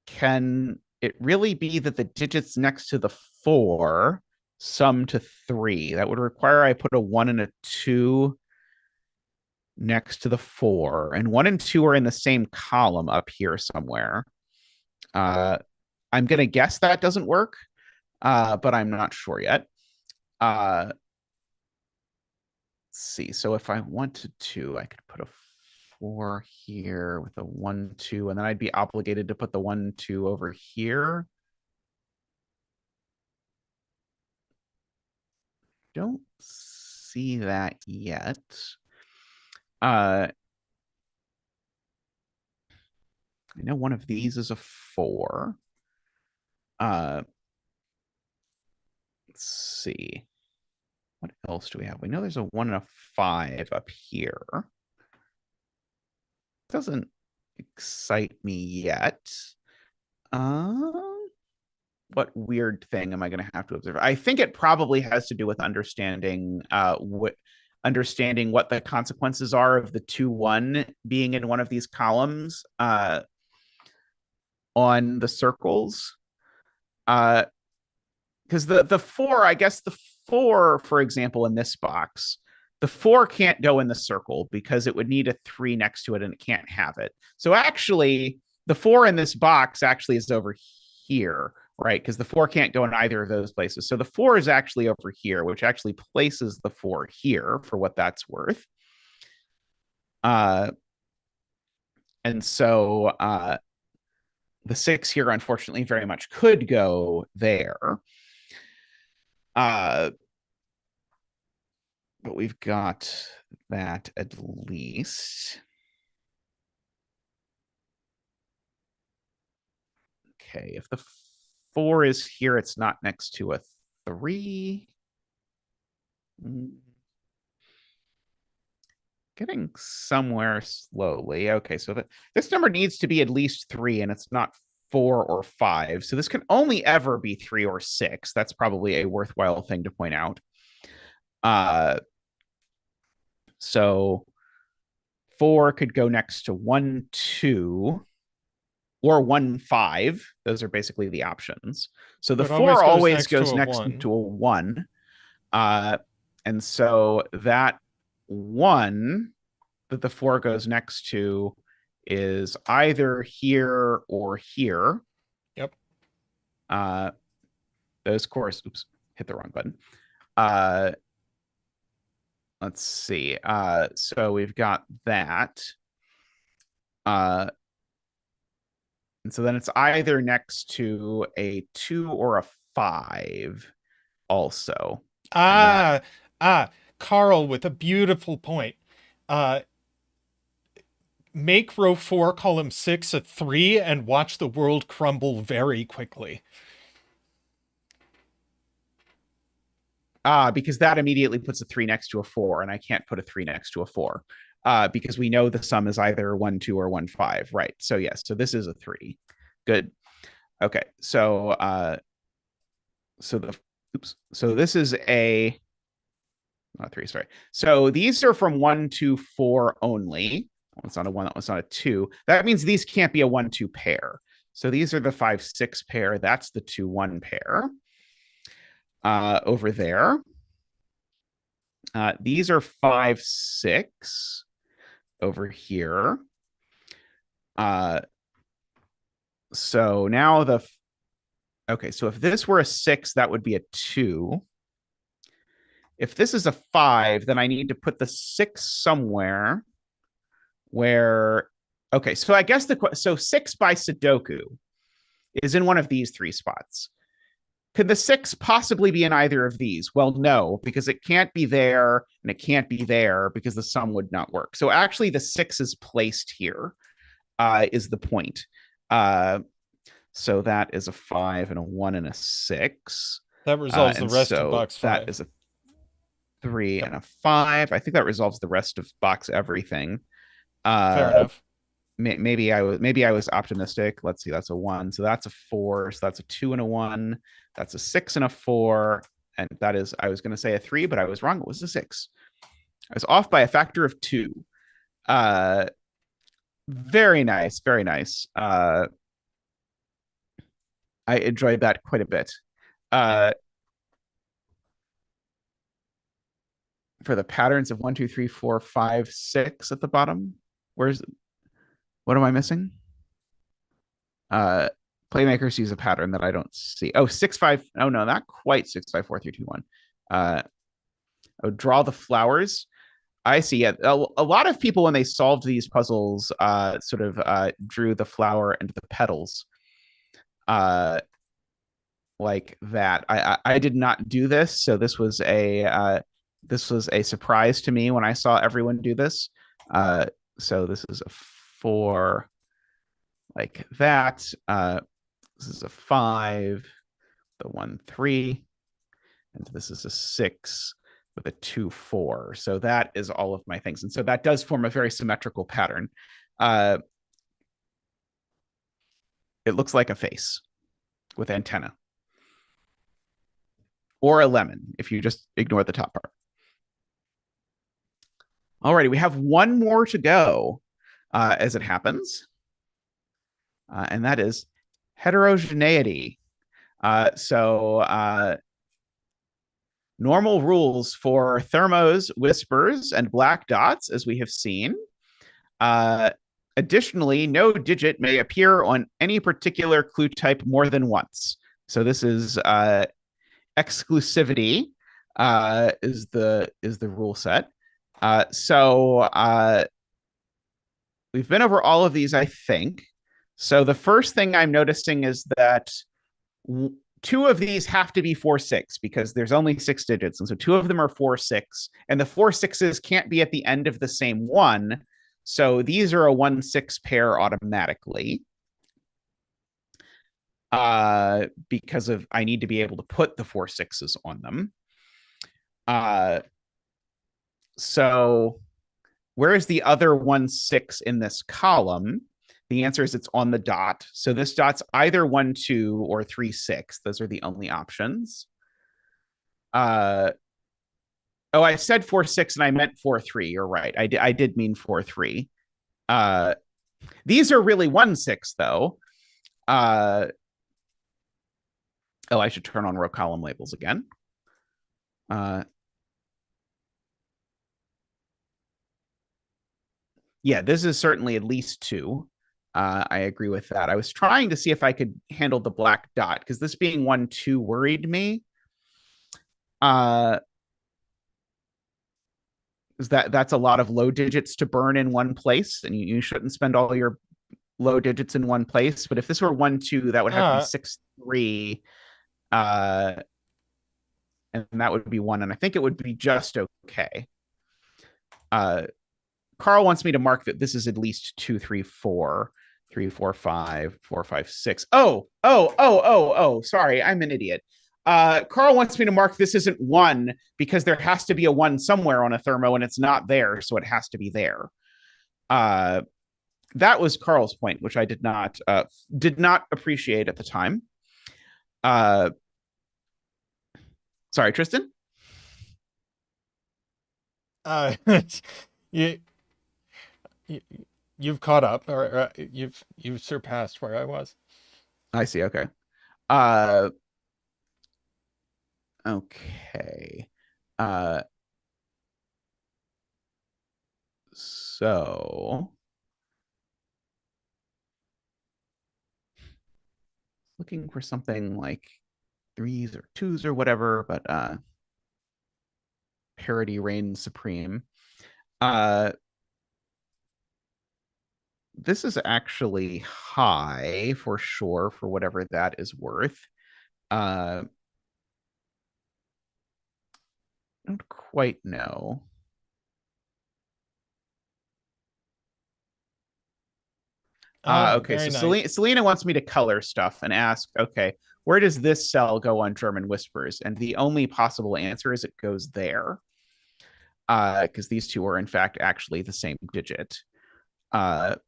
Can it really be that the digits next to the 4 sum to 3? That would require I put a 1 and a 2 next to the 4, and 1 and 2 are in the same column up here somewhere. I'm going to guess that doesn't work, but I'm not sure yet. Let's see. So if I wanted to, I could put a 4 here with a 1, 2, and then I'd be obligated to put the 1, 2 over here. Don't see that yet. I know one of these is a 4. Let's see. What else do we have? We know there's a 1 and a 5 up here. Doesn't excite me yet. What weird thing am I going to have to observe? I think it probably has to do with understanding what the consequences are of the 2, 1 being in one of these columns on the circles. Because the 4, I guess the 4, for example, in this box, the 4 can't go in the circle because it would need a 3 next to it and it can't have it. So actually, the 4 in this box actually is over here, right? Because the 4 can't go in either of those places. So the 4 is actually over here, which actually places the 4 here for what that's worth. And so the 6 here, unfortunately, very much could go there. but we've got that at least. Okay, if the 4 is here, it's not next to a 3. Getting somewhere slowly. Okay, so this number needs to be at least 3, and it's not 4 or 5. So this can only ever be 3 or 6. That's probably a worthwhile thing to point out. So 4 could go next to 1, 2, or 1, 5. Those are basically the options. So the 4 always goes next to a 1. And so that 1 that the 4 goes next to is either here or here. Yep. Those course, oops, hit the wrong button. Let's see. So we've got that. And so then it's either next to a 2 or a 5 also. Carl with a beautiful point. Make row 4, column 6 a 3 and watch the world crumble very quickly. Because that immediately puts a 3 next to a 4, and I can't put a 3 next to a 4. Because we know the sum is either 1, 2 or 1, 5, right? So yes, so this is a 3. Good. Okay, so so this is a not 3, sorry. So these are from 1 to 4 only. It's not a 1, that one's not a 2. That means these can't be a 1, 2 pair. So these are the 5, 6 pair. That's the 2, 1 pair. Over there. These are 5, 6 over here. So now okay, so if this were a 6, that would be a 2. If this is a 5, then I need to put the 6 somewhere where, okay, so I guess so 6 by Sudoku is in one of these 3 spots. Could the 6 possibly be in either of these? Well, no, because it can't be there and it can't be there because the sum would not work. So actually the 6 is placed here, is the point. So that is a 5 and a 1 and a 6. That resolves the rest of box 5. That is a 3 and a 5. I think that resolves the rest of box everything. Fair enough. Maybe I was optimistic. Let's see, that's a 1. So that's a 4. So that's a 2 and a 1. That's a 6 and a 4. And that is, I was going to say a 3, but I was wrong. It was a 6. I was off by a factor of 2. Very nice. Very nice. I enjoyed that quite a bit. For the patterns of 1, 2, 3, 4, 5, 6 at the bottom. What am I missing? Playmakers use a pattern that I don't see. Oh, 6, 5. Oh, no, not quite 6, 5, 4, 3, 2, 1. Draw the flowers. I see. Yeah, a lot of people, when they solved these puzzles, sort of drew the flower and the petals. Like that. I did not do this, so this was a surprise to me when I saw everyone do this. So this is a 4 like that. This is a 5, the 1, 3, and this is a 6 with a 2, 4. So that is all of my things. And so that does form a very symmetrical pattern. It looks like a face with antenna. Or a lemon, if you just ignore the top part. Alrighty, we have one more to go, as it happens. And that is heterogeneity. Normal rules for thermos, whispers, and black dots, as we have seen. Additionally, no digit may appear on any particular clue type more than once. So this is exclusivity is the rule set. We've been over all of these, I think. So the first thing I'm noticing is that two of these have to be 4, 6 because there's only 6 digits. And so two of them are 4, 6. And the 4 6s can't be at the end of the same one. So these are a 1, 6 pair automatically. Because of I need to be able to put the 4 6s on them. So where is the other 1, 6 in this column? The answer is it's on the dot. So this dot's either 1, 2 or 3, 6. Those are the only options. Oh, I said 4, 6 and I meant 4, 3. You're right. I did mean 4, 3. These are really 1, 6 though. Oh, I should turn on row column labels again. Yeah, this is certainly at least 2. I agree with that. I was trying to see if I could handle the black dot because this being 1, 2 worried me. That's a lot of low digits to burn in one place, and you shouldn't spend all your low digits in one place. But if this were 1, 2, that would have to be 6, 3. And that would be 1, and I think it would be just okay. Carl wants me to mark that this is at least 2, 3, 4, 3, 4, 5, 4, 5, 6. Oh, sorry, I'm an idiot. Carl wants me to mark this isn't 1 because there has to be a 1 somewhere on a thermo and it's not there, so it has to be there. That was Carl's point, which I did not appreciate at the time. Sorry, Tristan? You've caught up, or you've surpassed where I was. I see. Okay. Okay. So looking for something like 3s or 2s or whatever, but parity reigns supreme. This is actually high for sure for whatever that is worth. I don't quite know. Okay, so nice. Selena wants me to color stuff and ask, okay, where does this cell go on German whispers? And the only possible answer is it goes there. Because these two are in fact actually the same digit. And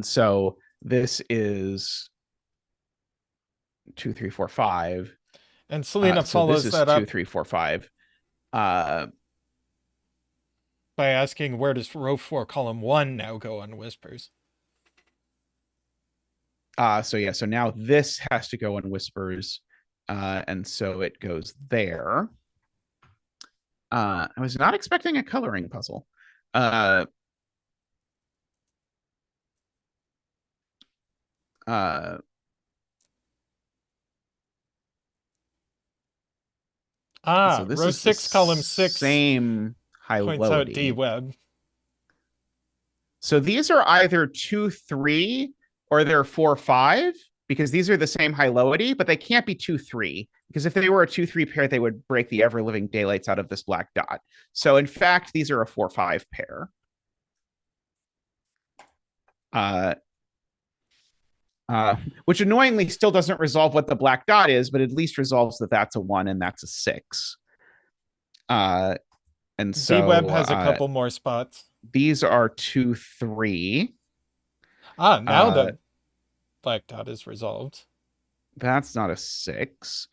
so this is 2, 3, 4, 5. And Selena follows that up. 2, 3, 4, 5. By asking where does row 4 column 1 now go on whispers? So yeah, so now this has to go on whispers, and so it goes there. I was not expecting a coloring puzzle. So this row 6 column 6 same high points out D web. So these are either 2, 3 or they're 4, 5 because these are the same high-lowity, but they can't be 2, 3 because if they were a 2, 3 pair, they would break the ever-living daylights out of this black dot. So in fact, these are a 4, 5 pair. Which annoyingly still doesn't resolve what the black dot is, but at least resolves that that's a 1 and that's a 6. And so D-Web has a couple more spots. These are 2, 3. Now the black dot is resolved. That's not a 6.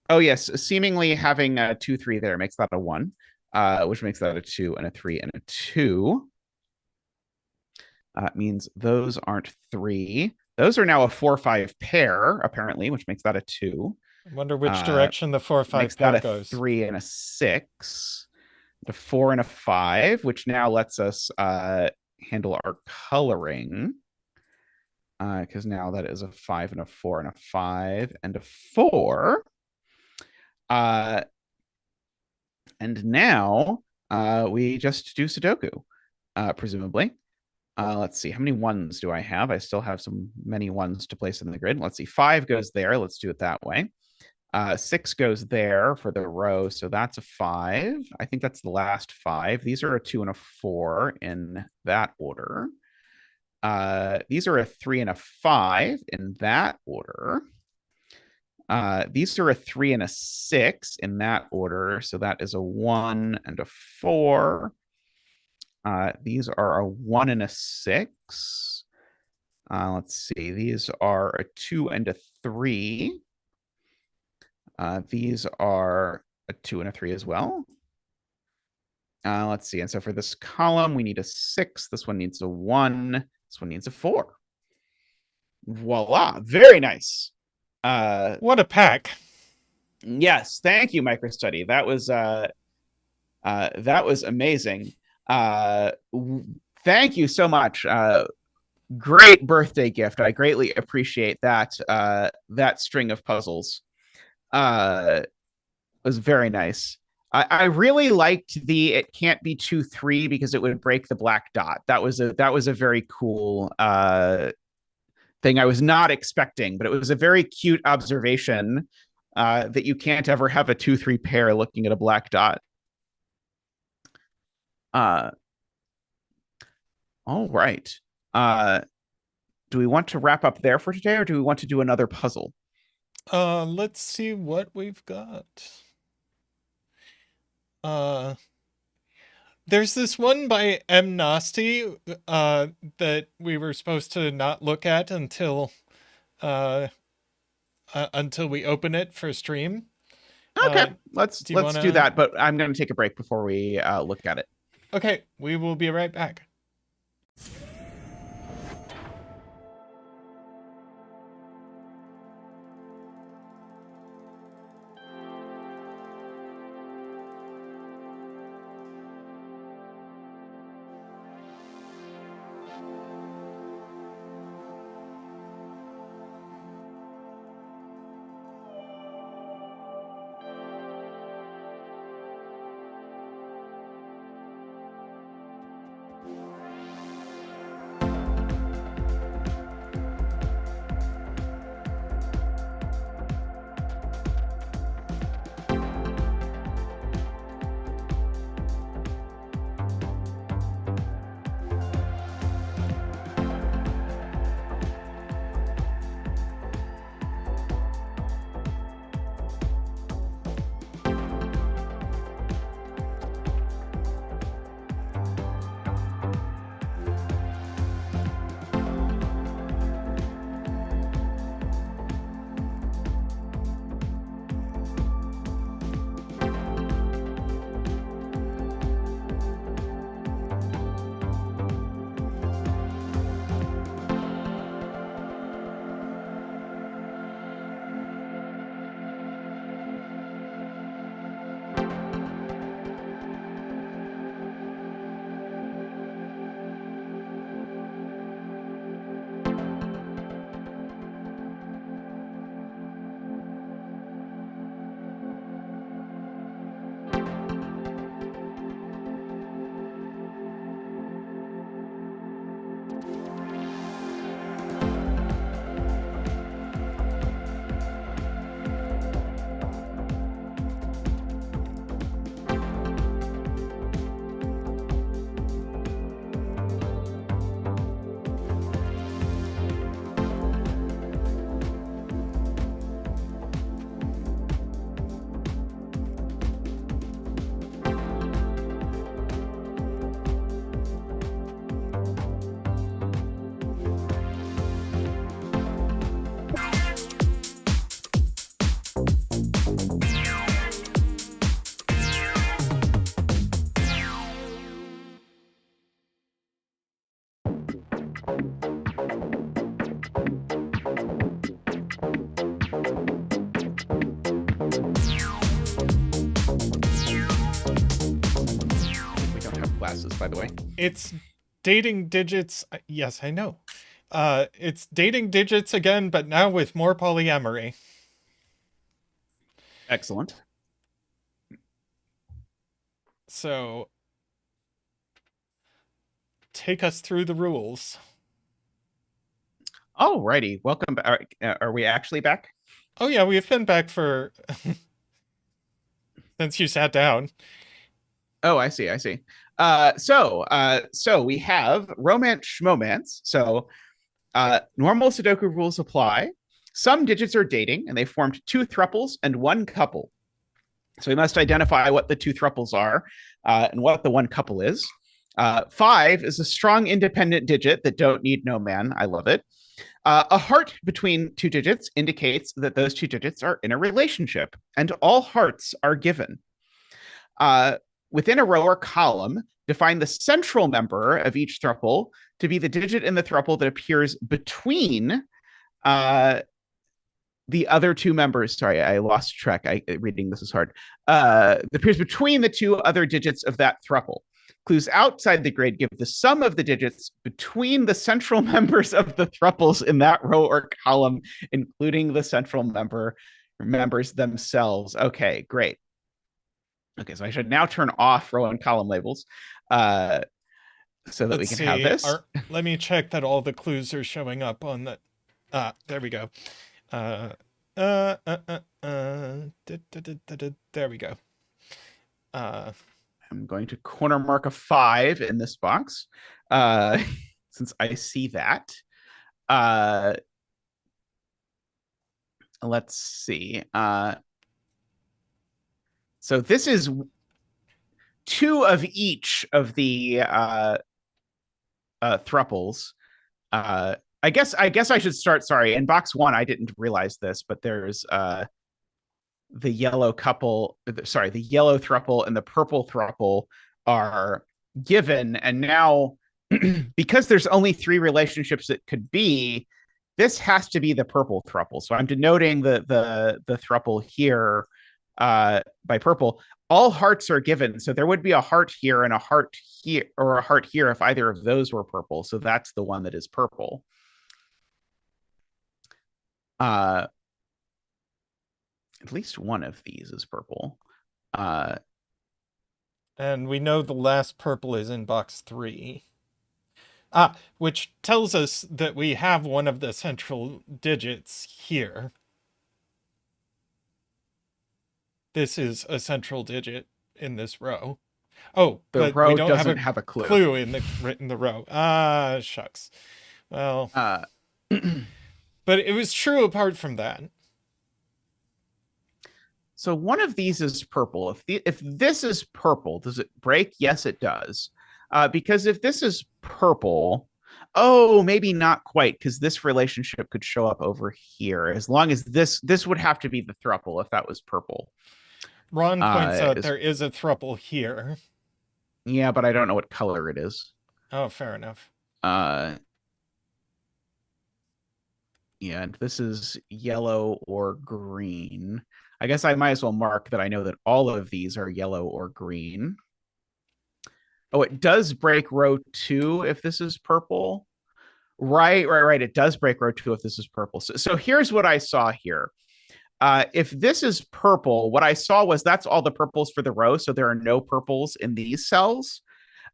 Oh, yes. Seemingly having a 2, 3 there makes that a 1, which makes that a 2 and a 3 and a 2. Means those aren't 3. Those are now a 4, 5 pair, apparently, which makes that a 2. I wonder which direction the 4, 5 makes pair that goes. 3 and a 6. A 4 and a 5, which now lets us handle our coloring. Because now that is a 5 and a 4 and a 5 and a 4. And now we just do Sudoku, presumably. Let's see, how many ones do I have? I still have many ones to place in the grid. Let's see, 5 goes there. Let's do it that way. 6 goes there for the row, so that's a 5. I think that's the last 5. These are a 2 and a 4 in that order. These are a 3 and a 5 in that order. These are a 3 and a 6 in that order, so that is a 1 and a 4. These are a 1 and a 6. Let's see, these are a 2 and a 3. These are a 2 and a 3 as well. Let's see, and so for this column, we need a 6. This one needs a 1. This one needs a 4. Voila, very nice. What a pack. Yes, thank you, MicroStudy. That was amazing. Thank you so much. Great birthday gift. I greatly appreciate that. That string of puzzles was very nice. I really liked the "it can't be 2-3" because it would break the black dot. That was a very cool thing I was not expecting, but it was a very cute observation that you can't ever have a 2-3 pair looking at a black dot. All right. Do we want to wrap up there for today, or do we want to do another puzzle? Let's see what we've got. There's this one by M. Nasty that we were supposed to not look at until we open it for stream. Okay, let's do that, but I'm going to take a break before we look at it. Okay, we will be right back. By the way, it's dating digits. Yes, I know. It's dating digits again, but now with more polyamory. Excellent. So take us through the rules. Alrighty, welcome back. Are we actually back? Oh yeah, we've been back for since you sat down. Oh, I see. So we have romance schmomance. So normal Sudoku rules apply. Some digits are dating, and they formed 2 thruples and 1 couple. So we must identify what the 2 thruples are and what the 1 couple is. 5 is a strong independent digit that don't need no man. I love it. A heart between 2 digits indicates that those 2 digits are in a relationship, and all hearts are given. Within a row or column, define the central member of each thruple to be the digit in the thruple that appears between the other 2 members. Sorry, I lost track. Reading this is hard. That appears between the 2 other digits of that thruple. Clues outside the grid give the sum of the digits between the central members of the thruples in that row or column, including the central members themselves. Okay, great. Okay, so I should now turn off row and column labels so that we can have this. Let me check that all the clues are showing up on the... there we go. There we go. I'm going to corner mark a 5 in this box since I see that. Let's see. So this is 2 of each of the thruples. I guess I should start. Sorry, in box 1, I didn't realize this, but there's the yellow couple. Sorry, the yellow thruple and the purple thruple are given, and now because there's only 3 relationships it could be, this has to be the purple thruple. So I'm denoting the thruple here by purple. All hearts are given, so there would be a heart here and a heart here, or a heart here if either of those were purple. So that's the one that is purple. At least one of these is purple. And we know the last purple is in box 3. Which tells us that we have one of the central digits here. This is a central digit in this row. Oh, the row doesn't have a clue in the row. Shucks. Well, but it was true apart from that. So one of these is purple. If this is purple, does it break? Yes, it does. Because if this is purple, maybe not quite, because this relationship could show up over here. As long as this would have to be the thruple if that was purple. Ron points out there is a thruple here. Yeah, but I don't know what color it is. Oh, fair enough. Yeah, and this is yellow or green. I guess I might as well mark that I know that all of these are yellow or green. Oh, it does break row 2 if this is purple. Right. It does break row 2 if this is purple. So here's what I saw here. If this is purple, what I saw was that's all the purples for the row, so there are no purples in these cells.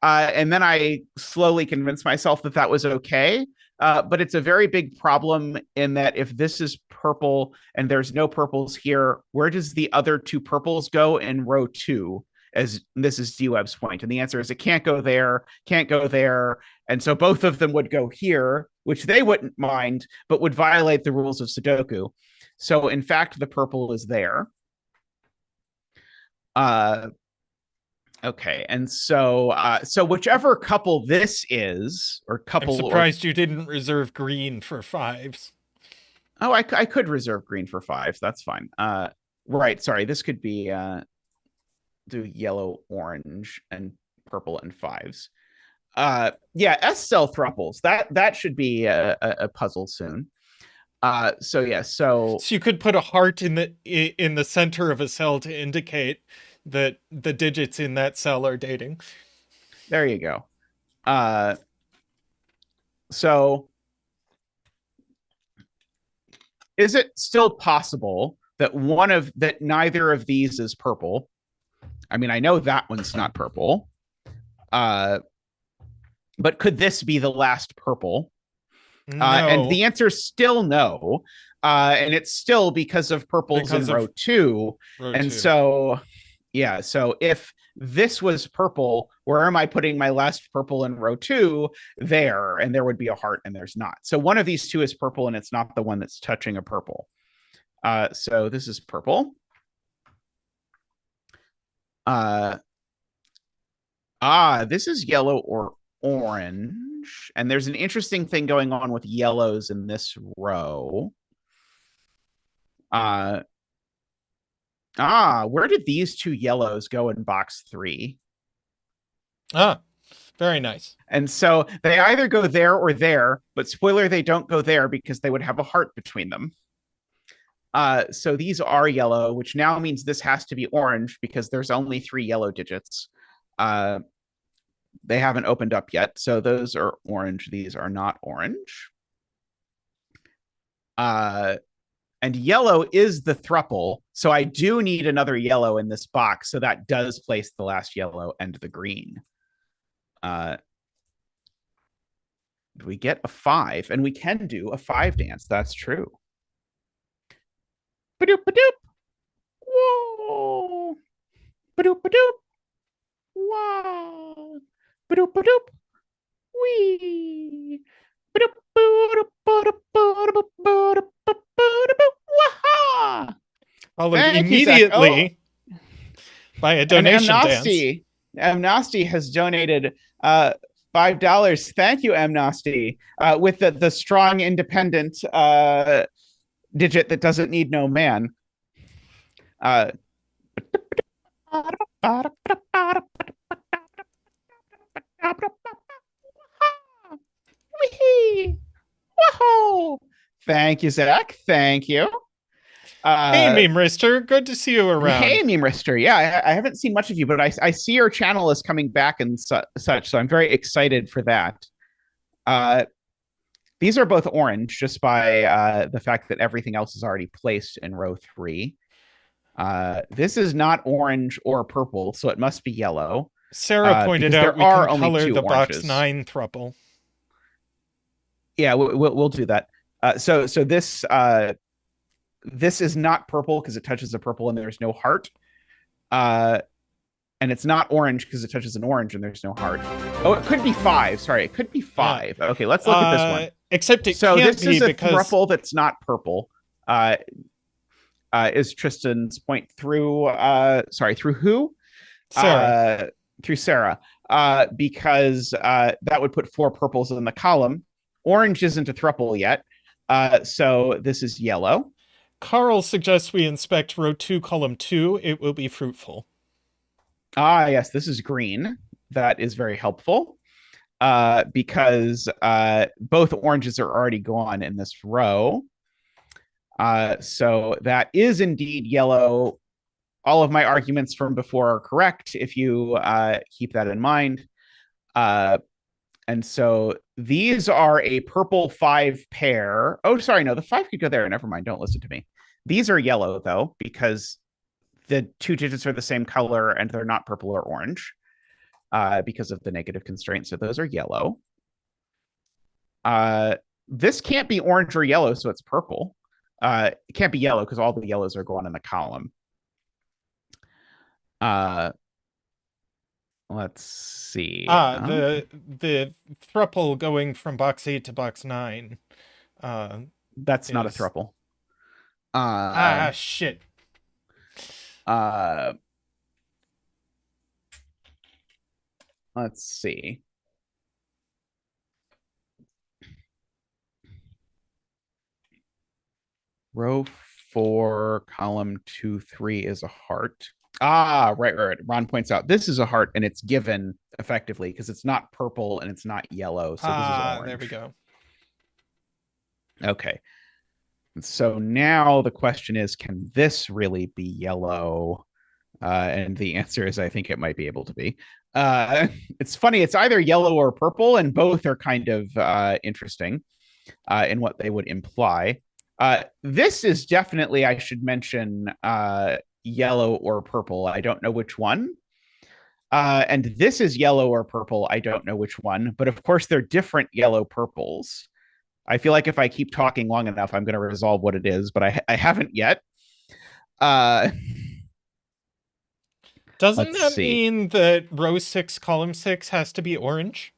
And then I slowly convinced myself that that was okay. But it's a very big problem in that if this is purple and there's no purples here, where does the other 2 purples go in row 2? As this is D-Web's point. And the answer is it can't go there, can't go there. And so both of them would go here, which they wouldn't mind, but would violate the rules of Sudoku. So in fact, the purple is there. Okay, and so whichever couple this is, or couple... I'm surprised you didn't reserve green for 5s. Oh, I could reserve green for 5s. That's fine. Right, sorry, this could be... do yellow, orange, and purple and 5s. Yeah, S-cell thruples. That should be a puzzle soon. So you could put a heart in the center of a cell to indicate that the digits in that cell are dating. There you go. So is it still possible that neither of these is purple? I mean, I know that one's not purple. But could this be the last purple? No. And the answer is still no. And it's still because of purples in row 2. And so, yeah, so if this was purple, where am I putting my last purple in row 2? There, and there would be a heart, and there's not. So one of these two is purple, and it's not the one that's touching a purple. So this is purple. This is yellow or orange. And there's an interesting thing going on with yellows in this row. Where did these two yellows go in box 3? Very nice. And so they either go there or there, but spoiler, they don't go there because they would have a heart between them. So these are yellow, which now means this has to be orange because there's only 3 yellow digits. They haven't opened up yet, so those are orange. These are not orange. And yellow is the thruple, so I do need another yellow in this box, so that does place the last yellow and the green. We get a 5, and we can do a 5 dance. That's true. Ba-doop, ba-doop. Whoa. Ba-doop, ba-doop. Wow. Ba-doop, ba-doop. Wee. Ba-doop, ba-doop, ba-doop, ba-doop, ba-doop, ba-doop. Waha. Followed immediately by a donation dance. Amnesty has donated $5. Thank you, Amnesty, with the strong, independent digit that doesn't need no man. Whoa! Thank you, Zach. Thank you. Hey, Meme Rister. Good to see you around. Hey, Meme Rister. Yeah, I haven't seen much of you, but I see your channel is coming back and such, so I'm very excited for that. These are both orange just by the fact that everything else is already placed in row 3. This is not orange or purple, so it must be yellow. Sarah pointed out we can color the box 9 thruple. Yeah, we'll do that. So this is not purple because it touches a purple and there's no heart. And it's not orange because it touches an orange and there's no heart. Oh, it could be 5. Sorry, it could be 5. Okay, let's look at this one. Except it can't this be is a because thruple that's not purple. Is Tristan's point through through who? Sarah. Through Sarah. Because that would put 4 purples in the column. Orange isn't a thruple yet. So this is yellow. Carl suggests we inspect row 2, column 2. It will be fruitful. Yes, this is green. That is very helpful because both oranges are already gone in this row. So that is indeed yellow. All of my arguments from before are correct if you keep that in mind. And so these are a purple 5 pair. Oh, sorry, no, the 5 could go there. Never mind, don't listen to me. These are yellow, though, because the 2 digits are the same color and they're not purple or orange because of the negative constraint. So those are yellow. This can't be orange or yellow, so it's purple. It can't be yellow because all the yellows are going in the column. Let's see. The thruple going from box 8 to box 9. That's not a thruple. Shit. Let's see. Row 4, column 2, 3 is a heart. Right. Ron points out this is a heart and it's given effectively because it's not purple and it's not yellow. So this is orange. There we go. Okay. So now the question is, can this really be yellow? And the answer is, I think it might be able to be. It's funny. It's either yellow or purple, and both are kind of interesting in what they would imply. This is definitely, I should mention, yellow or purple. I don't know which one. And this is yellow or purple. I don't know which one, but of course they're different yellow purples. I feel like if I keep talking long enough, I'm going to resolve what it is, but I haven't yet. Uh, Doesn't let's that see. mean that row 6, column 6 has to be orange?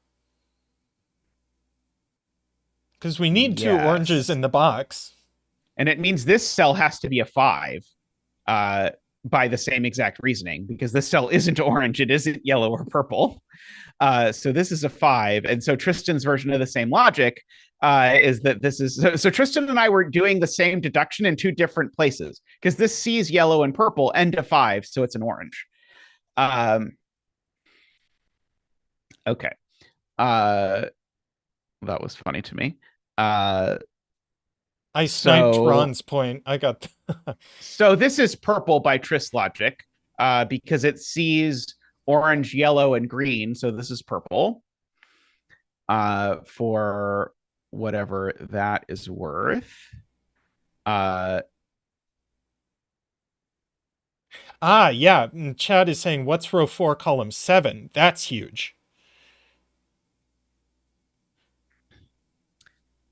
Because we need two oranges Yes. in the box. And it means this cell has to be a 5 by the same exact reasoning, because this cell isn't orange. It isn't yellow or purple. So this is a 5. And so Tristan's version of the same logic is that this is so Tristan and I were doing the same deduction in two different places, because this sees yellow and purple and a 5, so it's an orange. Okay. That was funny to me. I sniped Ron's point. I got so this is purple by Tris logic, because it sees orange, yellow, and green. So this is purple. For whatever that is worth. yeah. Chad is saying, what's row 4, column 7? That's huge.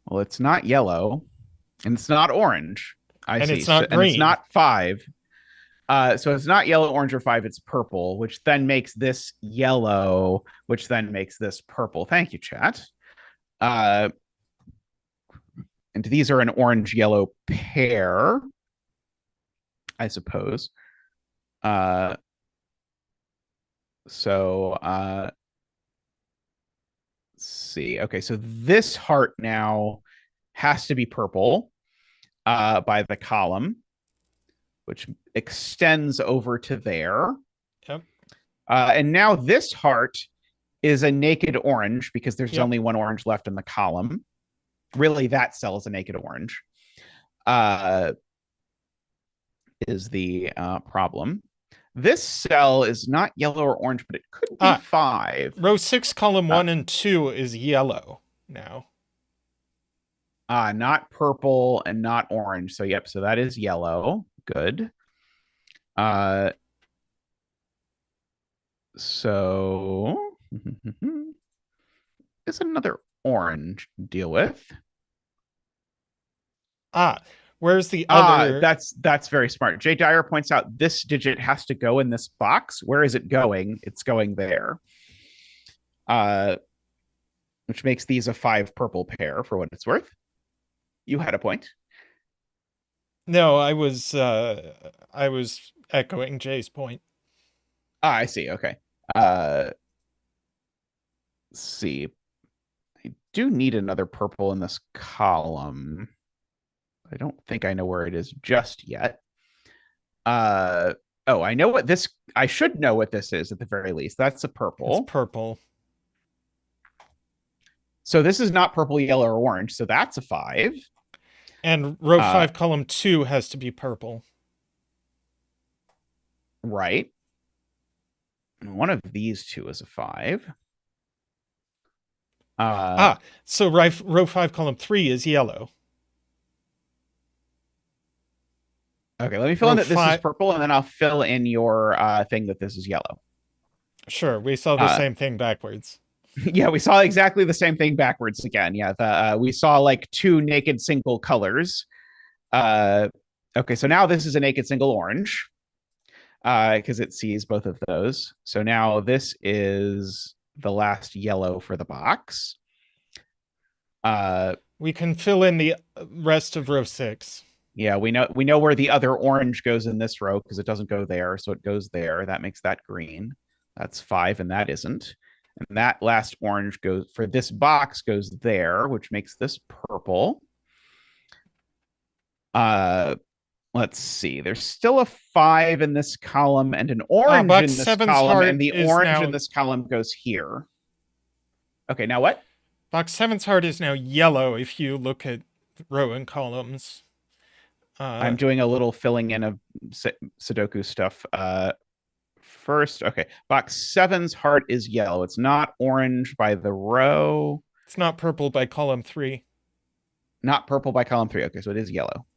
Well, it's not yellow, and it's not orange. I and see. It's not green. And it's not 5. So it's not yellow, orange, or 5. It's purple, which then makes this yellow, which then makes this purple. Thank you, chat. And these are an orange-yellow pair, I suppose. So let's see. Okay, so this heart now has to be purple by the column, which extends over to there. Yep. And now this heart is a naked orange, because there's only one orange left in the column. Really, that cell is a naked orange. Is the problem. This cell is not yellow or orange, but it could be 5. Row 6, column 1 and 2 is yellow now. Not purple and not orange. So, yep, so that is yellow. Good. So, is another orange to deal with. Where's the other? That's very smart. Jay Dyer points out this digit has to go in this box. Where is it going? It's going there. Which makes these a 5 purple pair for what it's worth. You had a point. No, I was echoing Jay's point. I see. Okay. Let's see. I do need another purple in this column. I don't think I know where it is just yet. Oh, I know what this. I should know what this is at the very least. That's a purple. It's purple. So this is not purple, yellow, or orange. So that's a 5. And row 5, column 2 has to be purple. Right. One of these two is a 5. So row 5, column 3 is yellow. Okay, let me fill in that this is purple, and then I'll fill in your thing that this is yellow. Sure, we saw the same thing backwards. Yeah, we saw exactly the same thing backwards again. Yeah, we saw like 2 naked single colors. Okay, so now this is a naked single orange, because it sees both of those. So now this is the last yellow for the box. We can fill in the rest of row 6. Yeah, we know where the other orange goes in this row, because it doesn't go there, so it goes there. That makes that green. That's 5, and that isn't. And that last orange goes for this box goes there, which makes this purple. Let's see. There's still a 5 in this column and an orange in this column, and the orange in this column goes here. Okay, now what? Box 7's heart is now yellow if you look at row and columns. I'm doing a little filling in of Sudoku stuff first. Okay, box 7's heart is yellow. It's not orange by the row. It's not purple by column 3. Not purple by column 3. Okay, so it is yellow.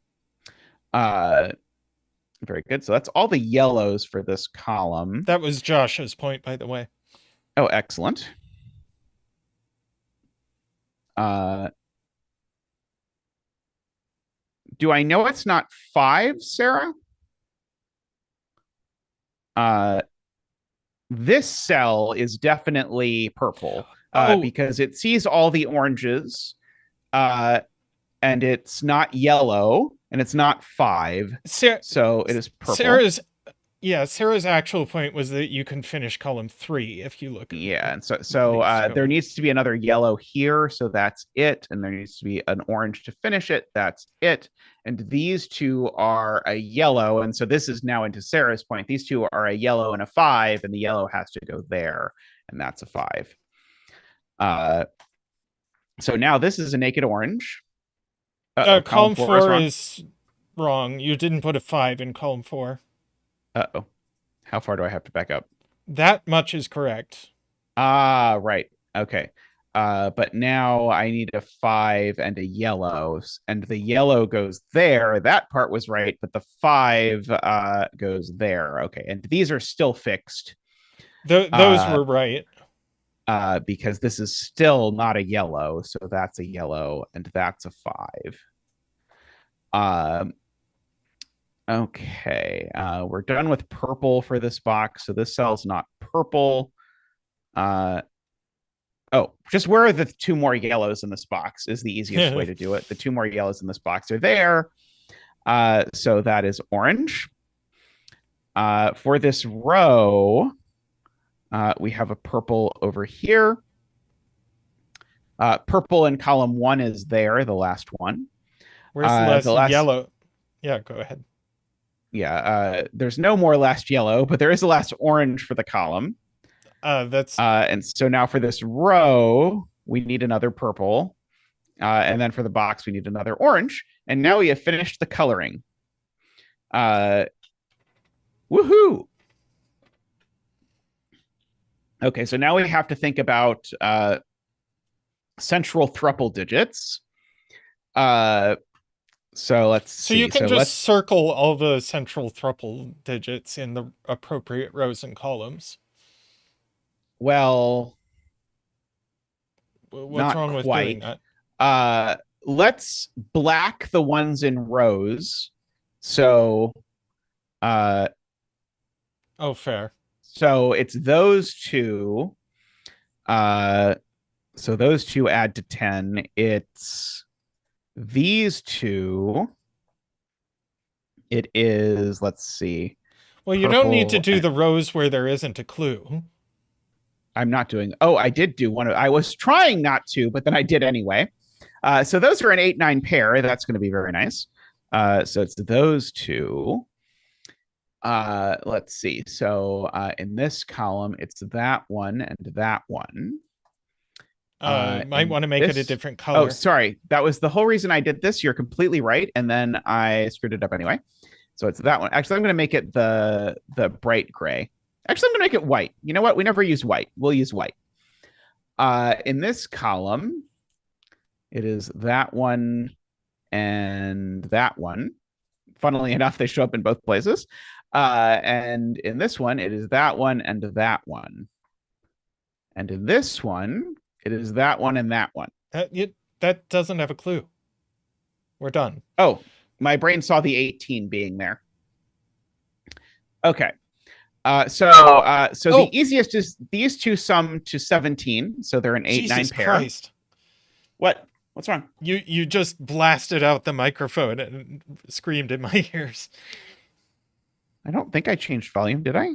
Very good. So that's all the yellows for this column. That was Josh's point, by the way. Oh, excellent. Do I know it's not 5, Sarah? This cell is definitely purple because it sees all the oranges, and it's not yellow, and it's not 5. So it is purple. Sarah's actual point was that you can finish column 3 if you look. Yeah, and so there needs to be another yellow here, so that's it, and there needs to be an orange to finish it. That's it. And these two are a yellow, and so this is now into Sarah's point. These two are a yellow and a 5, and the yellow has to go there, and that's a 5. So now this is a naked orange. Column 4 is wrong. You didn't put a 5 in column 4. Uh-oh. How far do I have to back up? That much is correct. Ah, right. Okay. But now I need a 5 and a yellow, and the yellow goes there. That part was right, but the 5 goes there. Okay, and these are still fixed. Those were right. Because this is still not a yellow, so that's a yellow, and that's a 5. Okay, we're done with purple for this box, so this cell's not purple. Oh, just where are the 2 more yellows in this box is the easiest way to do it. The 2 more yellows in this box are there. So that is orange. For this row, we have a purple over here. Purple in column 1 is there, the last one. Where's the last yellow? Yeah, go ahead. Yeah, there's no more last yellow, but there is a last orange for the column. And so now for this row, we need another purple. And then for the box, we need another orange. And now we have finished the coloring. Woohoo! Okay, so now we have to think about central thruple digits. So let's see. So you can just circle all the central thruple digits in the appropriate rows and columns. Well, what's wrong with doing that? Let's black the ones in rows. So, oh, fair. So it's those 2. So those 2 add to 10. It's these 2. It is, let's see. Well, you don't need to do the rows where there isn't a clue. I'm not doing. Oh, I did do one. I was trying not to, but then I did anyway. So those are an 8-9 pair. That's going to be very nice. So it's those 2. Let's see. So in this column, it's that one and that one. Might want to make it a different color. Oh, sorry. That was the whole reason I did this. You're completely right. And then I screwed it up anyway. So it's that one. Actually, I'm going to make it the bright gray. Actually, I'm going to make it white. You know what? We never use white. We'll use white. In this column, it is that one and that one. Funnily enough, they show up in both places. And in this one, it is that one and that one. And in this one, it is that one and that one. That doesn't have a clue. We're done. Oh, my brain saw the 18 being there. Okay. So the easiest is these 2 sum to 17. So they're an 8-9 pair. Christ. What? What's wrong? You just blasted out the microphone and screamed in my ears. I don't think I changed volume, did I?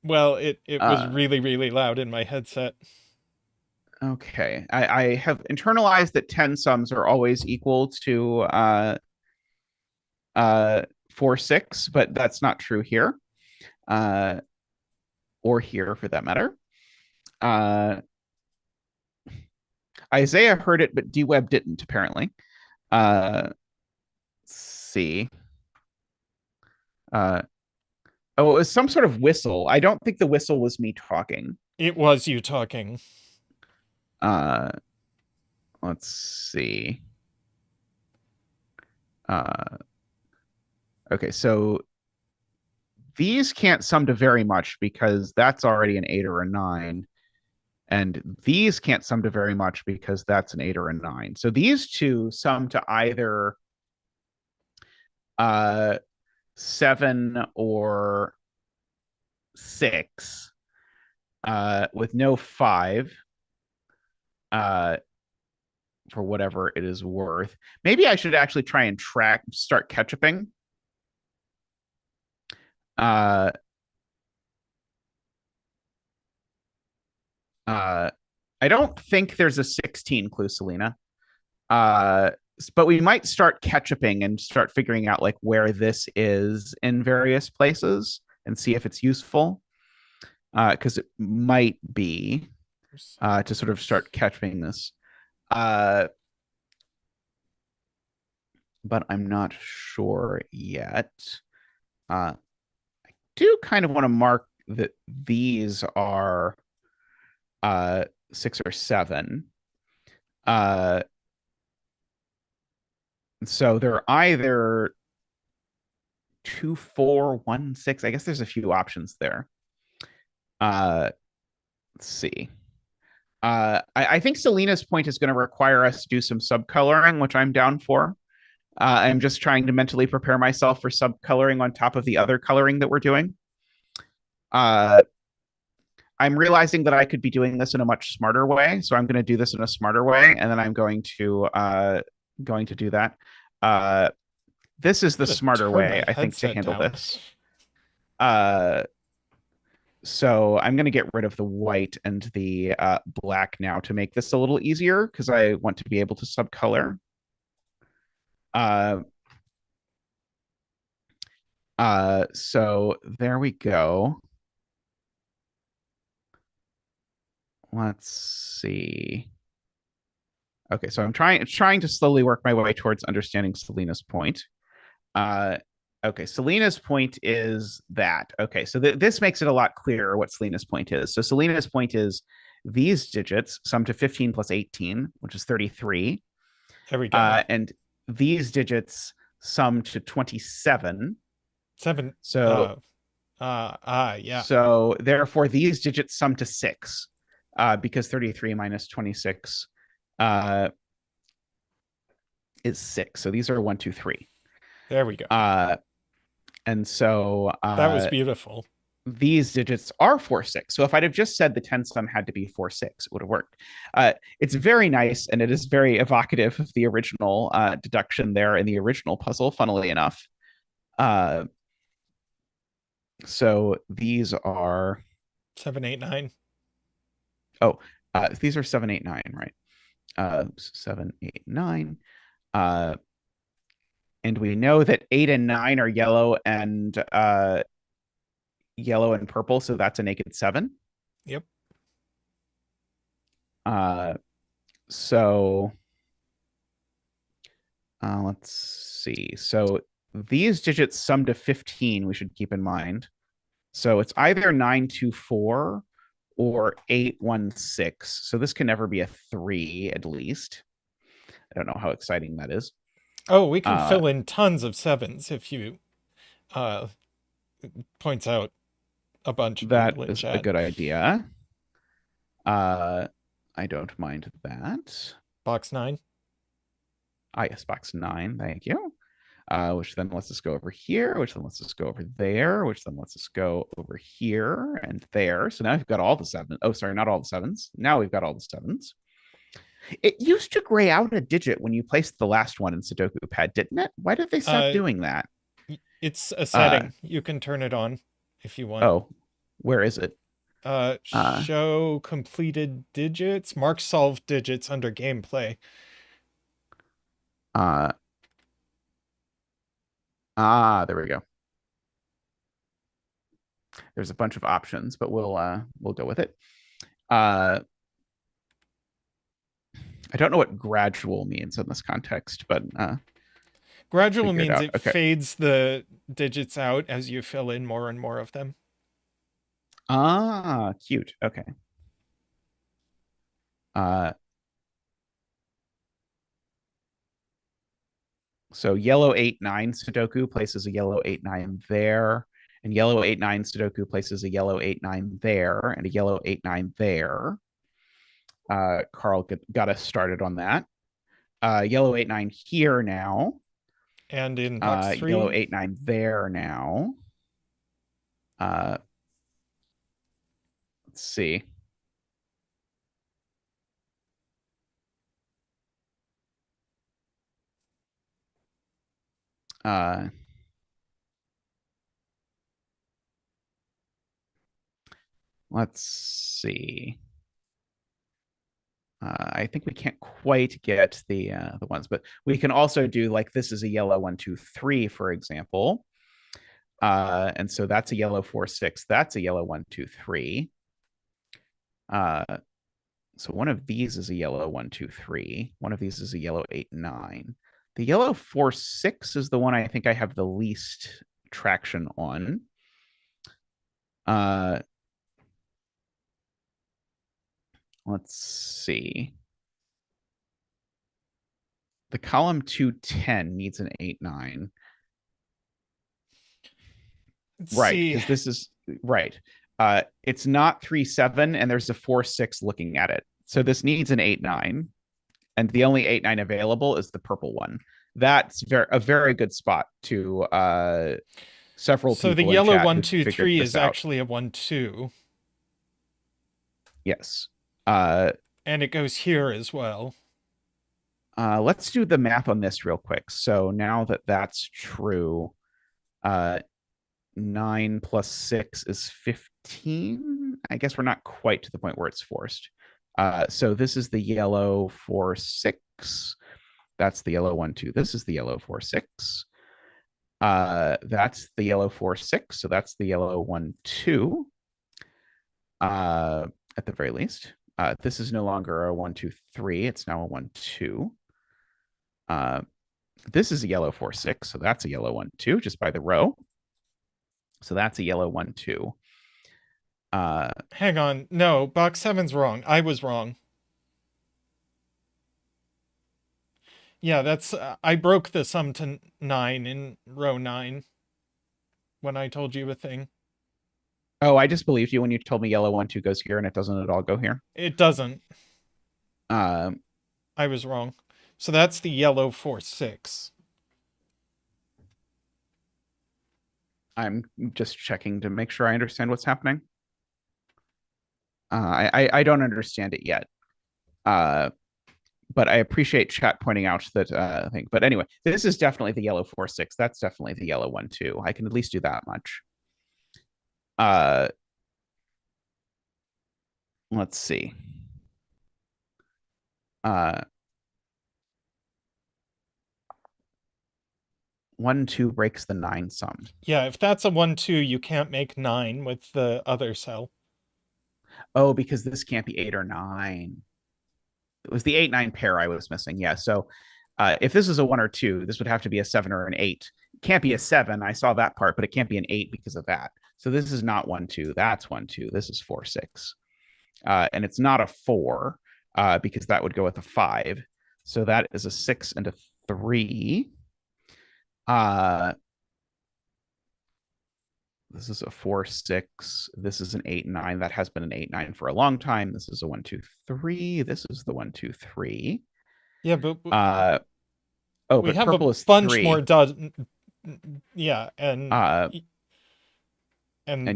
Well, it was really, really loud in my headset. Okay. I have internalized that 10 sums are always equal to 4, 6, but that's not true here. Or here for that matter. Isaiah heard it, but D-Web didn't, apparently. Let's see. Oh, it was some sort of whistle. I don't think the whistle was me talking. It was you talking. Let's see. Okay, so these can't sum to very much because that's already an 8 or a 9. And these can't sum to very much because that's an 8 or a 9. So these two sum to either 7 or 6 with no 5 for whatever it is worth. Maybe I should actually try and start ketchuping. I don't think there's a 16 clue, Selena. But we might start ketchuping and start figuring out like where this is in various places and see if it's useful. Because it might be to sort of start ketchuping this. But I'm not sure yet. I do kind of want to mark that these are 6 or 7. So they're either 2, 4, 1, 6. I guess there's a few options there. Let's see. I think Selena's point is going to require us to do some subcoloring, which I'm down for. I'm just trying to mentally prepare myself for subcoloring on top of the other coloring that we're doing. I'm realizing that I could be doing this in a much smarter way, so I'm going to do this in a smarter way, and then I'm going to do that. This is the smarter way, I think, to handle this. So I'm going to get rid of the white and the black now to make this a little easier because I want to be able to subcolor. So there we go. Let's see. Okay, so I'm trying to slowly work my way towards understanding Selena's point. Okay, Selena's point is that. Okay, so this makes it a lot clearer what Selena's point is. So Selena's point is these digits sum to 15 plus 18, which is 33. There we go. And these digits sum to 27. 7. So, yeah. So therefore, these digits sum to 6, because 33 minus 26 is 6. So these are 1, 2, 3. There we go. And so that was beautiful. These digits are 4, 6. So if I'd have just said the 10 sum had to be 4, 6, it would have worked. It's very nice, and it is very evocative of the original deduction there in the original puzzle, funnily enough. So these are 7, 8, 9. Oh, these are 7, 8, 9, right? 7, 8, 9. And we know that 8 and 9 are yellow and purple, so that's a naked 7. Yep. So let's see. So these digits sum to 15, we should keep in mind. So it's either 9, 2, 4 or 8, 1, 6. So this can never be a 3, at least. I don't know how exciting that is. Oh, we can fill in tons of 7s if you points out a bunch of that is a good idea. I don't mind that. Box 9. Yes, box 9. Thank you. Which then lets us go over here, which then lets us go over there, which then lets us go over here and there. So now we've got all the 7s. Oh, sorry, not all the 7s. Now we've got all the 7s. It used to gray out a digit when you placed the last one in Sudoku Pad, didn't it? Why did they stop doing that? It's a setting. You can turn it on if you want. Oh, where is it? Show completed digits. Mark solved digits under gameplay. There we go. There's a bunch of options, but we'll go with it. I don't know what gradual means in this context, but gradual means it fades the digits out as you fill in more and more of them. Cute. Okay. So yellow 8-9 Sudoku places a yellow 8-9 there, and yellow 8-9 Sudoku places a yellow 8-9 there, and a yellow 8-9 there. Carl got us started on that. Yellow 8-9 here now. And in box 3. Yellow 8-9 there now. Let's see. Let's see. I think we can't quite get the ones, but we can also do like this is a yellow 1, 2, 3, for example. And so that's a yellow 4, 6. That's a yellow 1, 2, 3. So one of these is a yellow 1, 2, 3. One of these is a yellow 8, 9. The yellow 4, 6 is the one I think I have the least traction on. Let's see. The column 210 needs an 8, 9. Right, because this is right. It's not 3, 7, and there's a 4, 6 looking at it. So this needs an 8, 9. And the only 8, 9 available is the purple one. That's a very good spot to several people. So the yellow 1, 2, 3 is actually a 1, 2. Yes. And it goes here as well. Let's do the math on this real quick. So now that that's true, 9 plus 6 is 15. I guess we're not quite to the point where it's forced. So this is the yellow 4, 6. That's the yellow 1, 2. This is the yellow 4, 6. That's the yellow 4, 6. So that's the yellow 1, 2. At the very least. This is no longer a 1, 2, 3. It's now a 1, 2. This is a yellow 4, 6. So that's a yellow 1, 2 just by the row. So that's a yellow 1, 2. Hang on. No, box 7's wrong. I was wrong. Yeah, that's I broke the sum to 9 in row 9 when I told you a thing. Oh, I just believed you when you told me yellow 1, 2 goes here and it doesn't at all go here. It doesn't. I was wrong. So that's the yellow 4, 6. I'm just checking to make sure I understand what's happening. I don't understand it yet. But I appreciate chat pointing out that thing. But anyway, this is definitely the yellow 4, 6. That's definitely the yellow 1, 2. I can at least do that much. Let's see. 1, 2 breaks the 9 sum. Yeah, if that's a 1, 2, you can't make 9 with the other cell. Oh, because this can't be 8 or 9. It was the 8, 9 pair I was missing. Yeah. So if this is a 1 or 2, this would have to be a 7 or an 8. It can't be a 7. I saw that part, but it can't be an 8 because of that. So this is not 1, 2. That's 1, 2. This is 4, 6. And it's not a 4 because that would go with a 5. So that is a 6 and a 3. This is a 4, 6. This is an 8, 9. That has been an 8, 9 for a long time. This is a 1, 2, 3. This is the 1, 2, 3. Yeah, but we but have purple a is bunch 3. more. Yeah, and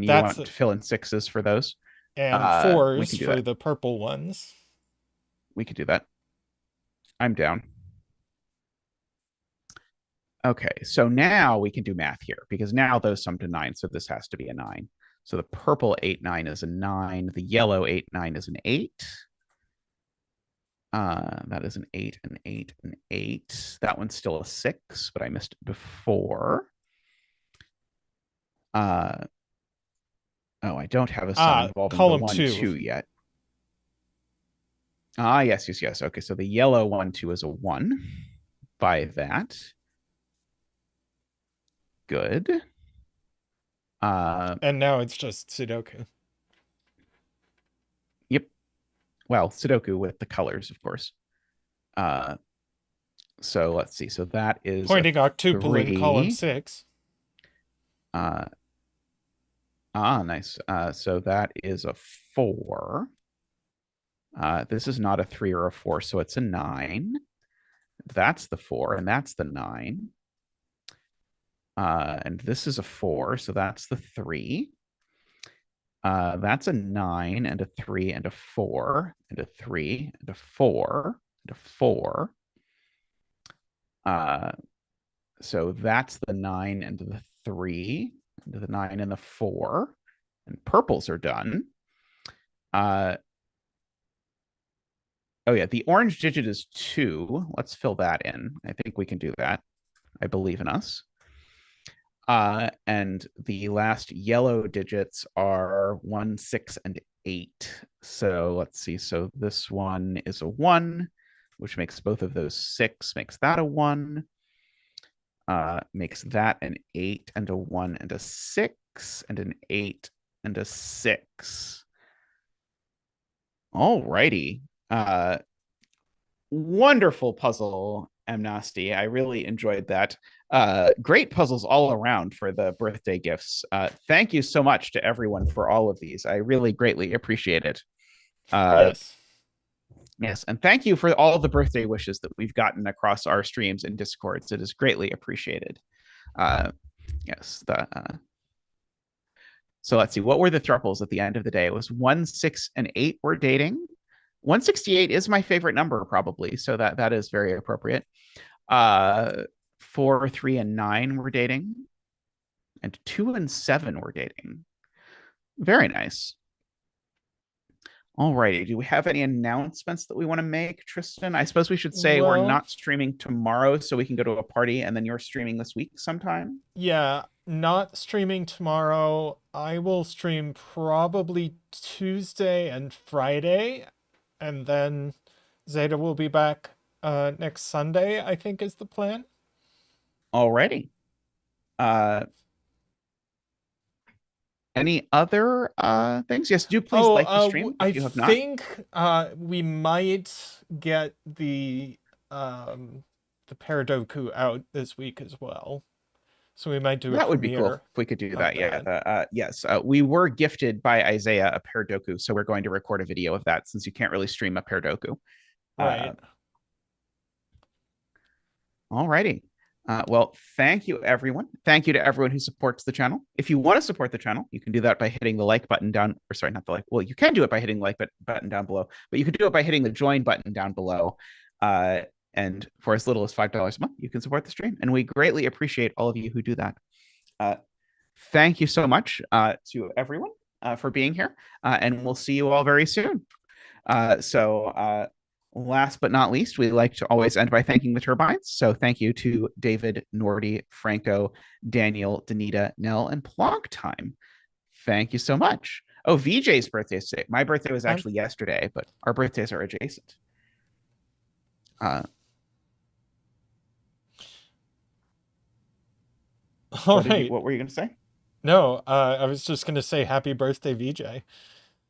you want to fill in 6s for those, and 4s for the purple ones. We could do that. I'm down. Okay, so now we can do math here because now those sum to 9, so this has to be a 9. So the purple 8, 9 is a 9. The yellow 8, 9 is an 8. That is an 8, an 8, an 8. That one's still a 6, but I missed it before. Oh, I don't have a sum involving the 1, 2 yet. Yes, yes, yes. Okay, so the yellow 1, 2 is a 1 by that. Good. And now it's just Sudoku. Yep. Well, Sudoku with the colors, of course. So let's see. So that is pointing octuple in column 3. 6. Nice. So that is a 4. This is not a 3 or a 4, so it's a 9. That's the 4, and that's the 9. And this is a 4, so that's the 3. That's a 9 and a 3 and a 4 and a 3 and a 4 and a 4. So that's the 9 and the 3 and the 9 and the 4. And purples are done. Oh yeah, the orange digit is 2. Let's fill that in. I think we can do that. I believe in us. And the last yellow digits are 1, 6, and 8. So let's see. So this one is a 1, which makes both of those 6, makes that a 1. Makes that an 8 and a 1 and a 6 and an 8 and a 6. All righty. Wonderful puzzle, Amnesty. I really enjoyed that. Great puzzles all around for the birthday gifts. Thank you so much to everyone for all of these. I really greatly appreciate it. Yes. Yes, and thank you for all of the birthday wishes that we've gotten across our streams and Discords. It is greatly appreciated. Yes, so let's see. What were the thruples at the end of the day? It was 1, 6, and 8 were dating. 168 is my favorite number, probably, so that is very appropriate. 4, 3, and 9 were dating, and 2 and 7 were dating. Very nice. All righty. Do we have any announcements that we want to make, Tristan? I suppose we should say we're not streaming tomorrow, so we can go to a party, and then you're streaming this week sometime. Yeah, not streaming tomorrow. I will stream probably Tuesday and Friday, and then Zeta will be back next Sunday, I think is the plan. Alrighty. Any other things? Yes, do please like the stream if you have not. I think we might get the Paradoku out this week as well. So we might do that would be cool if we could do that. Yeah. Yes. We were gifted by Isaiah a Paradoku, so we're going to record a video of that since you can't really stream a Paradoku. Right. Alrighty. Well, thank you, everyone. Thank you to everyone who supports the channel. If you want to support the channel, you can do that by hitting the like button down, or sorry, not the like. Well, you can do it by hitting the like button down below, but you can do it by hitting the join button down below. And for as little as $5 a month, you can support the stream. And we greatly appreciate all of you who do that. Thank you so much to everyone for being here. And we'll see you all very soon. Last but not least, we like to always end by thanking the turbines. So thank you to David, Nordy, Franco, Daniel, Danita, Nell, and Plonk Time. Thank you so much. Oh, VJ's birthday is today. My birthday was actually yesterday, but our birthdays are adjacent. What were you going to say? No, I was just going to say happy birthday, VJ.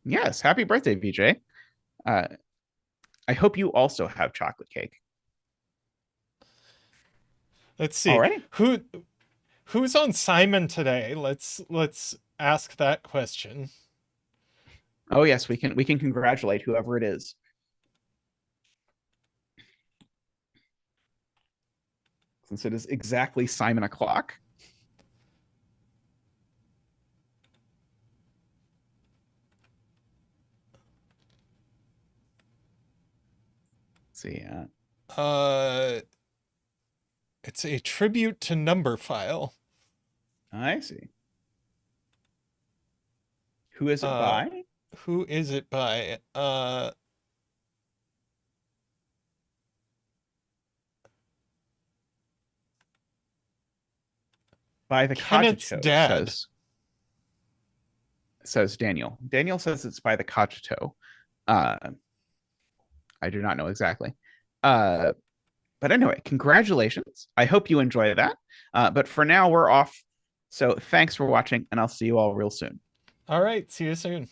Yes, happy birthday, VJ. I hope you also have chocolate cake. Let's see. Alrighty. Who's on Simon today? Let's ask that question. Oh yes, we can congratulate whoever it is. Since it is exactly Simon o'clock. See. It's a tribute to Numberphile. I see. Who is it by? Who is it by? By the Kenneth's Cogito, dad. Says Daniel. Daniel says it's by the Cogito. I do not know exactly. But anyway, congratulations. I hope you enjoy that. But for now, we're off. So thanks for watching, and I'll see you all real soon. All right. See you soon.